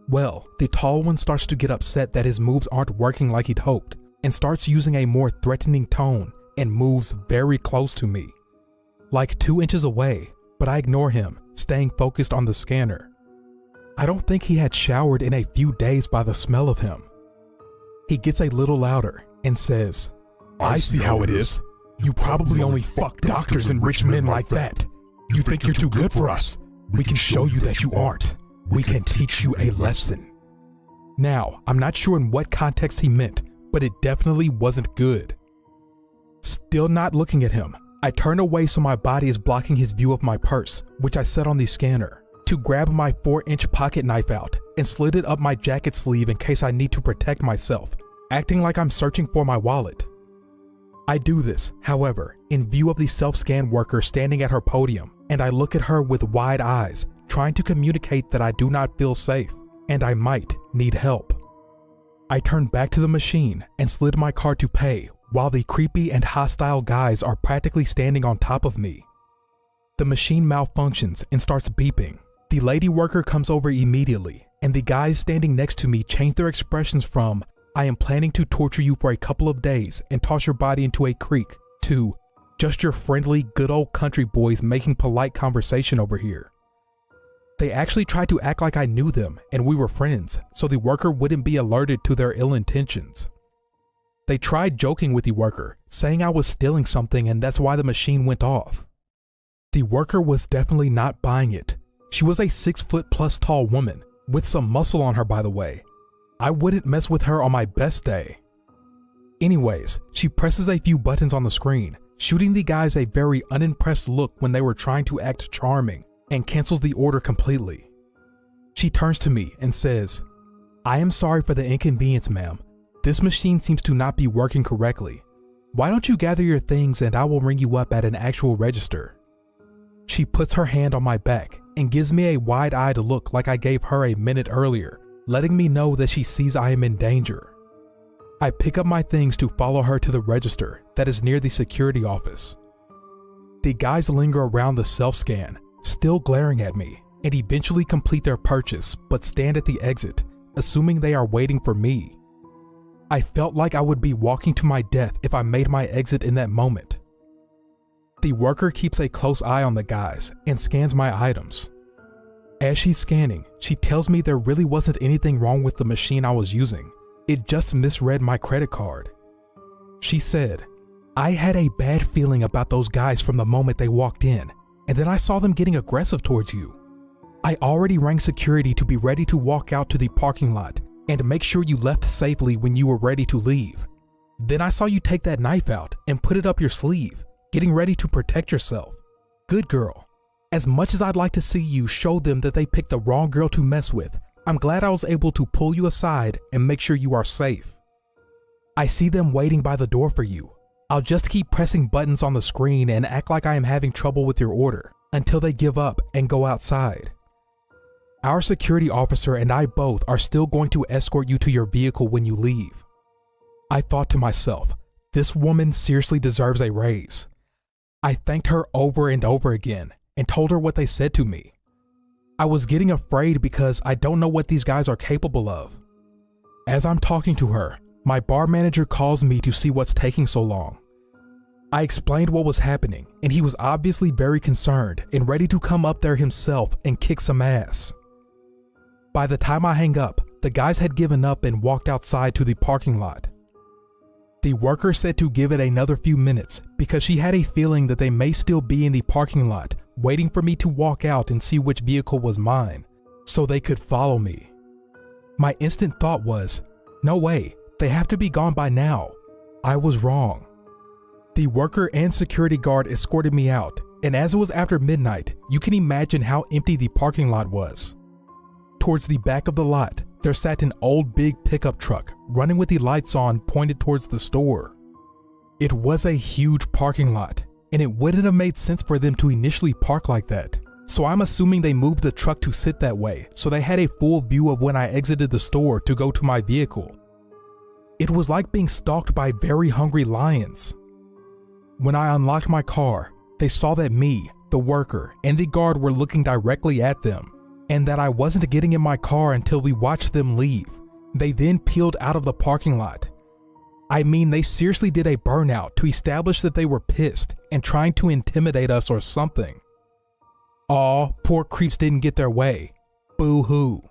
Well, the tall one starts to get upset that his moves aren't working like he'd hoped and starts using a more threatening tone and moves very close to me, like 2 inches away, but I ignore him, staying focused on the scanner. I don't think he had showered in a few days by the smell of him. He gets a little louder and says, "I see how it is. You probably only fuck doctors and rich men like that. You think you're too good for us. We can show you that you aren't. We can teach you a lesson." Now, I'm not sure in what context he meant, but it definitely wasn't good. Still not looking at him, I turn away so my body is blocking his view of my purse, which I set on the scanner, to grab my 4-inch pocket knife out and slid it up my jacket sleeve in case I need to protect myself, acting like I'm searching for my wallet. I do this, however, in view of the self-scan worker standing at her podium, and I look at her with wide eyes, trying to communicate that I do not feel safe, and I might need help. I turn back to the machine and slid my card to pay while the creepy and hostile guys are practically standing on top of me. The machine malfunctions and starts beeping. The lady worker comes over immediately, and the guys standing next to me change their expressions from, "I am planning to torture you for a couple of days and toss your body into a creek," to, "Just your friendly, good old country boys making polite conversation over here." They actually tried to act like I knew them and we were friends, so the worker wouldn't be alerted to their ill intentions. They tried joking with the worker, saying I was stealing something and that's why the machine went off. The worker was definitely not buying it. She was a 6-foot+ tall woman, with some muscle on her by the way. I wouldn't mess with her on my best day. Anyways, she presses a few buttons on the screen, shooting the guys a very unimpressed look when they were trying to act charming, and cancels the order completely. She turns to me and says, "I am sorry for the inconvenience, ma'am. This machine seems to not be working correctly. Why don't you gather your things and I will ring you up at an actual register?" She puts her hand on my back and gives me a wide-eyed look like I gave her a minute earlier, letting me know that she sees I am in danger. I pick up my things to follow her to the register that is near the security office. The guys linger around the self-scan, still glaring at me, and eventually complete their purchase but stand at the exit, assuming they are waiting for me. I felt like I would be walking to my death if I made my exit in that moment. The worker keeps a close eye on the guys and scans my items. As she's scanning, she tells me there really wasn't anything wrong with the machine I was using. It just misread my credit card. She said, "I had a bad feeling about those guys from the moment they walked in, and then I saw them getting aggressive towards you. I already rang security to be ready to walk out to the parking lot and make sure you left safely when you were ready to leave. Then I saw you take that knife out and put it up your sleeve, getting ready to protect yourself. Good girl. As much as I'd like to see you show them that they picked the wrong girl to mess with, I'm glad I was able to pull you aside and make sure you are safe. I see them waiting by the door for you. I'll just keep pressing buttons on the screen and act like I am having trouble with your order until they give up and go outside. Our security officer and I both are still going to escort you to your vehicle when you leave." I thought to myself, this woman seriously deserves a raise. I thanked her over and over again and told her what they said to me. I was getting afraid because I don't know what these guys are capable of. As I'm talking to her, my bar manager calls me to see what's taking so long. I explained what was happening, and he was obviously very concerned and ready to come up there himself and kick some ass. By the time I hang up, the the guys had given up and walked outside to the parking lot. The worker said to give it another few minutes because she had a feeling that they may still be in the parking lot waiting for me to walk out and see which vehicle was mine so they could follow me. My instant thought was, no way, they have to be gone by now. I was wrong. The worker and security guard escorted me out, and as it was after midnight, you can imagine how empty the parking lot was. Towards the back of the lot, there sat an old big pickup truck running with the lights on pointed towards the store. It was a huge parking lot, and it wouldn't have made sense for them to initially park like that. So I'm assuming they moved the truck to sit that way so they had a full view of when I exited the store to go to my vehicle. It was like being stalked by very hungry lions. When I unlocked my car, they saw that me, the worker, and the guard were looking directly at them, and that I wasn't getting in my car until we watched them leave. They then peeled out of the parking lot. I mean, they seriously did a burnout to establish that they were pissed and trying to intimidate us or something. Aw, poor creeps didn't get their way. Boo-hoo.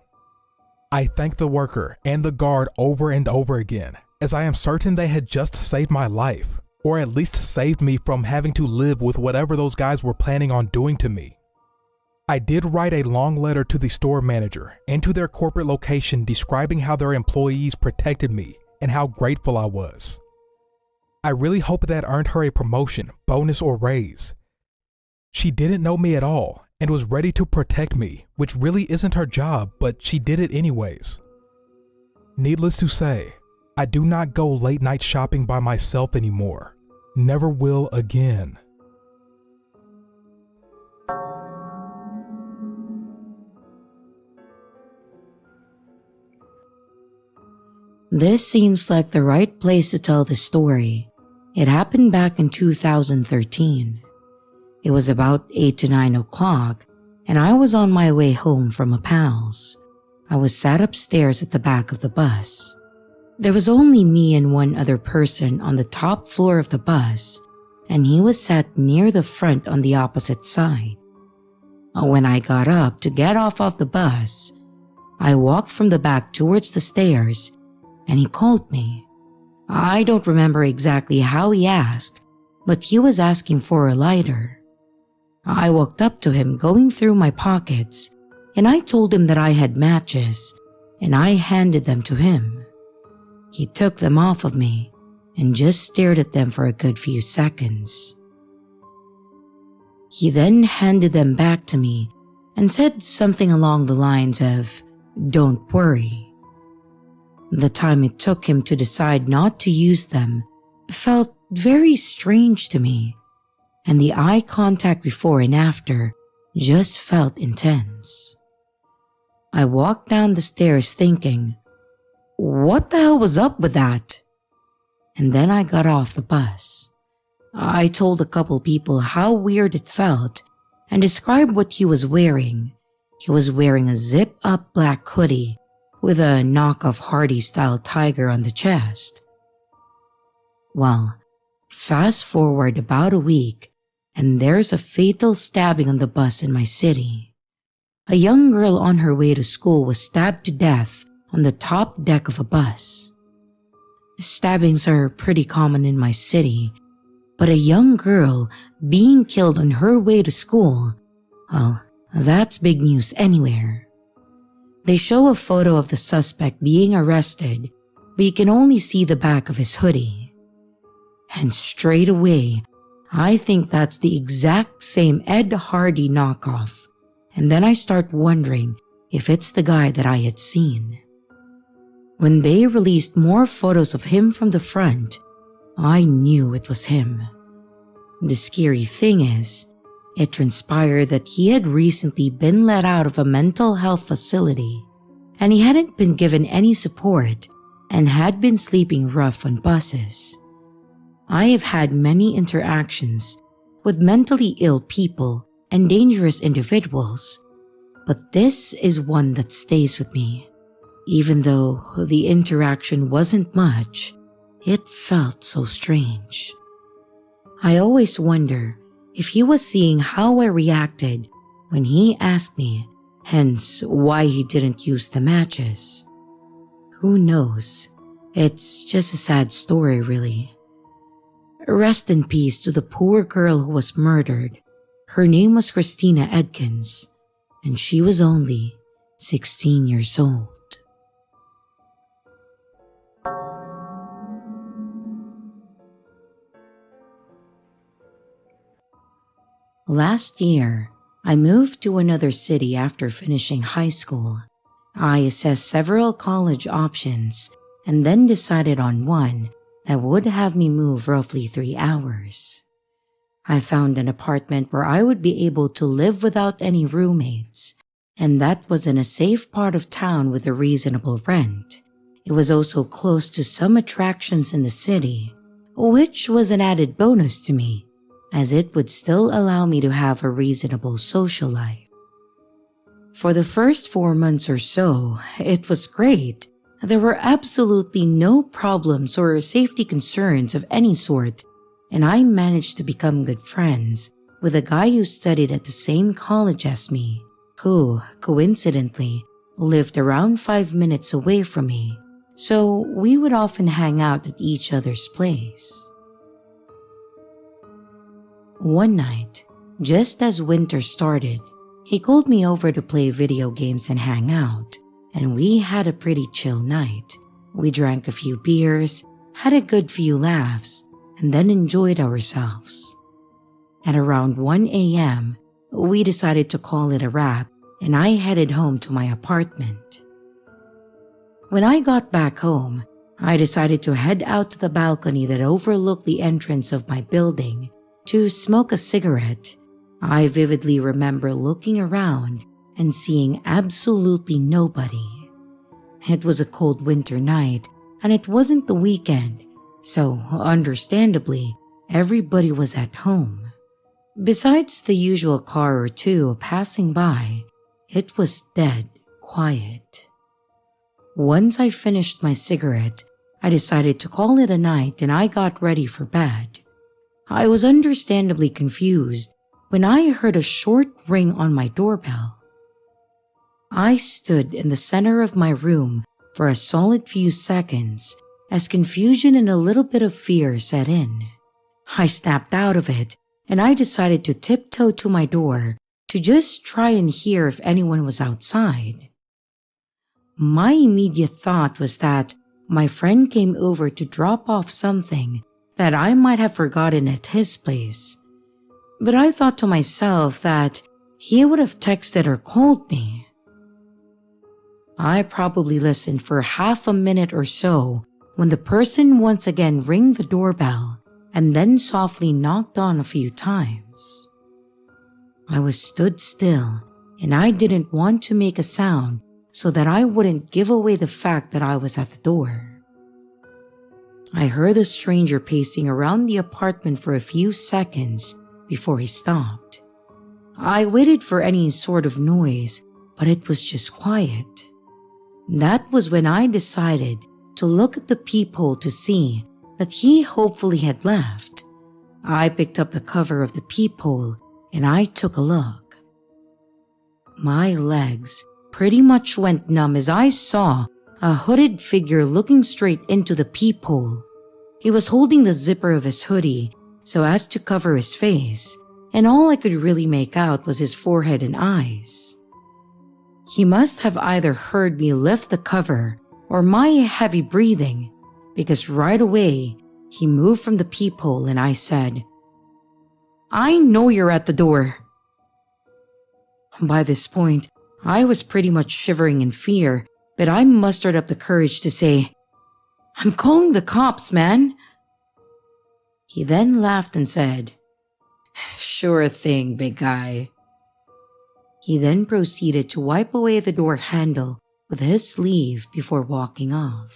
I thanked the worker and the guard over and over again, as I am certain they had just saved my life, or at least saved me from having to live with whatever those guys were planning on doing to me. I did write a long letter to the store manager and to their corporate location describing how their employees protected me and how grateful I was. I really hope that earned her a promotion, bonus, or raise. She didn't know me at all and was ready to protect me, which really isn't her job, but she did it anyways. Needless to say, I do not go late night shopping by myself anymore. Never will again. This seems like the right place to tell the story. It happened back in 2013. It was about 8 to 9 o'clock, and I was on my way home from a pal's. I was sat upstairs at the back of the bus. There was only me and one other person on the top floor of the bus, and he was sat near the front on the opposite side. When I got up to get off of the bus, I walked from the back towards the stairs, and he called me. I don't remember exactly how he asked, but he was asking for a lighter. I walked up to him going through my pockets, and I told him that I had matches, and I handed them to him. He took them off of me and just stared at them for a good few seconds. He then handed them back to me and said something along the lines of, "Don't worry." The time it took him to decide not to use them felt very strange to me, and the eye contact before and after just felt intense. I walked down the stairs thinking, what the hell was up with that? And then I got off the bus. I told a couple people how weird it felt and described what he was wearing. He was wearing a zip-up black hoodie with a knockoff Hardy-style tiger on the chest. Well, fast forward about a week, and there's a fatal stabbing on the bus in my city. A young girl on her way to school was stabbed to death on the top deck of a bus. Stabbings are pretty common in my city, but a young girl being killed on her way to school, well, that's big news anywhere. They show a photo of the suspect being arrested, but you can only see the back of his hoodie. And straight away, I think that's the exact same Ed Hardy knockoff, and then I start wondering if it's the guy that I had seen. When they released more photos of him from the front, I knew it was him. The scary thing is, it transpired that he had recently been let out of a mental health facility, and he hadn't been given any support and had been sleeping rough on buses. I have had many interactions with mentally ill people and dangerous individuals, but this is one that stays with me. Even though the interaction wasn't much, it felt so strange. I always wonder if he was seeing how I reacted when he asked me, hence why he didn't use the matches. Who knows? It's just a sad story, really. Rest in peace to the poor girl who was murdered. Her name was Christina Edkins, and she was only 16 years old. Last year, I moved to another city after finishing high school. I assessed several college options and then decided on one that would have me move roughly 3 hours. I found an apartment where I would be able to live without any roommates, and that was in a safe part of town with a reasonable rent. It was also close to some attractions in the city, which was an added bonus to me, as it would still allow me to have a reasonable social life. For the first 4 months or so, it was great. There were absolutely no problems or safety concerns of any sort, and I managed to become good friends with a guy who studied at the same college as me, who, coincidentally, lived around 5 minutes away from me, so we would often hang out at each other's place. One night, just as winter started, he called me over to play video games and hang out, and we had a pretty chill night. We drank a few beers, had a good few laughs, and then enjoyed ourselves. At around 1 a.m., we decided to call it a wrap, and I headed home to my apartment. When I got back home, I decided to head out to the balcony that overlooked the entrance of my building to smoke a cigarette. I vividly remember looking around and seeing absolutely nobody. It was a cold winter night, and it wasn't the weekend, so understandably, everybody was at home. Besides the usual car or two passing by, it was dead quiet. Once I finished my cigarette, I decided to call it a night and I got ready for bed. I was understandably confused when I heard a short ring on my doorbell. I stood in the center of my room for a solid few seconds as confusion and a little bit of fear set in. I snapped out of it and I decided to tiptoe to my door to just try and hear if anyone was outside. My immediate thought was that my friend came over to drop off something that I might have forgotten at his place, but I thought to myself that he would have texted or called me. I probably listened for half a minute or so when the person once again rang the doorbell and then softly knocked on a few times. I was stood still and I didn't want to make a sound so that I wouldn't give away the fact that I was at the door. I heard the stranger pacing around the apartment for a few seconds before he stopped. I waited for any sort of noise, but it was just quiet. That was when I decided to look at the peephole to see that he hopefully had left. I picked up the cover of the peephole and I took a look. My legs pretty much went numb as I saw a hooded figure looking straight into the peephole. He was holding the zipper of his hoodie so as to cover his face, and all I could really make out was his forehead and eyes. He must have either heard me lift the cover or my heavy breathing, because right away he moved from the peephole and I said, "I know you're at the door." By this point, I was pretty much shivering in fear, but I mustered up the courage to say, "I'm calling the cops, man." He then laughed and said, "Sure thing, big guy." He then proceeded to wipe away the door handle with his sleeve before walking off.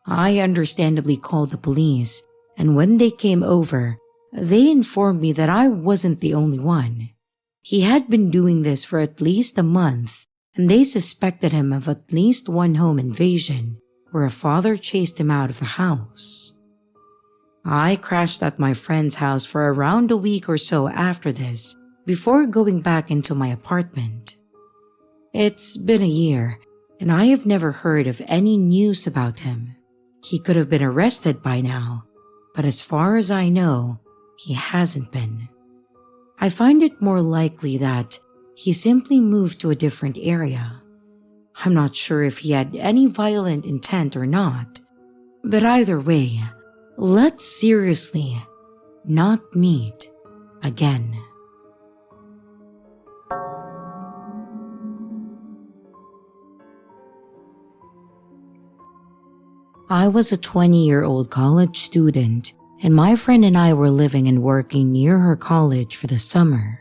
I understandably called the police, and when they came over, they informed me that I wasn't the only one. He had been doing this for at least a month, and they suspected him of at least one home invasion where a father chased him out of the house. I crashed at my friend's house for around a week or so after this before going back into my apartment. It's been a year, and I have never heard of any news about him. He could have been arrested by now, but as far as I know, he hasn't been. I find it more likely that he simply moved to a different area. I'm not sure if he had any violent intent or not, but either way, let's seriously not meet again. I was a 20-year-old college student, and my friend and I were living and working near her college for the summer.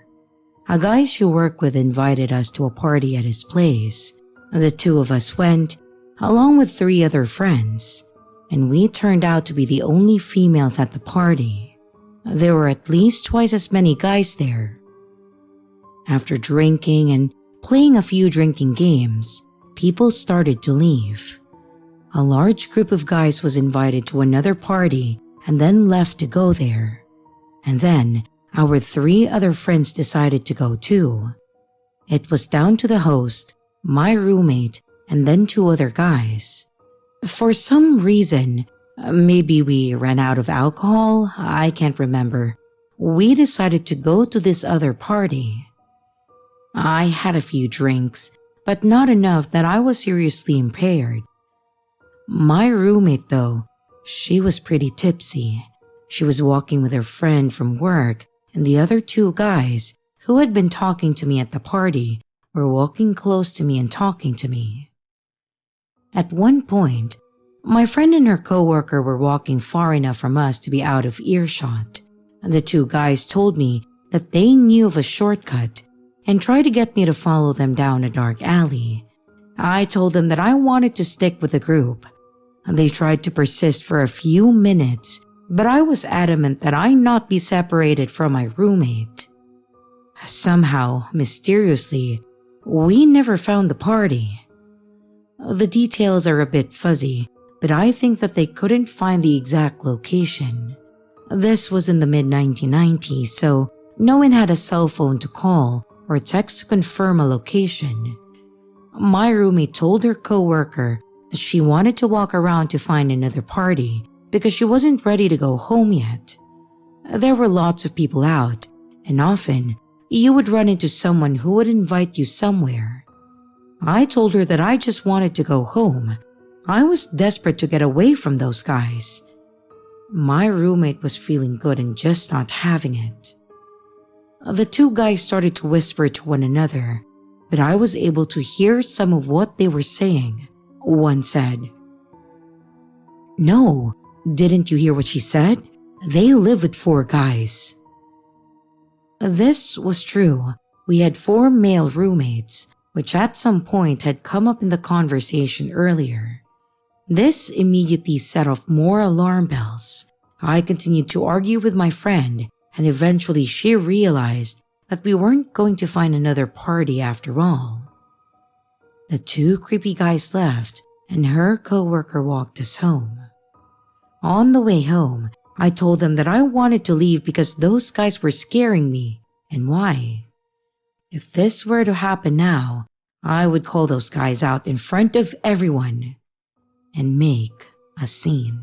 A guy she worked with invited us to a party at his place. The two of us went, along with 3 other friends, and we turned out to be the only females at the party. There were at least twice as many guys there. After drinking and playing a few drinking games, people started to leave. A large group of guys was invited to another party and then left to go there. And then our 3 other friends decided to go too. It was down to the host, my roommate, and then 2 other guys. For some reason, maybe we ran out of alcohol, I can't remember, we decided to go to this other party. I had a few drinks, but not enough that I was seriously impaired. My roommate though, she was pretty tipsy. She was walking with her friend from work, and the other 2 guys who had been talking to me at the party were walking close to me and talking to me. At one point, my friend and her coworker were walking far enough from us to be out of earshot. The 2 guys told me that they knew of a shortcut and tried to get me to follow them down a dark alley. I told them that I wanted to stick with the group. They tried to persist for a few minutes, but I was adamant that I not be separated from my roommate. Somehow, mysteriously, we never found the party. The details are a bit fuzzy, but I think that they couldn't find the exact location. This was in the mid-1990s, so no one had a cell phone to call or text to confirm a location. My roommate told her coworker that she wanted to walk around to find another party because she wasn't ready to go home yet. There were lots of people out, and often you would run into someone who would invite you somewhere. I told her that I just wanted to go home. I was desperate to get away from those guys. My roommate was feeling good and just not having it. The 2 guys started to whisper to one another, but I was able to hear some of what they were saying. One said, "No, didn't you hear what she said? They live with 4 guys." This was true. We had 4 male roommates, which at some point had come up in the conversation earlier. This immediately set off more alarm bells. I continued to argue with my friend, and eventually she realized that we weren't going to find another party after all. The 2 creepy guys left, and her coworker walked us home. On the way home, I told them that I wanted to leave because those guys were scaring me, and why. If this were to happen now, I would call those guys out in front of everyone and make a scene.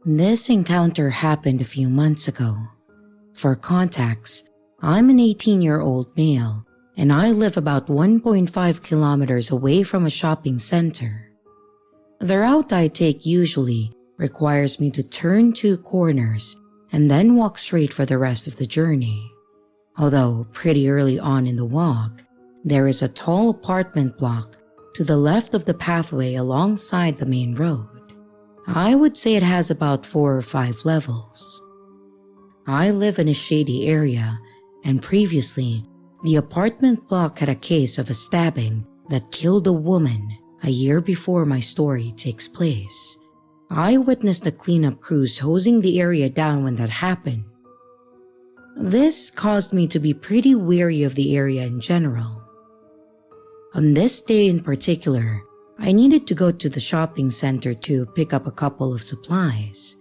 This encounter happened a few months ago. For context, I'm an 18-year-old male, and I live about 1.5 kilometers away from a shopping center. The route I take usually requires me to turn 2 corners and then walk straight for the rest of the journey. Although pretty early on in the walk, there is a tall apartment block to the left of the pathway alongside the main road. I would say it has about 4 or 5 levels. I live in a shady area, and previously, the apartment block had a case of a stabbing that killed a woman a year before my story takes place. I witnessed the cleanup crews hosing the area down when that happened. This caused me to be pretty wary of the area in general. On this day in particular, I needed to go to the shopping center to pick up a couple of supplies.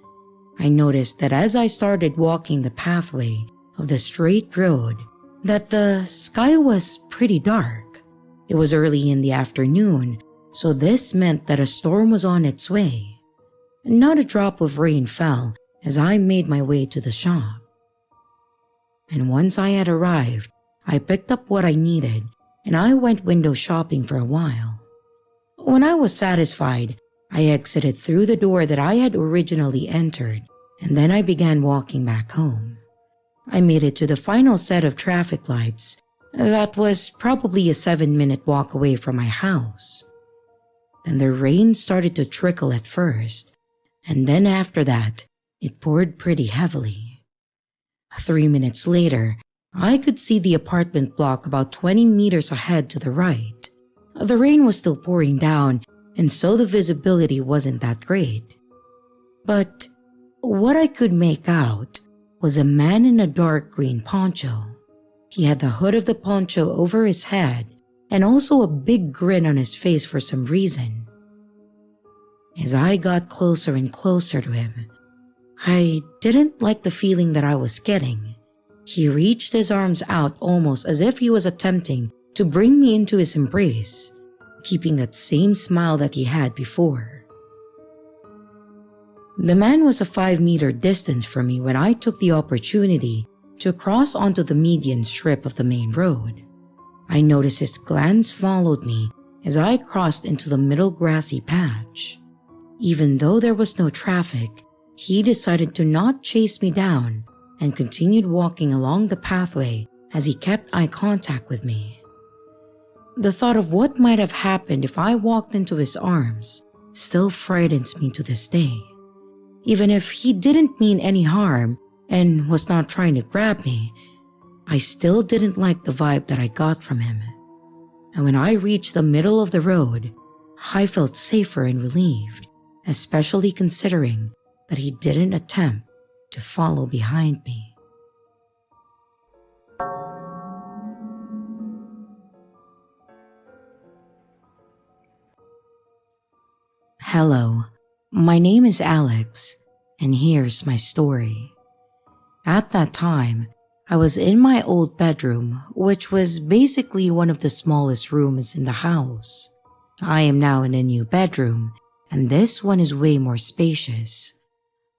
I noticed that as I started walking the pathway of the straight road, that the sky was pretty dark. It was early in the afternoon, so this meant that a storm was on its way. Not a drop of rain fell as I made my way to the shop. And once I had arrived, I picked up what I needed and I went window shopping for a while. When I was satisfied, I exited through the door that I had originally entered, and then I began walking back home. I made it to the final set of traffic lights. That was probably a 7-minute walk away from my house. Then the rain started to trickle at first, and then after that, it poured pretty heavily. 3 minutes later, I could see the apartment block about 20 meters ahead to the right. The rain was still pouring down, and so the visibility wasn't that great. But what I could make out was a man in a dark green poncho. He had the hood of the poncho over his head and also a big grin on his face for some reason. As I got closer and closer to him, I didn't like the feeling that I was getting. He reached his arms out almost as if he was attempting to bring me into his embrace, keeping that same smile that he had before. The man was a 5-meter distance from me when I took the opportunity to cross onto the median strip of the main road. I noticed his glance followed me as I crossed into the middle grassy patch. Even though there was no traffic, he decided to not chase me down and continued walking along the pathway as he kept eye contact with me. The thought of what might have happened if I walked into his arms still frightens me to this day. Even if he didn't mean any harm and was not trying to grab me, I still didn't like the vibe that I got from him. And when I reached the middle of the road, I felt safer and relieved, especially considering that he didn't attempt to follow behind me. Hello, my name is Alex, and here's my story. At that time, I was in my old bedroom, which was basically one of the smallest rooms in the house. I am now in a new bedroom, and this one is way more spacious.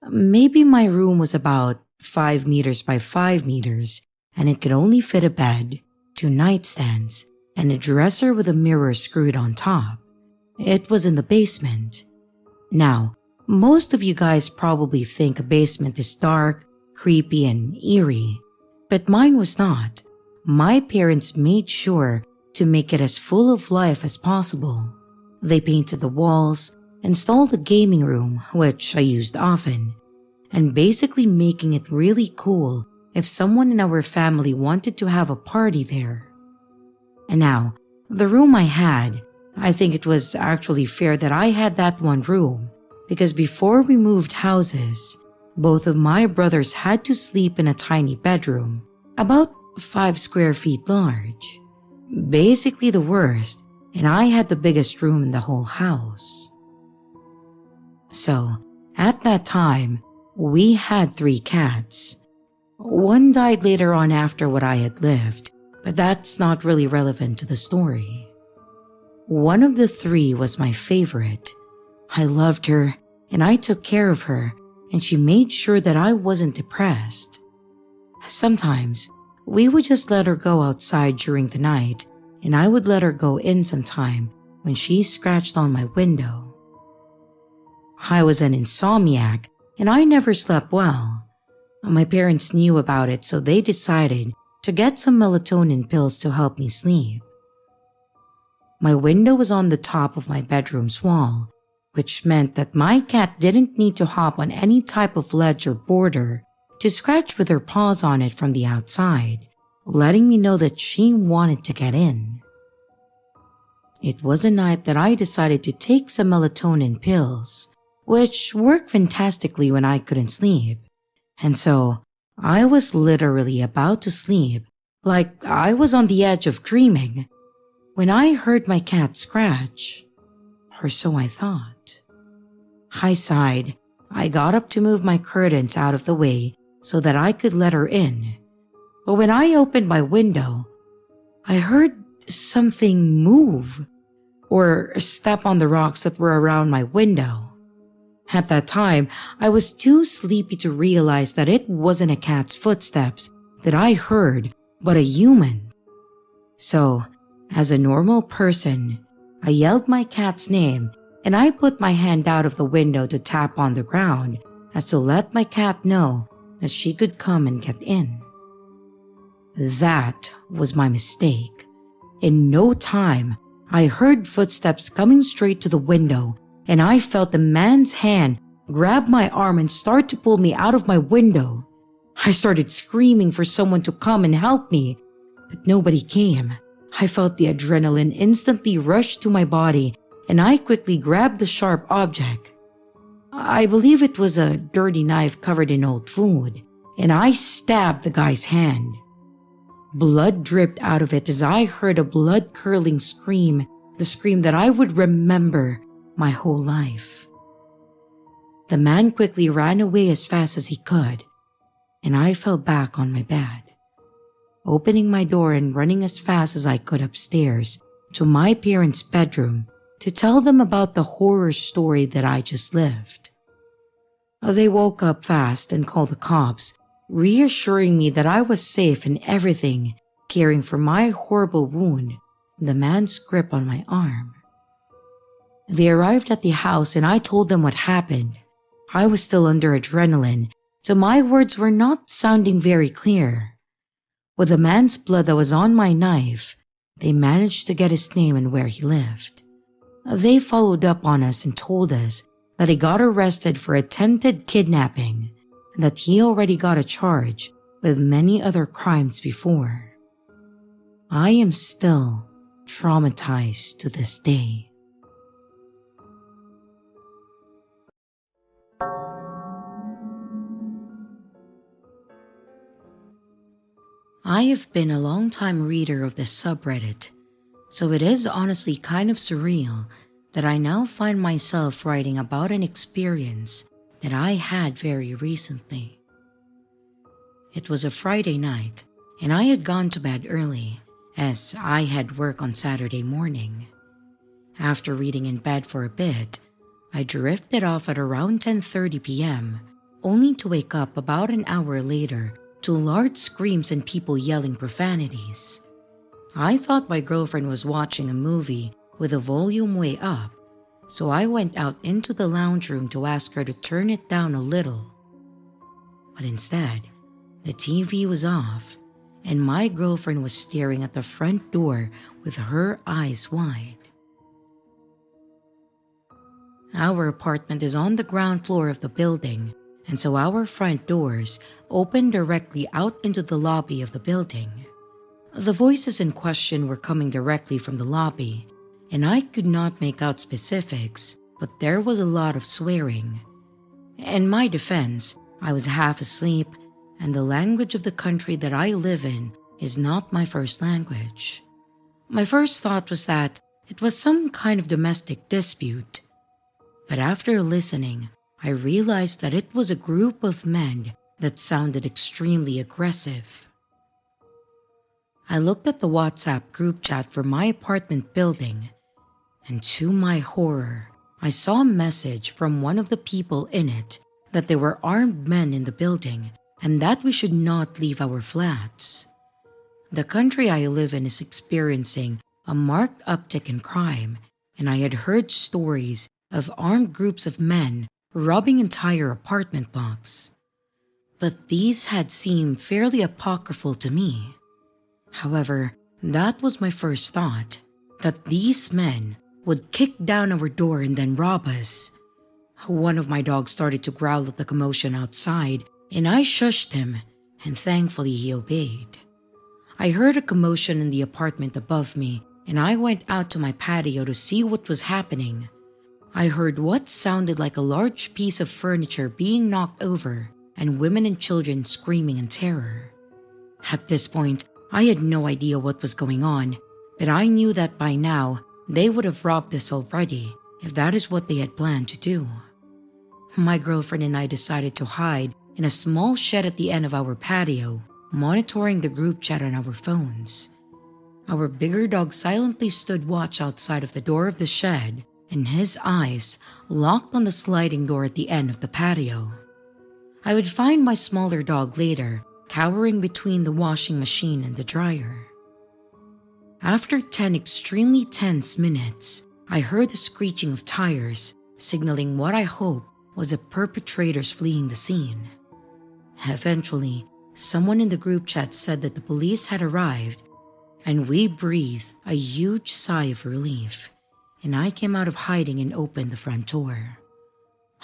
Maybe my room was about 5 meters by 5 meters, and it could only fit a bed, 2 nightstands, and a dresser with a mirror screwed on top. It was in the basement. Now, most of you guys probably think a basement is dark, creepy, and eerie, but mine was not. My parents made sure to make it as full of life as possible. They painted the walls, installed a gaming room, which I used often, and basically making it really cool if someone in our family wanted to have a party there. And now, the room I had, I think it was actually fair that I had that one room, because before we moved houses, both of my brothers had to sleep in a tiny bedroom, about 5 square feet large. Basically the worst, and I had the biggest room in the whole house. So, at that time, we had 3 cats. One died later on after what I had lived, but that's not really relevant to the story. One of the 3 was my favorite. I loved her, and I took care of her, and she made sure that I wasn't depressed. Sometimes, we would just let her go outside during the night, and I would let her go in sometime when she scratched on my window. I was an insomniac, and I never slept well. My parents knew about it, so they decided to get some melatonin pills to help me sleep. My window was on the top of my bedroom's wall, which meant that my cat didn't need to hop on any type of ledge or border to scratch with her paws on it from the outside, letting me know that she wanted to get in. It was a night that I decided to take some melatonin pills, which worked fantastically when I couldn't sleep, and so I was literally about to sleep, like I was on the edge of dreaming, when I heard my cat scratch, or so I thought. I sighed, I got up to move my curtains out of the way so that I could let her in. But when I opened my window, I heard something move or step on the rocks that were around my window. At that time, I was too sleepy to realize that it wasn't a cat's footsteps that I heard, but a human. So, as a normal person, I yelled my cat's name and I put my hand out of the window to tap on the ground as to let my cat know that she could come and get in. That was my mistake. In no time, I heard footsteps coming straight to the window, and I felt the man's hand grab my arm and start to pull me out of my window. I started screaming for someone to come and help me, but nobody came. I felt the adrenaline instantly rush to my body, and I quickly grabbed the sharp object. I believe it was a dirty knife covered in old food, and I stabbed the guy's hand. Blood dripped out of it as I heard a blood-curdling scream, the scream that I would remember my whole life. The man quickly ran away as fast as he could, and I fell back on my bed, opening my door and running as fast as I could upstairs to my parents' bedroom to tell them about the horror story that I just lived. They woke up fast and called the cops, reassuring me that I was safe and everything, caring for my horrible wound, the man's grip on my arm. They arrived at the house and I told them what happened. I was still under adrenaline, so my words were not sounding very clear. With the man's blood that was on my knife, they managed to get his name and where he lived. They followed up on us and told us that he got arrested for attempted kidnapping and that he already got a charge with many other crimes before. I am still traumatized to this day. I have been a long-time reader of this subreddit, so it is honestly kind of surreal that I now find myself writing about an experience that I had very recently. It was a Friday night, and I had gone to bed early, as I had work on Saturday morning. After reading in bed for a bit, I drifted off at around 10:30 p.m., only to wake up about an hour later to loud screams and people yelling profanities. I thought my girlfriend was watching a movie with the volume way up, so I went out into the lounge room to ask her to turn it down a little. But instead, the TV was off, and my girlfriend was staring at the front door with her eyes wide. Our apartment is on the ground floor of the building, and so our front doors open directly out into the lobby of the building. The voices in question were coming directly from the lobby, and I could not make out specifics, but there was a lot of swearing. In my defense, I was half asleep, and the language of the country that I live in is not my first language. My first thought was that it was some kind of domestic dispute, but after listening, I realized that it was a group of men that sounded extremely aggressive. I looked at the WhatsApp group chat for my apartment building, and to my horror, I saw a message from one of the people in it that there were armed men in the building and that we should not leave our flats. The country I live in is experiencing a marked uptick in crime, and I had heard stories of armed groups of men robbing entire apartment blocks. But these had seemed fairly apocryphal to me. However, that was my first thought, that these men would kick down our door and then rob us. One of my dogs started to growl at the commotion outside, and I shushed him, and thankfully he obeyed. I heard a commotion in the apartment above me, and I went out to my patio to see what was happening. I heard what sounded like a large piece of furniture being knocked over, and women and children screaming in terror. At this point, I had no idea what was going on, but I knew that by now they would have robbed us already if that is what they had planned to do. My girlfriend and I decided to hide in a small shed at the end of our patio, monitoring the group chat on our phones. Our bigger dog silently stood watch outside of the door of the shed, and his eyes locked on the sliding door at the end of the patio. I would find my smaller dog later, cowering between the washing machine and the dryer. After 10 extremely tense minutes, I heard the screeching of tires, signaling what I hope was the perpetrators fleeing the scene. Eventually, someone in the group chat said that the police had arrived, and we breathed a huge sigh of relief, and I came out of hiding and opened the front door.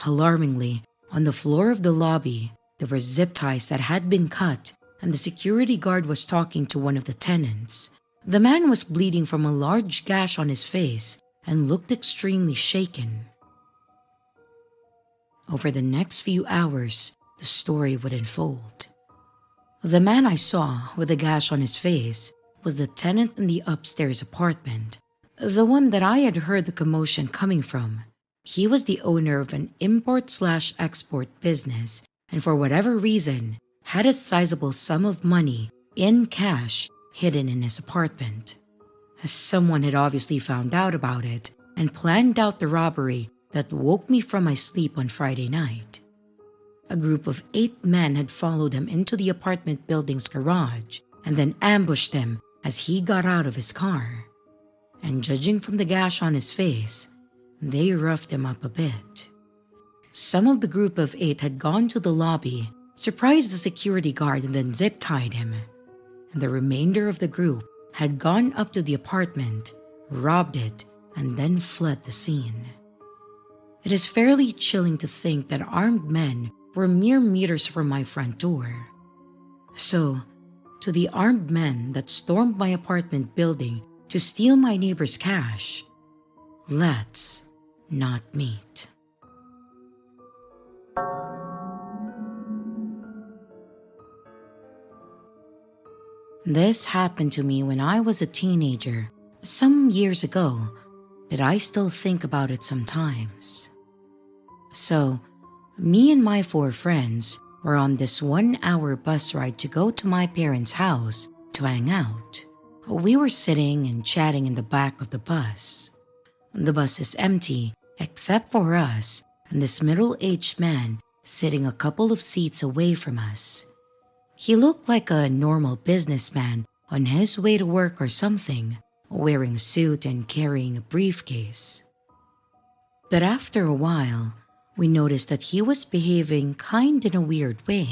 Alarmingly, on the floor of the lobby, there were zip ties that had been cut, and the security guard was talking to one of the tenants. The man was bleeding from a large gash on his face and looked extremely shaken. Over the next few hours, the story would unfold. The man I saw with a gash on his face was the tenant in the upstairs apartment, the one that I had heard the commotion coming from. He was the owner of an import/export business, and for whatever reason, had a sizable sum of money in cash hidden in his apartment. Someone had obviously found out about it and planned out the robbery that woke me from my sleep on Friday night. A group of 8 men had followed him into the apartment building's garage and then ambushed him as he got out of his car. And judging from the gash on his face, they roughed him up a bit. Some of the group of 8 had gone to the lobby, surprised the security guard, and then zip-tied him. And the remainder of the group had gone up to the apartment, robbed it, and then fled the scene. It is fairly chilling to think that armed men were mere meters from my front door. So, to the armed men that stormed my apartment building to steal my neighbor's cash, let's not meet. This happened to me when I was a teenager, some years ago, but I still think about it sometimes. So, me and my 4 friends were on this 1-hour bus ride to go to my parents' house to hang out. We were sitting and chatting in the back of the bus. The bus is empty except for us and this middle-aged man sitting a couple of seats away from us. He looked like a normal businessman on his way to work or something, wearing a suit and carrying a briefcase. But after a while, we noticed that he was behaving kind in a weird way.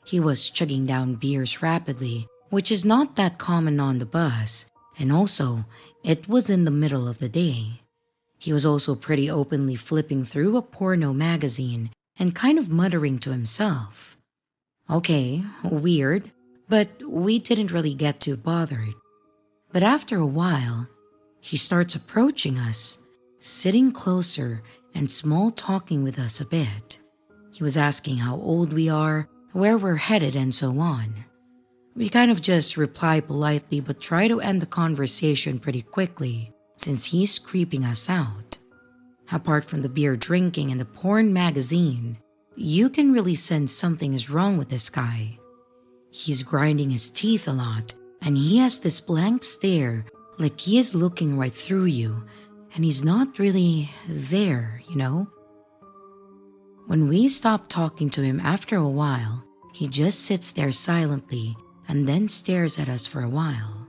He was chugging down beers rapidly, which is not that common on the bus, and also, it was in the middle of the day. He was also pretty openly flipping through a porno magazine and kind of muttering to himself. Okay, weird, but we didn't really get too bothered. But after a while, he starts approaching us, sitting closer and small talking with us a bit. He was asking how old we are, where we're headed, and so on. We kind of just reply politely but try to end the conversation pretty quickly since he's creeping us out. Apart from the beer drinking and the porn magazine, you can really sense something is wrong with this guy. He's grinding his teeth a lot, and he has this blank stare like he is looking right through you, and he's not really there, you know? When we stop talking to him after a while, he just sits there silently and then stares at us for a while,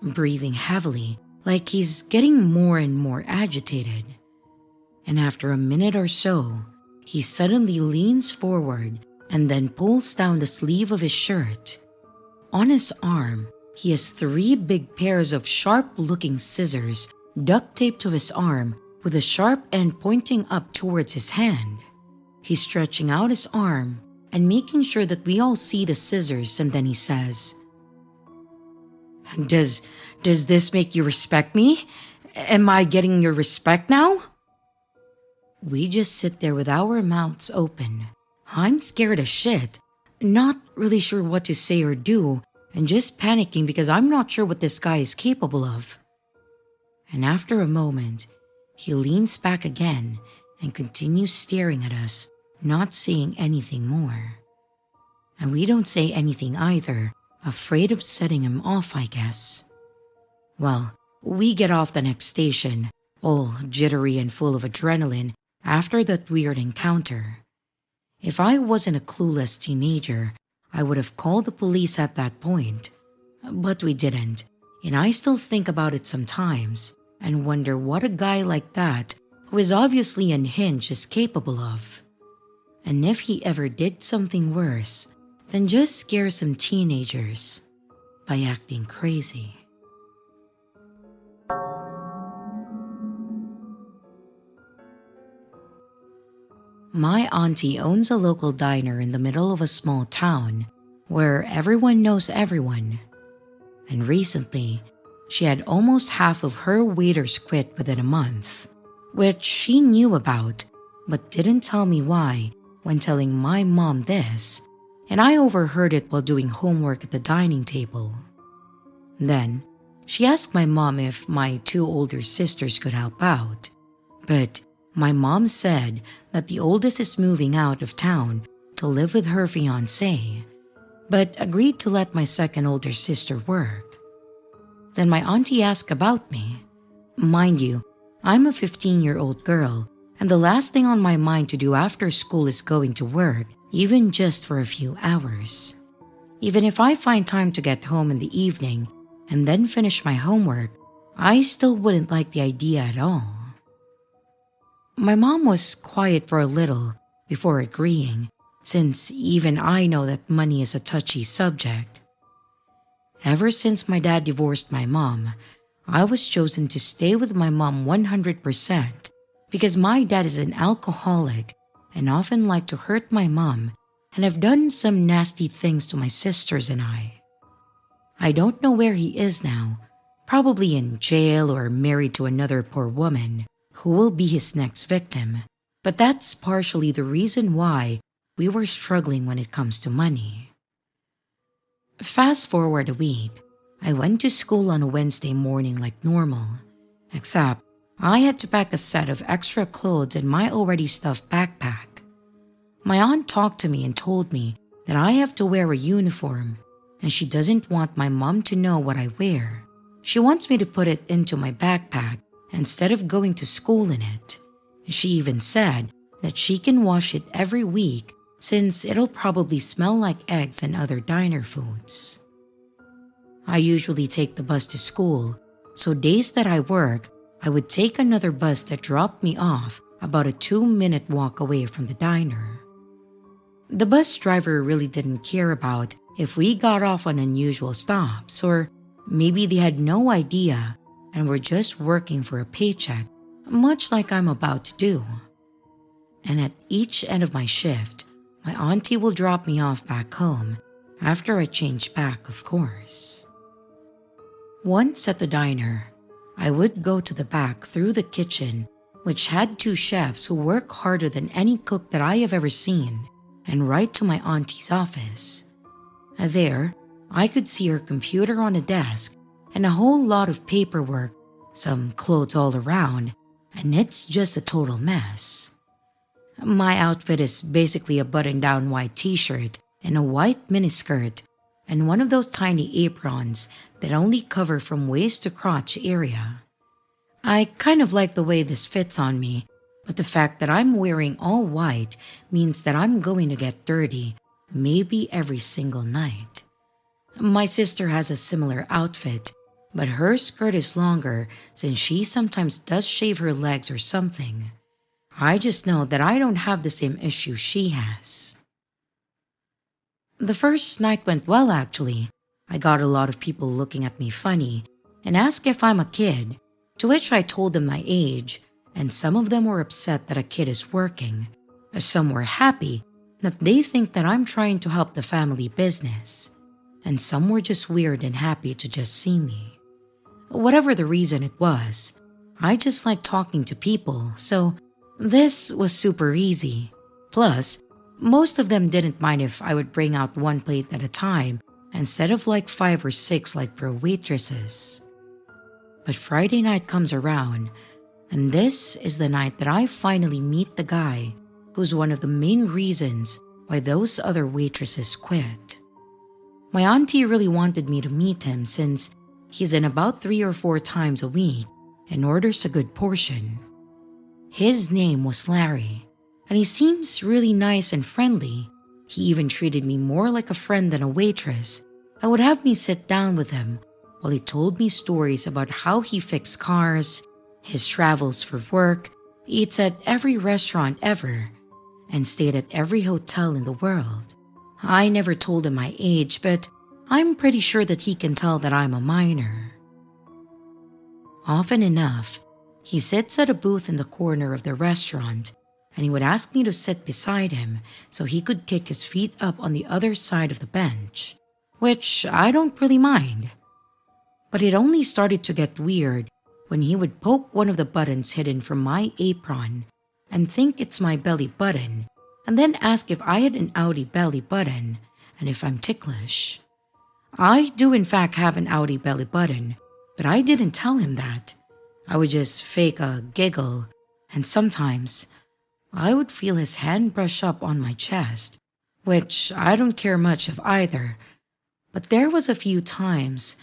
breathing heavily like he's getting more and more agitated. And after a minute or so, he suddenly leans forward and then pulls down the sleeve of his shirt. On his arm, he has 3 big pairs of sharp-looking scissors duct taped to his arm with a sharp end pointing up towards his hand. He's stretching out his arm and making sure that we all see the scissors, and then he says, Does this make you respect me? Am I getting your respect now?" We just sit there with our mouths open. I'm scared as shit, not really sure what to say or do, and just panicking because I'm not sure what this guy is capable of. And after a moment, he leans back again and continues staring at us, not saying anything more. And we don't say anything either, afraid of setting him off, I guess. Well, we get off the next station, all jittery and full of adrenaline after that weird encounter. If I wasn't a clueless teenager, I would have called the police at that point. But we didn't, and I still think about it sometimes and wonder what a guy like that, who is obviously unhinged, is capable of. And if he ever did something worse than just scare some teenagers by acting crazy. My auntie owns a local diner in the middle of a small town where everyone knows everyone. And recently, she had almost half of her waiters quit within a month, which she knew about but didn't tell me why when telling my mom this, and I overheard it while doing homework at the dining table. Then, she asked my mom if my two older sisters could help out, but my mom said that the oldest is moving out of town to live with her fiancé, but agreed to let my second older sister work. Then my auntie asked about me. Mind you, I'm a 15-year-old girl, and the last thing on my mind to do after school is going to work, even just for a few hours. Even if I find time to get home in the evening and then finish my homework, I still wouldn't like the idea at all. My mom was quiet for a little before agreeing, since even I know that money is a touchy subject. Ever since my dad divorced my mom, I was chosen to stay with my mom 100% because my dad is an alcoholic and often liked to hurt my mom and have done some nasty things to my sisters and I. I don't know where he is now, probably in jail or married to another poor woman who will be his next victim, but that's partially the reason why we were struggling when it comes to money. Fast forward a week, I went to school on a Wednesday morning like normal, except I had to pack a set of extra clothes in my already stuffed backpack. My aunt talked to me and told me that I have to wear a uniform, and she doesn't want my mom to know what I wear. She wants me to put it into my backpack instead of going to school in it. She even said that she can wash it every week since it'll probably smell like eggs and other diner foods. I usually take the bus to school, so days that I work, I would take another bus that dropped me off about a 2-minute walk away from the diner. The bus driver really didn't care about if we got off on unusual stops, or maybe they had no idea and were just working for a paycheck, much like I'm about to do. And at each end of my shift, my auntie will drop me off back home, after I change back, of course. Once at the diner, I would go to the back through the kitchen, which had 2 chefs who work harder than any cook that I have ever seen, and right to my auntie's office. There, I could see her computer on a desk and a whole lot of paperwork, some clothes all around, and it's just a total mess. My outfit is basically a button-down white t-shirt and a white miniskirt and one of those tiny aprons that only cover from waist to crotch area. I kind of like the way this fits on me, but the fact that I'm wearing all white means that I'm going to get dirty maybe every single night. My sister has a similar outfit, but her skirt is longer since she sometimes does shave her legs or something. I just know that I don't have the same issue she has. The first night went well, actually. I got a lot of people looking at me funny and asked if I'm a kid, to which I told them my age, and some of them were upset that a kid is working. Some were happy that they think that I'm trying to help the family business, and some were just weird and happy to just see me. Whatever the reason it was, I just like talking to people, so this was super easy. Plus, most of them didn't mind if I would bring out 1 plate at a time instead of like 5 or 6 like pro waitresses. But Friday night comes around, And this is the night that I finally meet the guy who's one of the main reasons why those other waitresses quit. My auntie really wanted me to meet him since he's in about 3 or 4 times a week and orders a good portion. His name was Larry, and he seems really nice and friendly. He even treated me more like a friend than a waitress. I would have me sit down with him while he told me stories about how he fixed cars, his travels for work, eats at every restaurant ever, and stayed at every hotel in the world. I never told him my age, but I'm pretty sure that he can tell that I'm a minor. Often enough, he sits at a booth in the corner of the restaurant, and he would ask me to sit beside him so he could kick his feet up on the other side of the bench, which I don't really mind. But it only started to get weird when he would poke one of the buttons hidden from my apron and think it's my belly button, and then ask if I had an outie belly button and if I'm ticklish. I do in fact have an outie belly button, but I didn't tell him that. I would just fake a giggle, and sometimes I would feel his hand brush up on my chest, which I don't care much of either. But there was a few times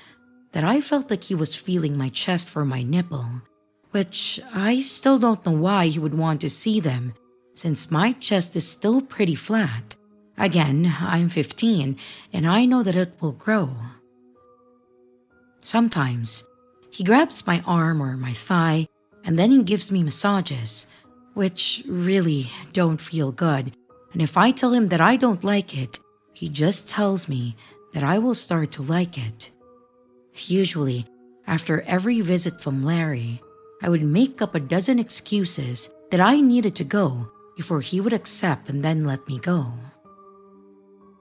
that I felt like he was feeling my chest for my nipple, which I still don't know why he would want to see them, since my chest is still pretty flat. Again, I'm 15, and I know that it will grow. Sometimes, he grabs my arm or my thigh, and then he gives me massages, which really don't feel good, and if I tell him that I don't like it, he just tells me that I will start to like it. Usually, after every visit from Larry, I would make up a dozen excuses that I needed to go before he would accept and then let me go.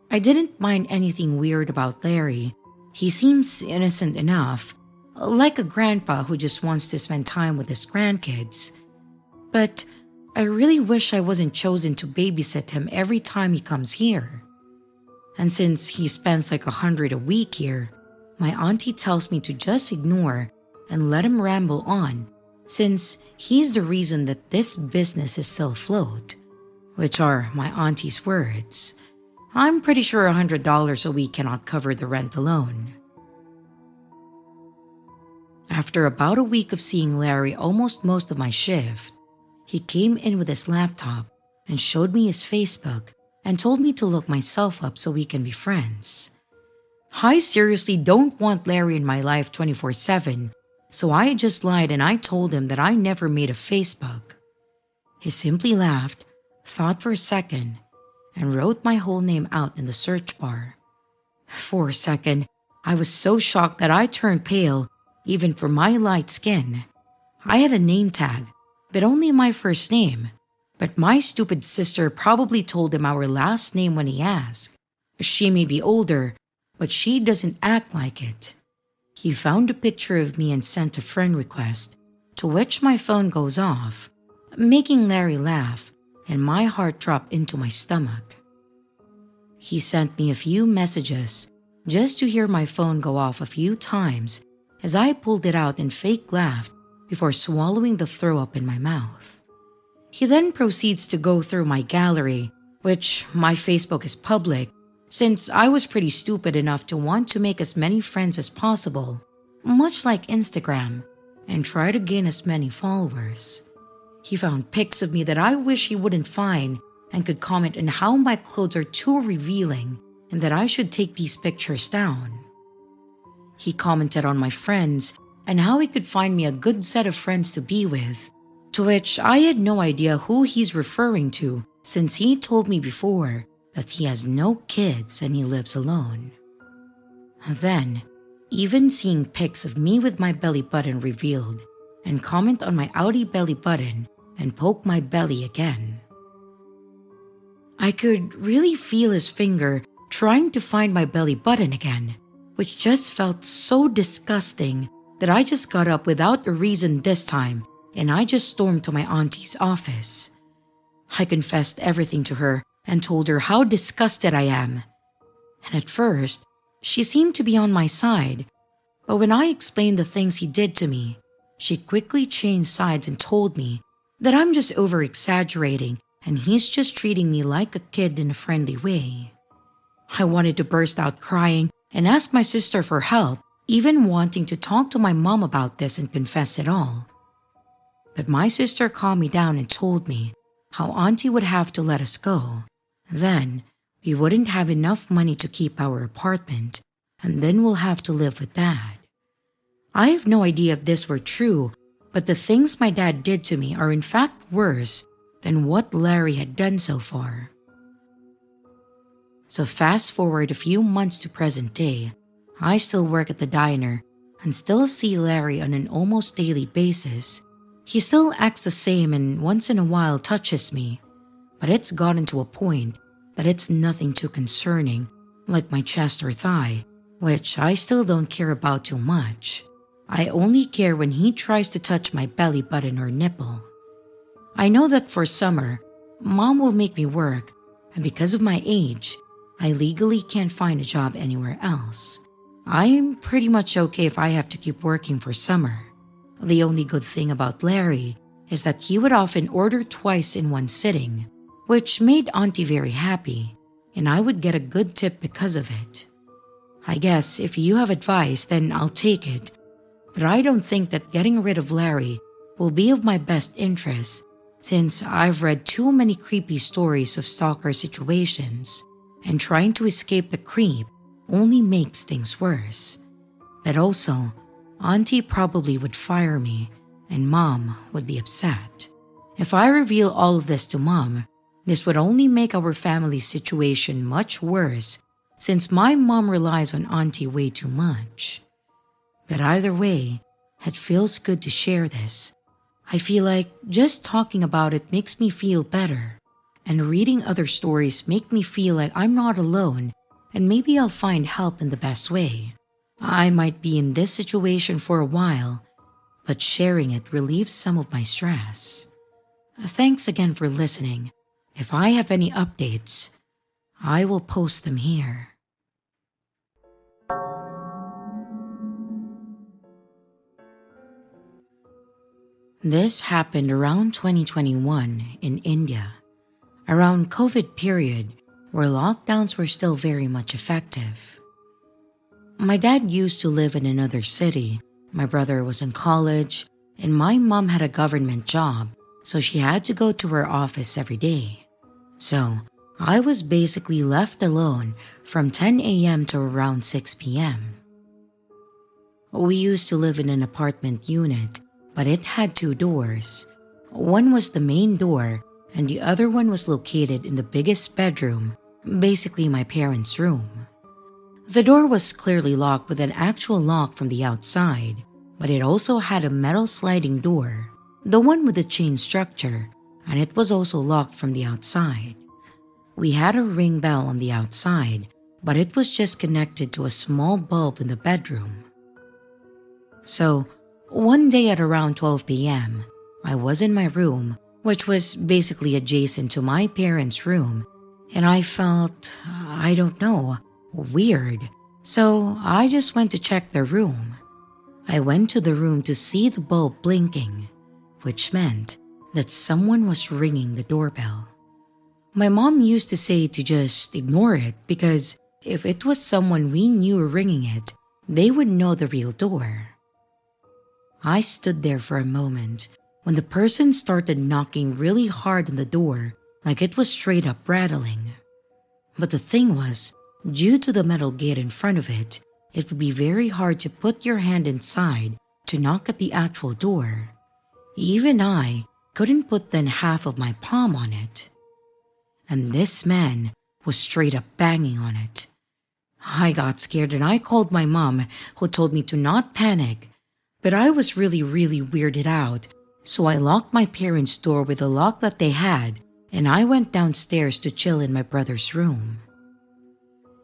I didn't mind anything weird about Larry. He seems innocent enough, like a grandpa who just wants to spend time with his grandkids. But I really wish I wasn't chosen to babysit him every time he comes here. And since he spends like $100 a week here, my auntie tells me to just ignore and let him ramble on, since he's the reason that this business is still afloat, which are my auntie's words. I'm pretty sure $100 a week cannot cover the rent alone. After about a week of seeing Larry almost most of my shift, he came in with his laptop and showed me his Facebook and told me to look myself up so we can be friends. I seriously don't want Larry in my life 24/7, so I just lied and I told him that I never made a Facebook. He simply laughed, thought for a second, and wrote my whole name out in the search bar. For a second, I was so shocked that I turned pale, even for my light skin. I had a name tag, but only my first name. But my stupid sister probably told him our last name when he asked. She may be older, but she doesn't act like it. He found a picture of me and sent a friend request, to which my phone goes off, making Larry laugh, and my heart dropped into my stomach. He sent me a few messages just to hear my phone go off a few times as I pulled it out and fake laughed before swallowing the throw up in my mouth. He then proceeds to go through my gallery, which my Facebook is public, since I was pretty stupid enough to want to make as many friends as possible, much like Instagram, and try to gain as many followers. He found pics of me that I wish he wouldn't find and could comment on how my clothes are too revealing and that I should take these pictures down. He commented on my friends and how he could find me a good set of friends to be with, to which I had no idea who he's referring to since he told me before that he has no kids and he lives alone. Then, even seeing pics of me with my belly button revealed and comment on my outie belly button and poke my belly again. I could really feel his finger trying to find my belly button again, which just felt so disgusting that I just got up without a reason this time and I just stormed to my auntie's office. I confessed everything to her and told her how disgusted I am. And at first, she seemed to be on my side, but when I explained the things he did to me, she quickly changed sides and told me that I'm just over-exaggerating and he's just treating me like a kid in a friendly way. I wanted to burst out crying and ask my sister for help, even wanting to talk to my mom about this and confess it all. But my sister calmed me down and told me how Auntie would have to let us go. Then, we wouldn't have enough money to keep our apartment, and then we'll have to live with Dad. I have no idea if this were true, but the things my dad did to me are in fact worse than what Larry had done so far. So fast forward a few months to present day, I still work at the diner and still see Larry on an almost daily basis. He still acts the same and once in a while touches me, but it's gotten to a point that it's nothing too concerning, like my chest or thigh, which I still don't care about too much. I only care when he tries to touch my belly button or nipple. I know that for summer, Mom will make me work, and because of my age, I legally can't find a job anywhere else. I'm pretty much okay if I have to keep working for summer. The only good thing about Larry is that he would often order twice in one sitting, which made Auntie very happy, and I would get a good tip because of it. I guess if you have advice, then I'll take it, but I don't think that getting rid of Larry will be of my best interest, since I've read too many creepy stories of stalker situations, and trying to escape the creep only makes things worse. But also, Auntie probably would fire me, and Mom would be upset. If I reveal all of this to Mom, this would only make our family situation much worse, since my mom relies on Auntie way too much. But either way, it feels good to share this. I feel like just talking about it makes me feel better, and reading other stories make me feel like I'm not alone, and maybe I'll find help in the best way. I might be in this situation for a while, but sharing it relieves some of my stress. Thanks again for listening. If I have any updates, I will post them here. This happened around 2021 in India, around COVID period where lockdowns were still very much effective. My dad used to live in another city, my brother was in college, and my mom had a government job, so she had to go to her office every day. So, I was basically left alone from 10 a.m. to around 6 p.m. We used to live in an apartment unit, but it had two doors. One was the main door, and the other one was located in the biggest bedroom, basically my parents' room. The door was clearly locked with an actual lock from the outside, but it also had a metal sliding door, the one with the chain structure, and it was also locked from the outside. We had a ring bell on the outside, but it was just connected to a small bulb in the bedroom. So, one day at around 12 p.m., I was in my room, which was basically adjacent to my parents' room, and I felt, I don't know, weird. So I just went to check the room. I went to the room to see the bulb blinking, which meant that someone was ringing the doorbell. My mom used to say to just ignore it because if it was someone we knew ringing it, they would know the real door. I stood there for a moment when the person started knocking really hard on the door like it was straight up rattling. But the thing was, due to the metal gate in front of it, it would be very hard to put your hand inside to knock at the actual door. Even I couldn't put then half of my palm on it. And this man was straight up banging on it. I got scared and I called my mom, who told me to not panic. But I was really weirded out, so I locked my parents' door with the lock that they had, and I went downstairs to chill in my brother's room.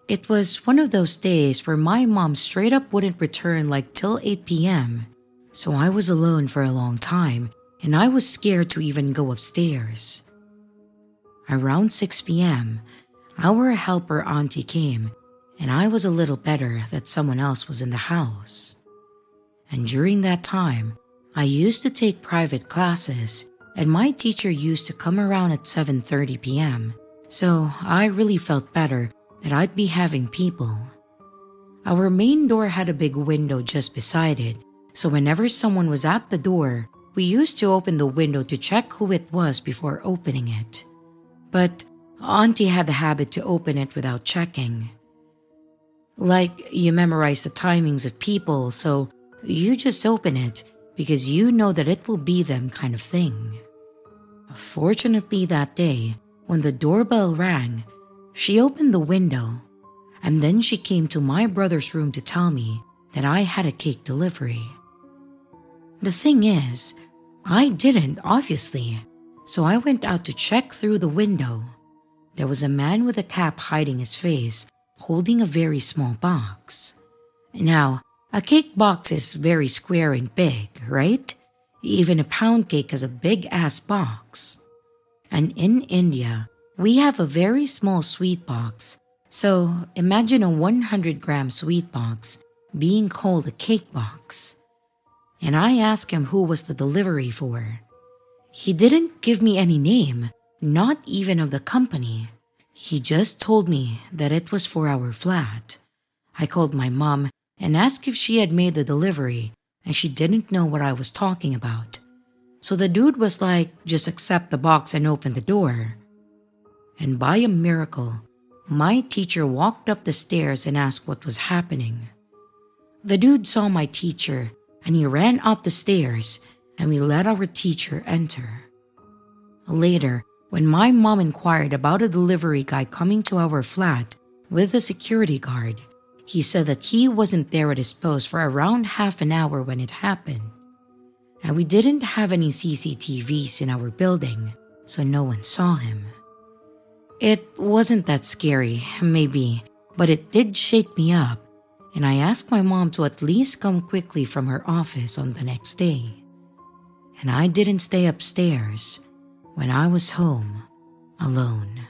It was one of those days where my mom straight up wouldn't return like till 8 p.m., so I was alone for a long time, and I was scared to even go upstairs. Around 6 p.m., our helper auntie came, and I was a little better that someone else was in the house. And during that time, I used to take private classes, and my teacher used to come around at 7:30 p.m., so I really felt better that I'd be having people. Our main door had a big window just beside it, so whenever someone was at the door, we used to open the window to check who it was before opening it. But Auntie had the habit to open it without checking. Like, you memorize the timings of people, so you just open it because you know that it will be them kind of thing. Fortunately that day, when the doorbell rang, she opened the window, and then she came to my brother's room to tell me that I had a cake delivery. The thing is, I didn't, obviously, so I went out to check through the window. There was a man with a cap hiding his face, holding a very small box. Now, a cake box is very square and big, right? Even a pound cake has a big-ass box. And in India, we have a very small sweet box, so imagine a 100-gram sweet box being called a cake box. And I asked him who was the delivery for. He didn't give me any name, not even of the company. He just told me that it was for our flat. I called my mom and asked if she had made the delivery, and she didn't know what I was talking about. So the dude was like, just accept the box and open the door. And by a miracle, my teacher walked up the stairs and asked what was happening. The dude saw my teacher and he ran up the stairs, and we let our teacher enter. Later, when my mom inquired about a delivery guy coming to our flat with a security guard, he said that he wasn't there at his post for around half an hour when it happened. And we didn't have any CCTVs in our building, so no one saw him. It wasn't that scary, maybe, but it did shake me up, and I asked my mom to at least come quickly from her office on the next day. And I didn't stay upstairs when I was home alone.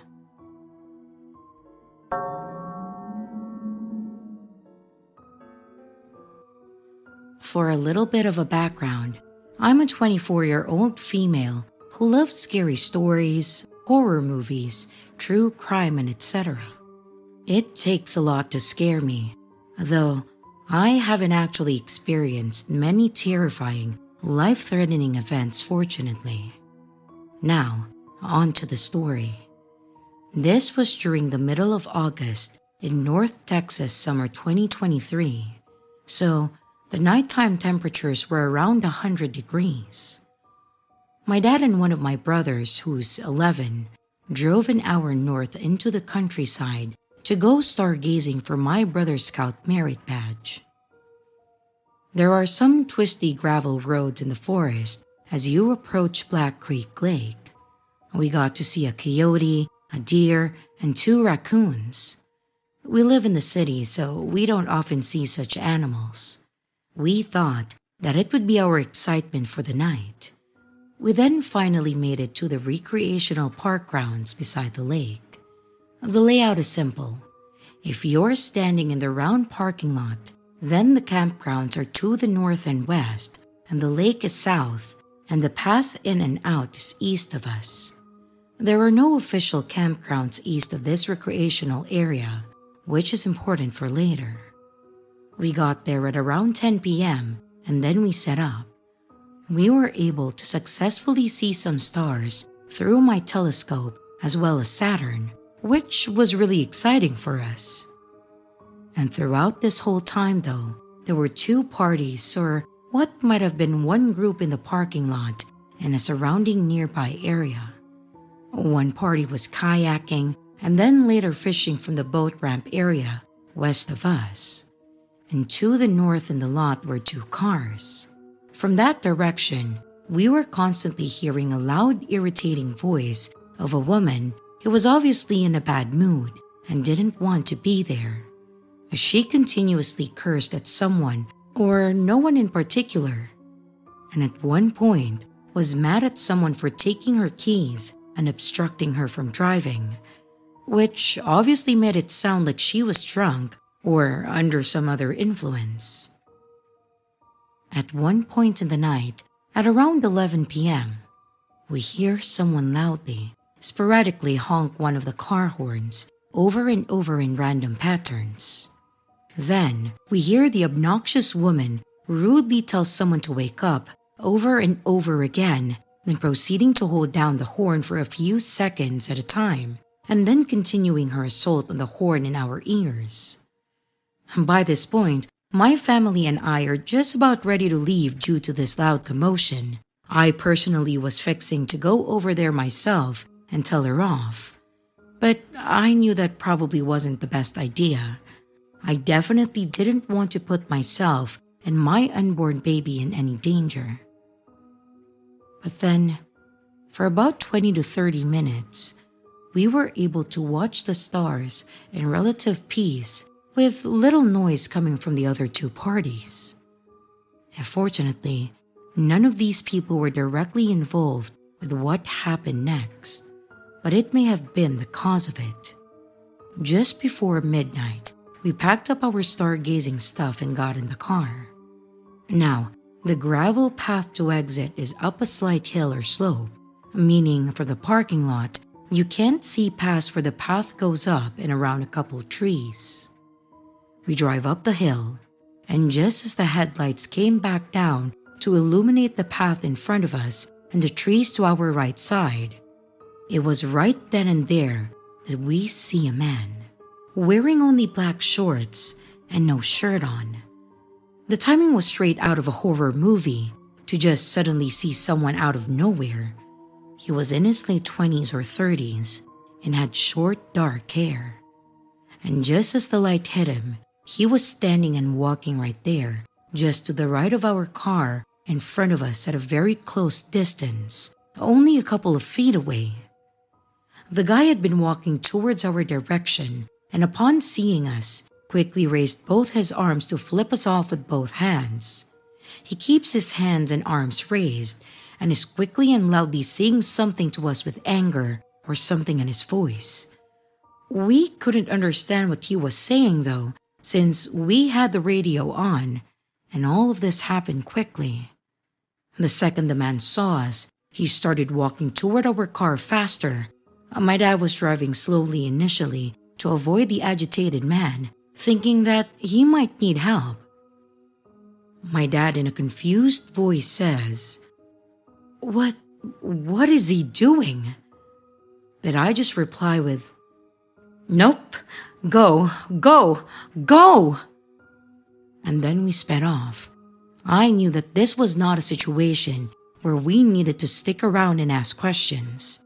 For a little bit of a background, I'm a 24-year-old female who loves scary stories, horror movies, true crime, and etc. It takes a lot to scare me, though I haven't actually experienced many terrifying, life-threatening events, fortunately. Now, on to the story. This was during the middle of August in North Texas summer 2023, so the nighttime temperatures were around 100 degrees. My dad and one of my brothers, who's 11, drove an hour north into the countryside to go stargazing for my brother's Scout merit badge. There are some twisty gravel roads in the forest as you approach Black Creek Lake. We got to see a coyote, a deer, and 2 raccoons. We live in the city, so we don't often see such animals. We thought that it would be our excitement for the night. We then finally made it to the recreational park grounds beside the lake. The layout is simple. If you're standing in the round parking lot, then the campgrounds are to the north and west, and the lake is south, and the path in and out is east of us. There are no official campgrounds east of this recreational area, which is important for later. We got there at around 10 p.m. and then we set up. We were able to successfully see some stars through my telescope as well as Saturn, which was really exciting for us. And throughout this whole time though, there were 2 parties, or what might have been one group, in the parking lot and a surrounding nearby area. One party was kayaking and then later fishing from the boat ramp area west of us. And to the north in the lot were 2 cars. From that direction, we were constantly hearing a loud, irritating voice of a woman who was obviously in a bad mood and didn't want to be there. She continuously cursed at someone, or no one in particular, and at one point was mad at someone for taking her keys and obstructing her from driving, which obviously made it sound like she was drunk or under some other influence. At one point in the night, At around 11 p.m., we hear someone loudly, sporadically honk one of the car horns over and over in random patterns. Then, we hear the obnoxious woman rudely tell someone to wake up over and over again, then proceeding to hold down the horn for a few seconds at a time, and then continuing her assault on the horn in our ears. By this point, my family and I are just about ready to leave due to this loud commotion. I personally was fixing to go over there myself and tell her off, but I knew that probably wasn't the best idea. I definitely didn't want to put myself and my unborn baby in any danger. But then, for about 20 to 30 minutes, we were able to watch the stars in relative peace with little noise coming from the other two parties. Fortunately, none of these people were directly involved with what happened next, but it may have been the cause of it. Just before midnight, we packed up our stargazing stuff and got in the car. Now, the gravel path to exit is up a slight hill or slope, meaning from the parking lot, you can't see past where the path goes up and around a couple trees. We drive up the hill, and just as the headlights came back down to illuminate the path in front of us and the trees to our right side, it was right then and there that we see a man, wearing only black shorts and no shirt on. The timing was straight out of a horror movie to just suddenly see someone out of nowhere. He was in his late 20s or 30s and had short, dark hair. And just as the light hit him, he was standing and walking right there, just to the right of our car, in front of us at a very close distance, only a couple of feet away. The guy had been walking towards our direction, and upon seeing us, quickly raised both his arms to flip us off with both hands. He keeps his hands and arms raised, and is quickly and loudly saying something to us with anger or something in his voice. We couldn't understand what he was saying though, since we had the radio on, and all of this happened quickly. The second the man saw us, he started walking toward our car faster. My dad was driving slowly initially to avoid the agitated man, thinking that he might need help. My dad in a confused voice says, What is he doing? But I just reply with, Nope, go, go, go! And then we sped off. I knew that this was not a situation where we needed to stick around and ask questions.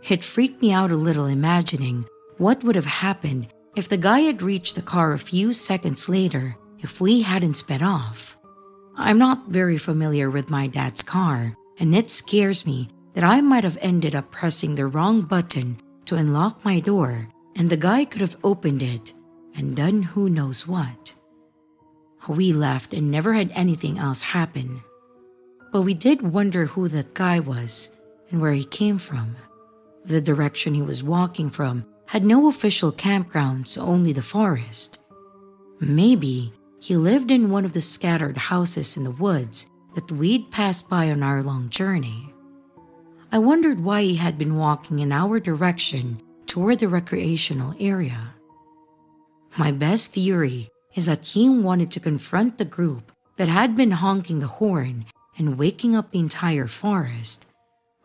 It freaked me out a little imagining what would have happened if the guy had reached the car a few seconds later if we hadn't sped off. I'm not very familiar with my dad's car, and it scares me that I might have ended up pressing the wrong button to unlock my door, and the guy could have opened it and done who knows what. We left and never had anything else happen, but we did wonder who that guy was and where he came from. The direction he was walking from had no official campgrounds, only the forest. Maybe he lived in one of the scattered houses in the woods that we'd passed by on our long journey. I wondered why he had been walking in our direction toward the recreational area. My best theory is that he wanted to confront the group that had been honking the horn and waking up the entire forest,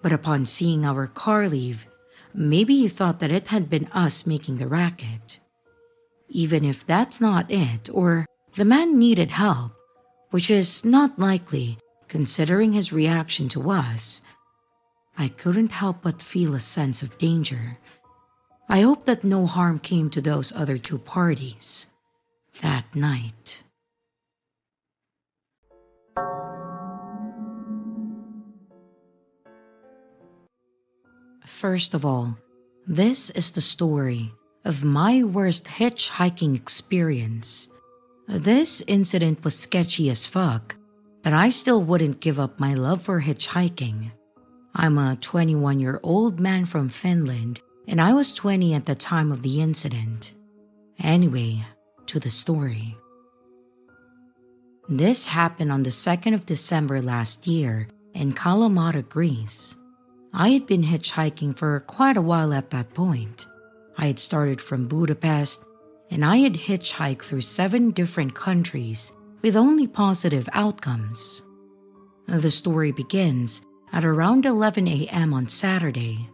but upon seeing our car leave, maybe he thought that it had been us making the racket. Even if that's not it, or the man needed help, which is not likely considering his reaction to us, I couldn't help but feel a sense of danger. I hope that no harm came to those other two parties that night. First of all, this is the story of my worst hitchhiking experience. This incident was sketchy as fuck, but I still wouldn't give up my love for hitchhiking. I'm a 21-year-old man from Finland, and I was 20 at the time of the incident. Anyway, to the story. This happened on the 2nd of December last year in Kalamata, Greece. I had been hitchhiking for quite a while at that point. I had started from Budapest, and I had hitchhiked through 7 different countries with only positive outcomes. The story begins at around 11 a.m. on Saturday.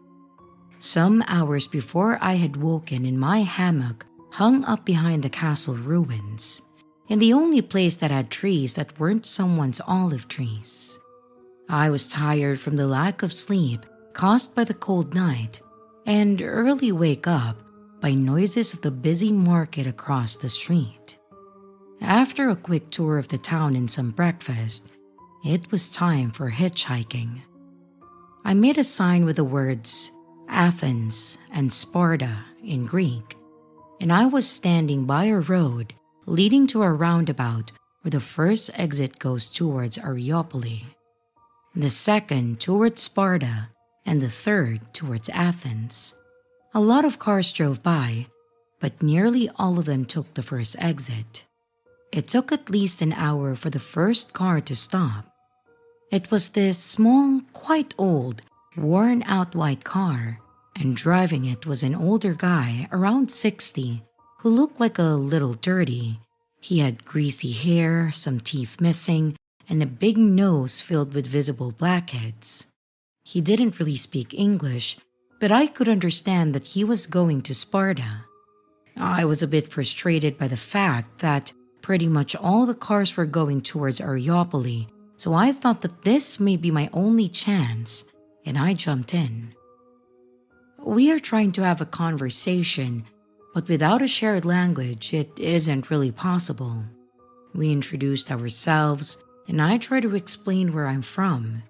Some hours before I had woken in my hammock hung up behind the castle ruins, in the only place that had trees that weren't someone's olive trees. I was tired from the lack of sleep caused by the cold night and early wake up by noises of the busy market across the street. After a quick tour of the town and some breakfast, it was time for hitchhiking. I made a sign with the words Athens and Sparta in Greek, and I was standing by a road leading to a roundabout where the first exit goes towards Areopoli, the second towards Sparta, and the third towards Athens. A lot of cars drove by, but nearly all of them took the first exit. It took at least an hour for the first car to stop. It was this small, quite old, worn-out white car, and driving it was an older guy around 60 who looked like a little dirty. He had greasy hair, some teeth missing, and a big nose filled with visible blackheads. He didn't really speak English, but I could understand that he was going to Sparta. I was a bit frustrated by the fact that pretty much all the cars were going towards Areopoli, so I thought that this may be my only chance, and I jumped in. We are trying to have a conversation, but without a shared language, it isn't really possible. We introduced ourselves, and I try to explain where I'm from.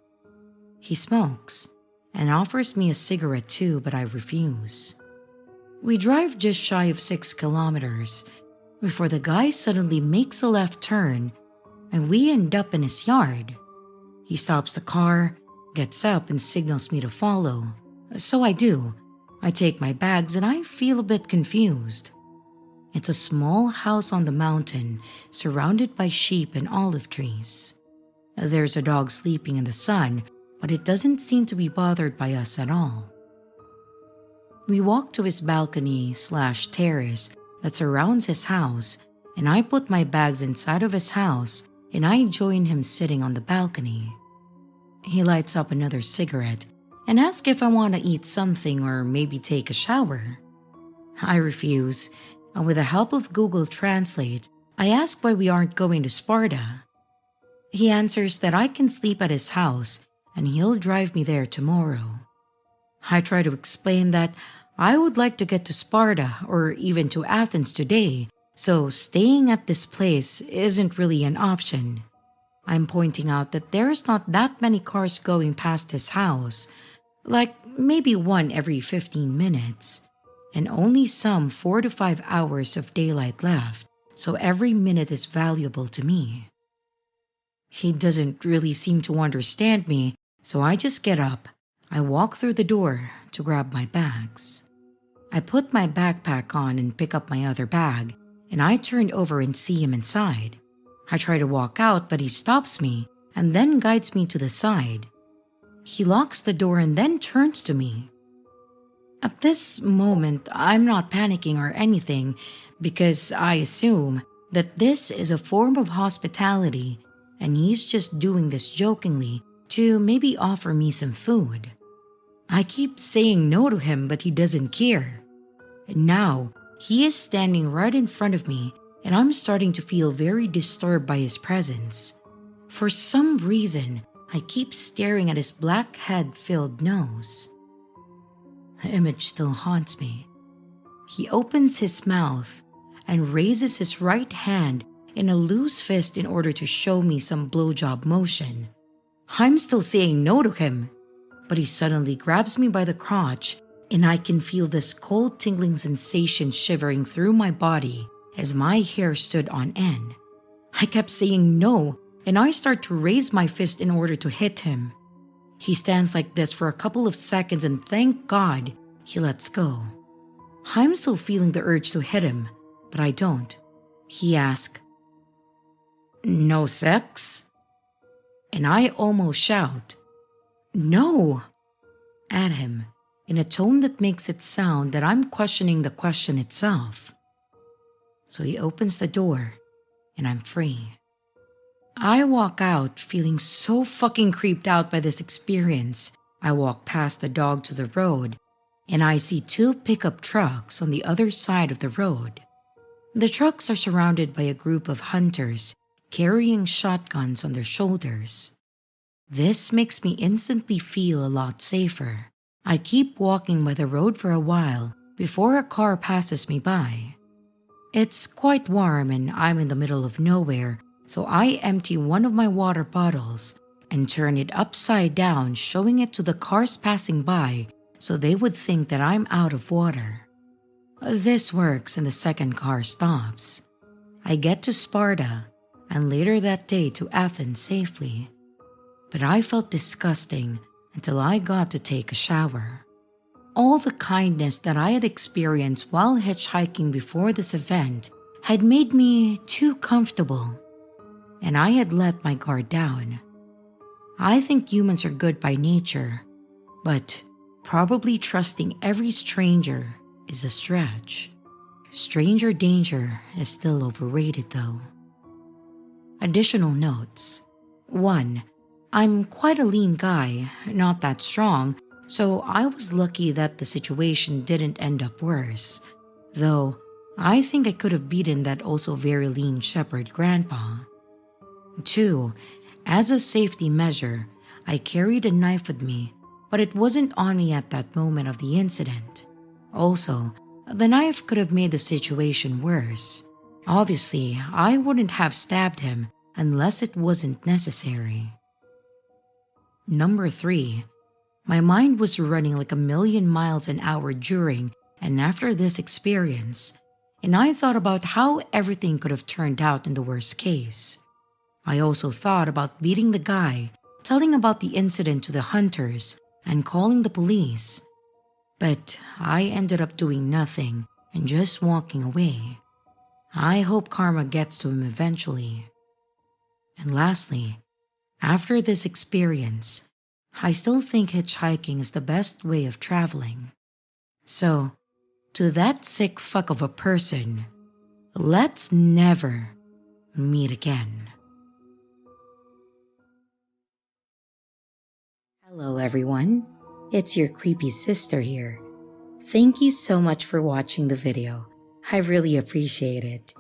He smokes and offers me a cigarette too, but I refuse. We drive just shy of 6 kilometers before the guy suddenly makes a left turn and we end up in his yard. He stops the car, gets up, and signals me to follow. So I do. I take my bags and I feel a bit confused. It's a small house on the mountain surrounded by sheep and olive trees. There's a dog sleeping in the sun, but it doesn't seem to be bothered by us at all. We walk to his balcony/terrace that surrounds his house, and I put my bags inside of his house and I join him sitting on the balcony. He lights up another cigarette and asks if I want to eat something or maybe take a shower. I refuse, and with the help of Google Translate, I ask why we aren't going to Sparta. He answers that I can sleep at his house and he'll drive me there tomorrow. I try to explain that I would like to get to Sparta or even to Athens today, so staying at this place isn't really an option. I'm pointing out that there's not that many cars going past this house, like maybe one every 15 minutes, and only some 4 to 5 hours of daylight left, so every minute is valuable to me. He doesn't really seem to understand me, so I just get up. I walk through the door to grab my bags. I put my backpack on and pick up my other bag, and I turn over and see him inside. I try to walk out, but he stops me and then guides me to the side. He locks the door and then turns to me. At this moment, I'm not panicking or anything because I assume that this is a form of hospitality and he's just doing this jokingly to maybe offer me some food. I keep saying no to him, but he doesn't care. And now, he is standing right in front of me and I'm starting to feel very disturbed by his presence. For some reason, I keep staring at his black head-filled nose. The image still haunts me. He opens his mouth and raises his right hand in a loose fist in order to show me some blowjob motion. I'm still saying no to him, but he suddenly grabs me by the crotch and I can feel this cold tingling sensation shivering through my body as my hair stood on end. I kept saying no and I start to raise my fist in order to hit him. He stands like this for a couple of seconds and thank God he lets go. I'm still feeling the urge to hit him, but I don't. He asks, "No sex?" and I almost shout, "No!" at him in a tone that makes it sound that I'm questioning the question itself. So he opens the door and I'm free. I walk out feeling so fucking creeped out by this experience. I walk past the dog to the road and I see two pickup trucks on the other side of the road. The trucks are surrounded by a group of hunters carrying shotguns on their shoulders. This makes me instantly feel a lot safer. I keep walking by the road for a while before a car passes me by. It's quite warm and I'm in the middle of nowhere, so I empty one of my water bottles and turn it upside down, showing it to the cars passing by so they would think that I'm out of water. This works and the second car stops. I get to Sparta and later that day to Athens safely. But I felt disgusting until I got to take a shower. All the kindness that I had experienced while hitchhiking before this event had made me too comfortable, and I had let my guard down. I think humans are good by nature, but probably trusting every stranger is a stretch. Stranger danger is still overrated though. Additional notes. 1. I'm quite a lean guy, not that strong, so I was lucky that the situation didn't end up worse. Though, I think I could have beaten that also very lean shepherd grandpa. 2. As a safety measure, I carried a knife with me, but it wasn't on me at that moment of the incident. Also, the knife could have made the situation worse. Obviously, I wouldn't have stabbed him unless it wasn't necessary. Number 3. My mind was running like a million miles an hour during and after this experience, and I thought about how everything could have turned out in the worst case. I also thought about beating the guy, telling about the incident to the hunters, and calling the police. But I ended up doing nothing and just walking away. I hope karma gets to him eventually. And lastly, after this experience, I still think hitchhiking is the best way of traveling. So, to that sick fuck of a person, let's never meet again. Hello everyone, it's your creepy sister here. Thank you so much for watching the video. I really appreciate it.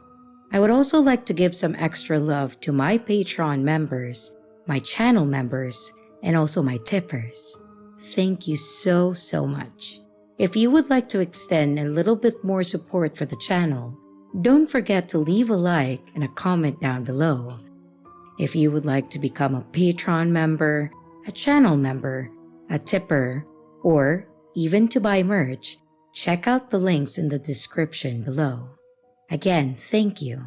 I would also like to give some extra love to my Patreon members, my channel members, and also my tippers. Thank you so much. If you would like to extend a little bit more support for the channel, don't forget to leave a like and a comment down below. If you would like to become a Patreon member, a channel member, a tipper, or even to buy merch, check out the links in the description below. Again, thank you.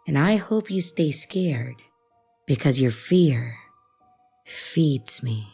And I hope you stay scared, because your fear feeds me.